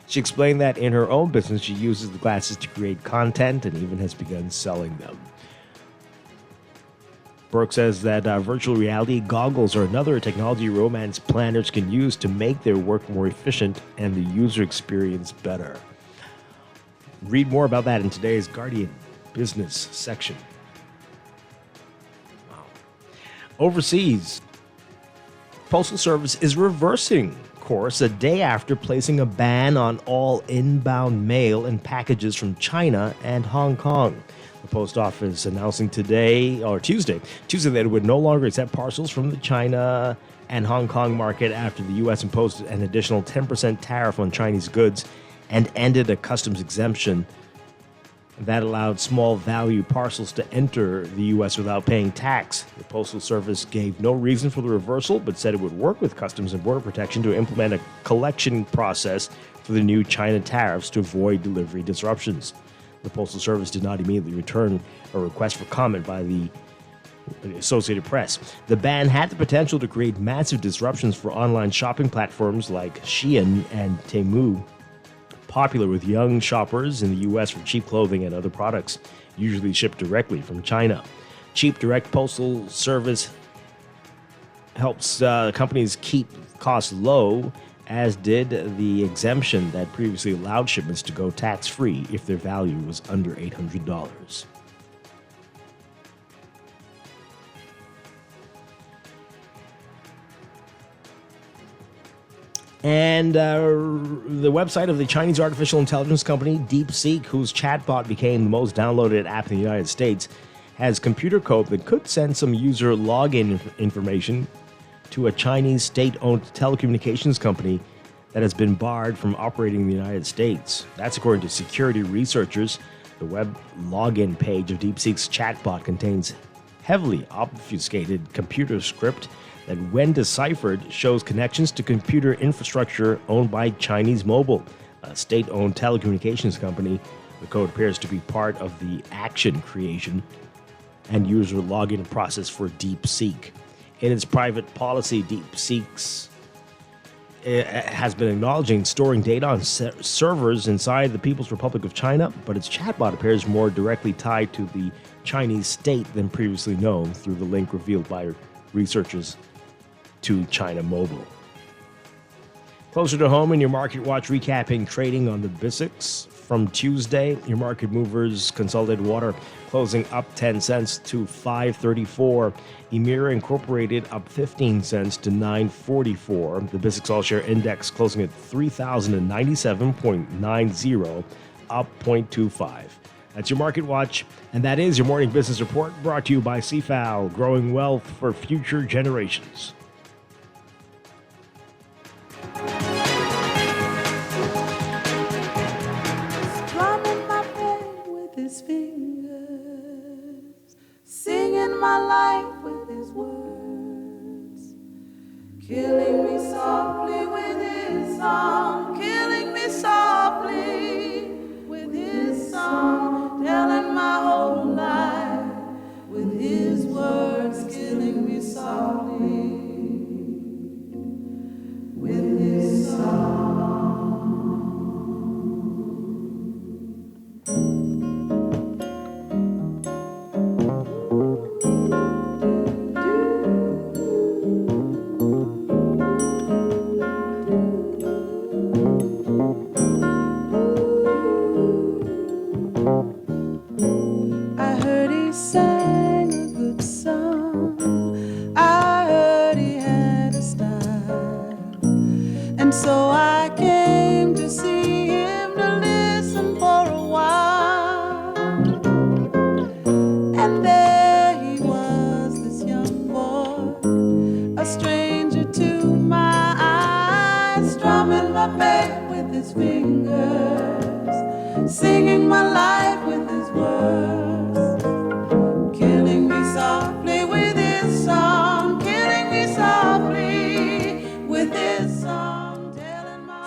She explained that in her own business, she uses the glasses to create content and even has begun selling them. Burke says that virtual reality goggles are another technology romance planners can use to make their work more efficient and the user experience better. Read more about that in today's Guardian business section. Wow. Overseas, Postal Service is reversing course a day after placing a ban on all inbound mail and packages from China and Hong Kong. The post office announcing Tuesday, that it would no longer accept parcels from the China and Hong Kong market after the U.S. imposed an additional 10% tariff on Chinese goods and ended a customs exemption that allowed small value parcels to enter the U.S. without paying tax. The Postal Service gave no reason for the reversal, but said it would work with Customs and Border Protection to implement a collection process for the new China tariffs to avoid delivery disruptions. The Postal Service did not immediately return a request for comment by the Associated Press. The ban had the potential to create massive disruptions for online shopping platforms like Shein and Temu, popular with young shoppers in the U.S. for cheap clothing and other products, usually shipped directly from China. Cheap direct postal service helps companies keep costs low, as did the exemption that previously allowed shipments to go tax-free if their value was under $800. And the website of the Chinese artificial intelligence company DeepSeek, whose chatbot became the most downloaded app in the United States, has computer code that could send some user login information to a Chinese state-owned telecommunications company that has been barred from operating in the United States. That's according to security researchers. The web login page of DeepSeek's chatbot contains heavily obfuscated computer script that, when deciphered, shows connections to computer infrastructure owned by Chinese Mobile, a state-owned telecommunications company. The code appears to be part of the action creation and user login process for DeepSeek. In its private policy, DeepSeek has been acknowledging storing data on servers inside the People's Republic of China, but its chatbot appears more directly tied to the Chinese state than previously known through the link revealed by researchers to China Mobile. Closer to home in your Market Watch recapping trading on the BISX from Tuesday. Your market movers, Consolidated Water closing up 10 cents to 5.34. Emira Incorporated up 15 cents to 9.44. The Basic All Share Index closing at 3,097.90, up 0.25. That's your Market Watch, and that is your Morning Business Report, brought to you by CFAL, growing wealth for future generations. Strumming my pain with his fingers, singing my life with his words, killing me softly with his song, killing me softly with his song, telling my whole life with his words, killing me softly with his song. I heard he sang a good song. I heard he had a style. And so I came to see him, to listen for a while. And there he was, this young boy, a stranger to my eyes, strumming my pain with his fingers, singing my life with his words, killing me softly with his song, killing me softly with his song.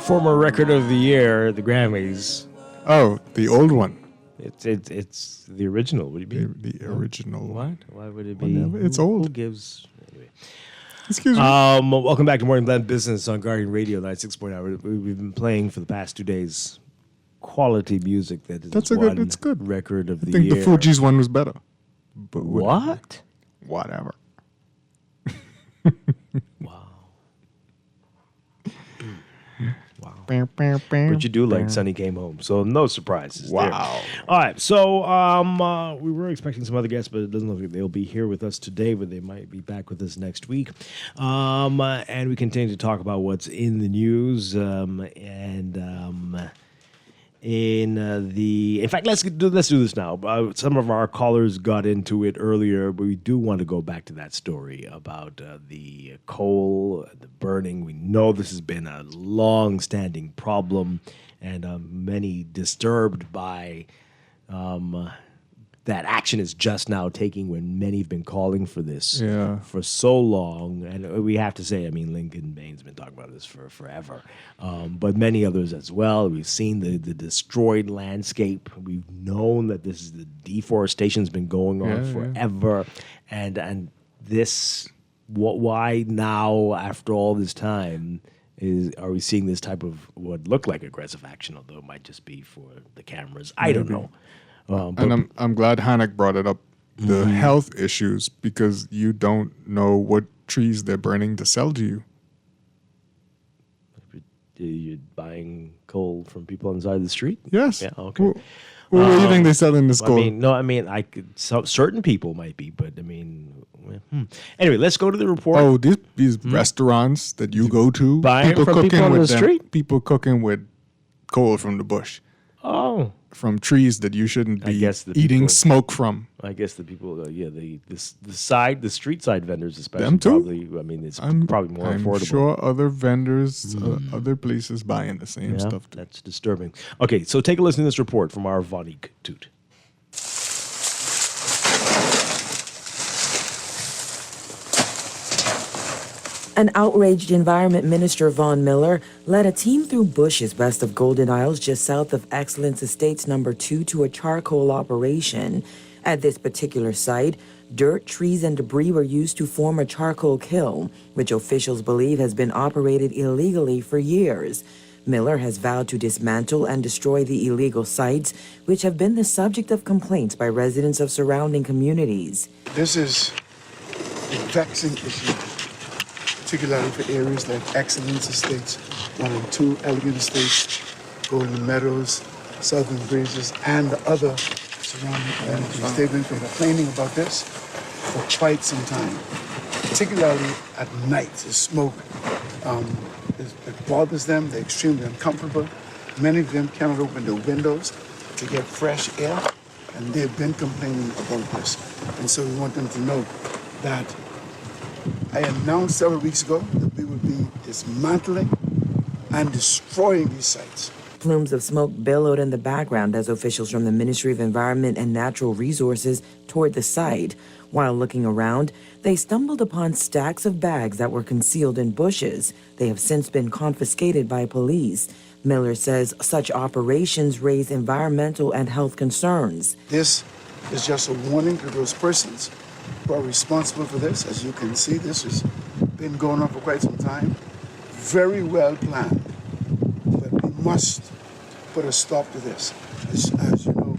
Former Record of the Year, the Grammys. Oh, the old one. It's the original. Would it be the original? What? Why would it be? Whatever. It's old. Who gives? Anyway. Excuse me. Welcome back to Morning Blend Business on Guardian Radio 96.9. We've been playing for the past 2 days quality music that is It's good. Record of the I think year. the Fuji's one was better. But what? Whatever. But you do like Sonny Came Home, so no surprises. Wow. There. All right, so we were expecting some other guests, but it doesn't look like they'll be here with us today, but they might be back with us next week. And we continue to talk about what's in the news. In fact, let's do this now. Some of our callers got into it earlier, but we do want to go back to that story about the coal, the burning. We know this has been a long-standing problem, and many disturbed by that action is just now taking when many have been calling for this for so long. And we have to say, I mean, Lincoln Bain's been talking about this for forever, but many others as well. We've seen the destroyed landscape. We've known that this is the deforestation's been going on forever. And this, why now, after all this time, are we seeing this type of what looked like aggressive action, although it might just be for the cameras? I don't know. And I'm glad Hanek brought it up, the health issues, because you don't know what trees they're burning to sell to you. You're buying coal from people on the side of the street? Yes. Yeah, okay. Well, what do you think they sell in this coal? I could. Certain people might be, but I mean, anyway, let's go to the report. Oh, these restaurants that you go to, buying from people on the street? People cooking with coal from the bush. Oh. From trees that you shouldn't be eating smoke from. I guess the people, the street side vendors especially. Them too? Probably, I mean, it's probably more affordable. I'm sure other vendors, other places buying the same stuff too. That's disturbing. Okay, so take a listen to this report from our Vonique Toot. An outraged Environment Minister Von Miller led a team through bushes west of Golden Isles just south of Excellence Estates No. 2 to a charcoal operation. At this particular site, dirt, trees, and debris were used to form a charcoal kiln, which officials believe has been operated illegally for years. Miller has vowed to dismantle and destroy the illegal sites, which have been the subject of complaints by residents of surrounding communities. This is a vexing issue, particularly for areas like Excellence Estates, 1 and 2, Elegant Estates, Golden Meadows, southern breezes and the other surrounding communities. They've been complaining about this for quite some time, particularly at night. The smoke, it bothers them. They're extremely uncomfortable. Many of them cannot open their windows to get fresh air, and they've been complaining about this. And so we want them to know that I announced several weeks ago that we would be dismantling and destroying these sites. Plumes of smoke billowed in the background as officials from the Ministry of Environment and Natural Resources toured the site. While looking around, they stumbled upon stacks of bags that were concealed in bushes. They have since been confiscated by police. Miller says such operations raise environmental and health concerns. This is just a warning to those persons who are responsible for this. As you can see, this has been going on for quite some time. Very well planned, but we must put a stop to this. As you know,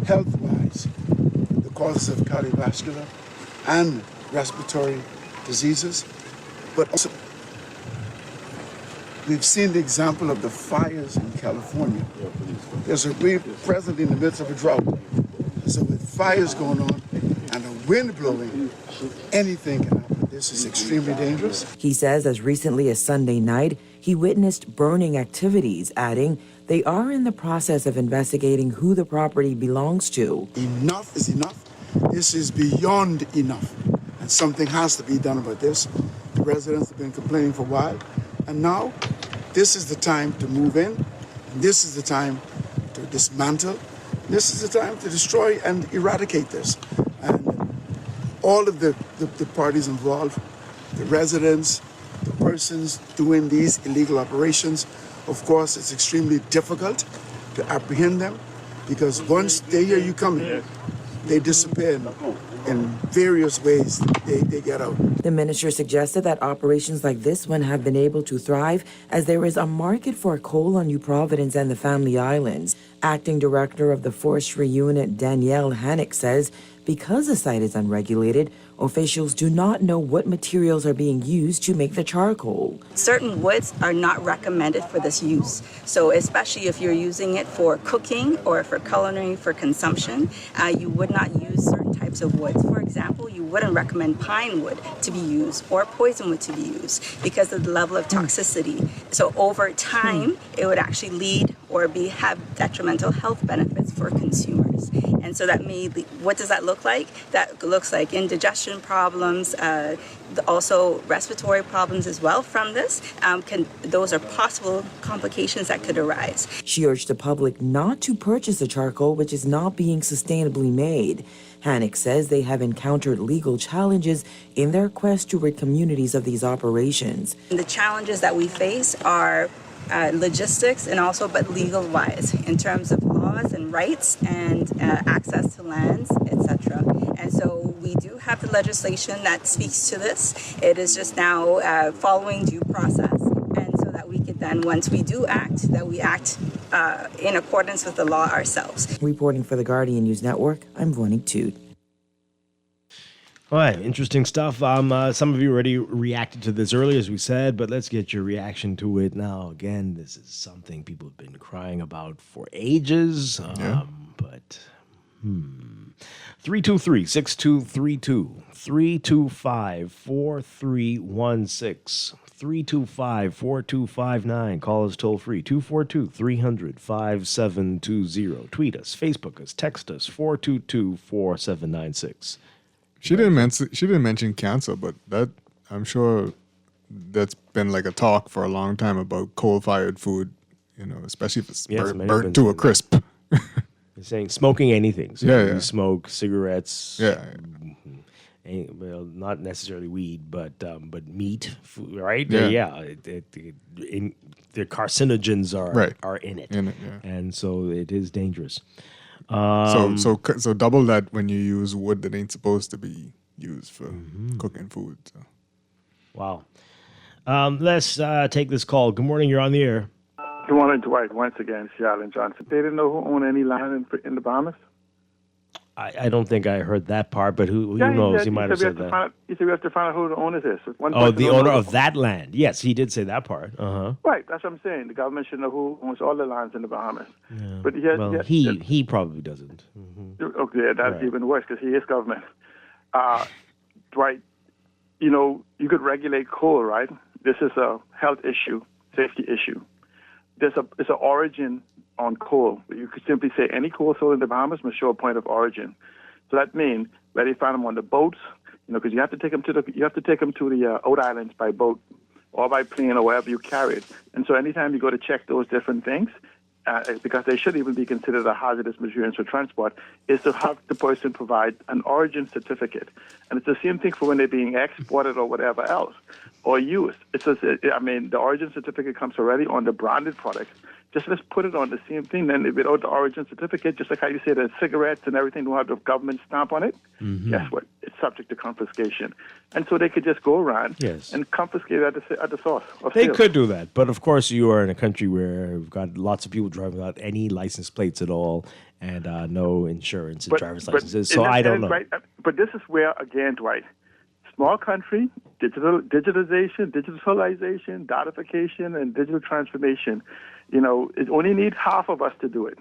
health-wise, the causes of cardiovascular and respiratory diseases, but also we've seen the example of the fires in California. We're present in the midst of a drought. So with fires going on and the wind blowing, anything can happen. This is extremely dangerous. He says as recently as Sunday night, he witnessed burning activities, adding they are in the process of investigating who the property belongs to. Enough is enough. This is beyond enough. And something has to be done about this. The residents have been complaining for a while. And now, this is the time to move in. This is the time to dismantle. This is the time to destroy and eradicate this. And all of the parties involved, the residents, the persons doing these illegal operations, of course, it's extremely difficult to apprehend them because once they hear you coming, they disappear in various ways. They get out. The minister suggested that operations like this one have been able to thrive as there is a market for coal on New Providence and the Family Islands. Acting Director of the Forestry Unit, Danielle Hannick, says because the site is unregulated, officials do not know what materials are being used to make the charcoal. Certain woods are not recommended for this use. So especially if you're using it for cooking or for culinary for consumption, you would not use certain types of woods. For example, you wouldn't recommend pine wood to be used or poison wood to be used because of the level of toxicity. So over time, it would actually lead or have detrimental health benefits for consumers. And so that what does that look like? That looks like indigestion problems, also respiratory problems as well from this. Those are possible complications that could arise. She urged the public not to purchase the charcoal which is not being sustainably made. Hannick says they have encountered legal challenges in their quest to rid communities of these operations. The challenges that we face are logistics and also but legal wise in terms of laws and rights and access to lands, etc. And so we do have the legislation that speaks to this. It is just now following due process, and so that we could then, once we do act, that we act in accordance with the law ourselves. Reporting for the Guardian News Network, I'm Vonik Toot. All right, interesting stuff. Some of you already reacted to this earlier, as we said, but let's get your reaction to it now. Again, this is something people have been crying about for ages. But 323-6232, 325-4316, 325-4259. Call us toll free, 242-300-5720. Tweet us, Facebook us, text us, 422-4796. She didn't mention cancer, but that I'm sure that's been like a talk for a long time about coal-fired food, especially if it's burnt to a crisp. They're saying smoking anything. So you smoke cigarettes. Well, not necessarily weed, but meat, food, right? The carcinogens are in it, and so it is dangerous. So double that when you use wood that ain't supposed to be used for cooking food. So. Wow. Let's take this call. Good morning. You're on the air. Good morning, Dwight. Once again, Seattle and Johnson. They didn't know who owned any land in the Bahamas? I don't think I heard that part, but who Yeah, knows? He he might have said said that. he said we have to find out who the owners is. One Oh, person the don't owner know of that land. Yes, he did say that part. Right, that's what I'm saying. The government should know who owns all the lands in the Bahamas. Yeah. But He probably doesn't. Okay, that's Right. even worse because he is government. Dwight, you could regulate coal, right? This is a health issue, safety issue. It's an origin on coal. You could simply say any coal sold in the Bahamas must show a point of origin. So that means where they find them on the boats, because you have to take them to the out islands by boat or by plane or wherever you carry it. And so anytime you go to check those different things, because they should even be considered a hazardous materials for transport, is to have the person provide an origin certificate. And it's the same thing for when they're being exported or whatever else, or used. The origin certificate comes already on the branded products. Just let's put it on the same thing. Then without the origin certificate, just like how you say that cigarettes and everything don't have the government stamp on it, guess what? It's subject to confiscation. And so they could just go around and confiscate at the source. They could do that, but of course you are in a country where we've got lots of people driving without any license plates at all and no insurance and driver's licenses. So I don't know. Right, but this is where, again, Dwight, small country, digitalization, datification, and digital transformation. It only needs half of us to do it.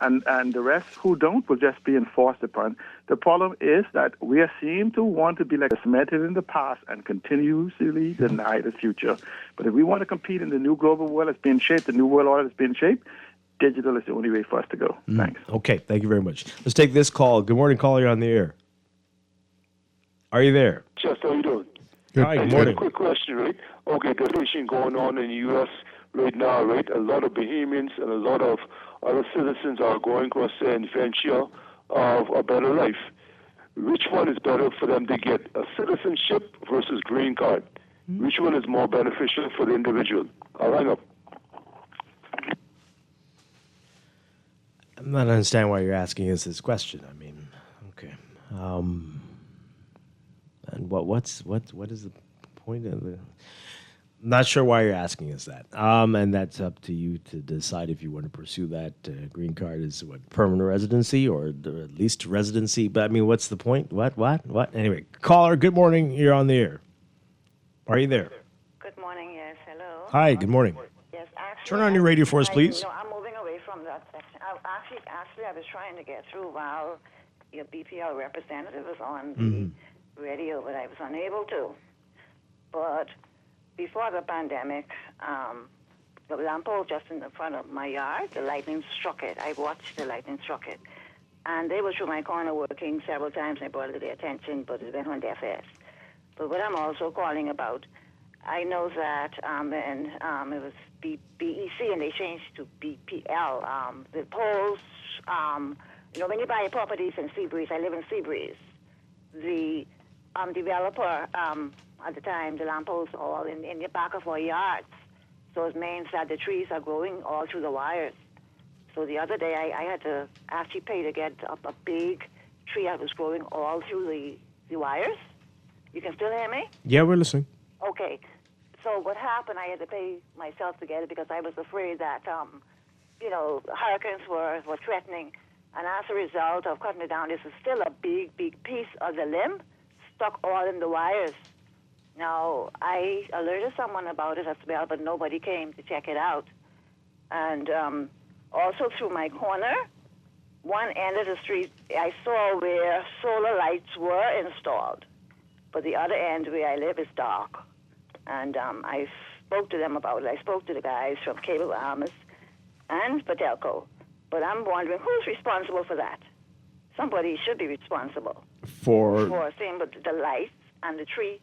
And the rest who don't will just be enforced upon. The problem is that we seem to want to be like cemented in the past and continuously deny the future. But if we want to compete in the new global world that's being shaped, the new world order that's being shaped, digital is the only way for us to go. Thanks. Okay, thank you very much. Let's take this call. Good morning, caller. You're on the air. Are you there? Just how you doing? Hi, good morning. A quick question, right? Okay, the situation going on in the U.S. right now, right? A lot of Bahamians and a lot of other citizens are going across the adventure of a better life. Which one is better for them to get, a citizenship versus green card? Which one is more beneficial for the individual? I'll hang up. I'm not understanding why you're asking us this question. I mean, okay. And what is the point of the? Not sure why you're asking us that. And that's up to you to decide if you want to pursue that. Green card is what, permanent residency or at least residency? But I mean, what's the point? What? Anyway, caller, good morning. You're on the air. Are you there? Good morning. Yes. Hello. Hi. Good morning. Yes. Actually, Turn on your radio for us, please. I'm moving away from that section. Actually, I was trying to get through while your BPL representative was on the radio, but I was unable to. But before the pandemic, the lamppost just in the front of my yard, the lightning struck it. I watched the lightning struck it. And they were through my corner working several times, and I brought it to their attention, but it went on deaf ears. But what I'm also calling about, I know that when it was BEC and they changed to BPL, the poles, when you buy properties in Seabreeze, I live in Seabreeze, the developer, at the time, the lampposts all in the back of our yards. So it means that the trees are growing all through the wires. So the other day, I had to actually pay to get up a big tree that was growing all through the wires. You can still hear me? Yeah, we're listening. Okay. So what happened, I had to pay myself to get it because I was afraid that, hurricanes were threatening. And as a result of cutting it down, this is still a big, big piece of the limb stuck all in the wires. Now, I alerted someone about it as well, but nobody came to check it out. And also through my corner, one end of the street, I saw where solar lights were installed. But the other end where I live is dark. And I spoke to them about it. I spoke to the guys from Cable Bahamas and Patelco. But I'm wondering, who's responsible for that? Somebody should be responsible. For saying, but the lights and the trees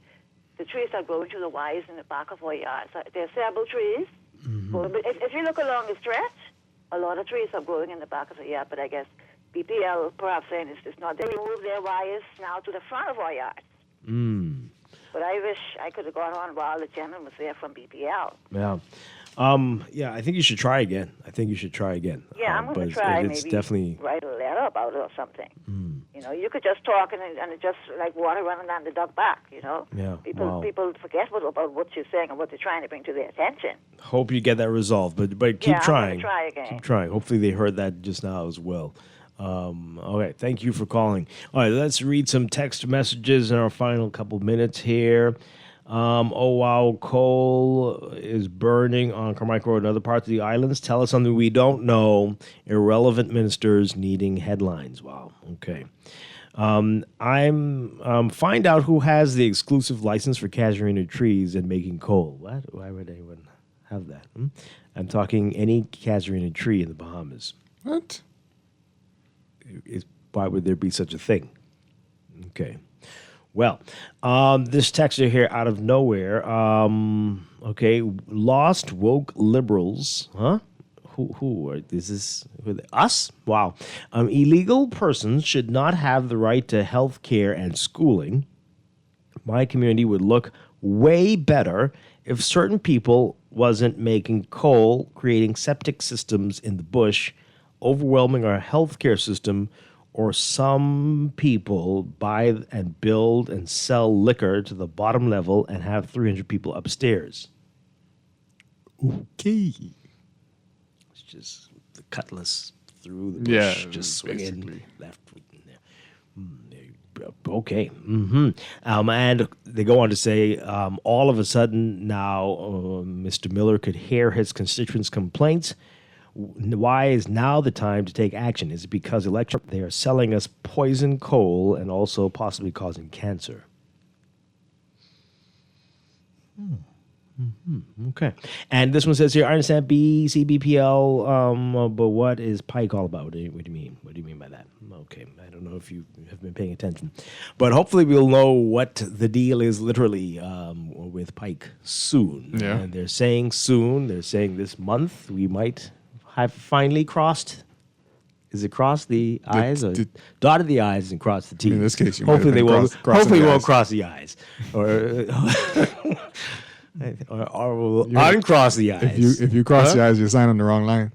are growing through the wires in the back of our yards. There are several trees. But if you look along the stretch, a lot of trees are growing in the back of the yard. But I guess BPL perhaps saying it's not. They remove their wires now to the front of our yards. But I wish I could have gone on while the gentleman was there from BPL. Yeah. Yeah, I think you should try again. Yeah, I'm going to try. It's maybe definitely write a letter about it or something. You could just talk and it's just like water running down the duck back, Yeah. People forget about what you're saying and what they're trying to bring to their attention. Hope you get that resolved, but keep Yeah, trying. I'm going to try again. Keep trying. Hopefully they heard that just now as well. Okay, thank you for calling. All right, let's read some text messages in our final couple minutes here. Oh, wow, coal is burning on Carmichael Road and other parts of the islands. Tell us something we don't know. Irrelevant ministers needing headlines. Wow, okay. Find out who has the exclusive license for casuarina trees and making coal. What? Why would anyone have that? I'm talking any casuarina tree in the Bahamas. What? Why would there be such a thing? Okay. Well, this texter here out of nowhere. Okay, lost woke liberals. Huh? Who are this? Who are they? Us? Wow. Illegal persons should not have the right to health care and schooling. My community would look way better if certain people wasn't making coal, creating septic systems in the bush, overwhelming our healthcare system, or some people buy and build and sell liquor to the bottom level and have 300 people upstairs. Okay. It's just the cutlass through the bush, Yeah, just swinging basically. left. Okay. And they go on to say, all of a sudden now, Mr. Miller could hear his constituents' complaints. Why is now the time to take action? Is it because they are selling us poison coal and also possibly causing cancer? Okay. And this one says here, I understand CBPL, but what is Pike all about? What do you mean? What do you mean by that? Okay. I don't know if you have been paying attention. But hopefully we'll know what the deal is literally with Pike soon. Yeah. And they're saying soon. They're saying this month we might have finally crossed. Is it crossed the I's or dotted the I's and crossed the T's? In this case, you hopefully they won't. Hopefully, won't cross the I's or we'll uncross the I's. If you cross the I's, you're signing on the wrong line.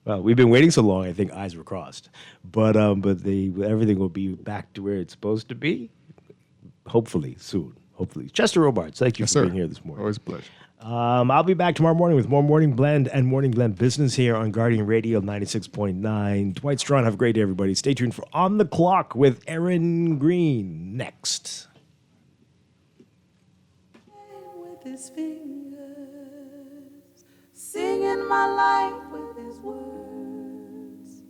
Well, we've been waiting so long. I think I's were crossed, but everything will be back to where it's supposed to be. Hopefully soon. Hopefully, Chester Robards, thank you for being here this morning. Always a pleasure. I'll be back tomorrow morning with more Morning Blend and Morning Blend Business here on Guardian Radio 96.9. Dwight Strachan, have a great day, everybody. Stay tuned for On the Clock with Aaron Green next. With his fingers, singing my life with his words,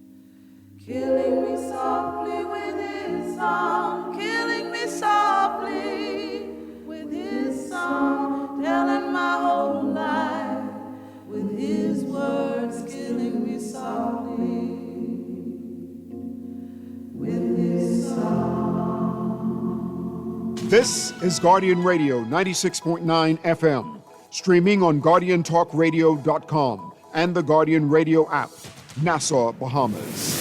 killing me softly with his song, killing me softly with his song, telling my whole life with his words, killing me softly with his song. This is Guardian Radio 96.9 FM, streaming on GuardianTalkRadio.com and the Guardian Radio app, Nassau, Bahamas.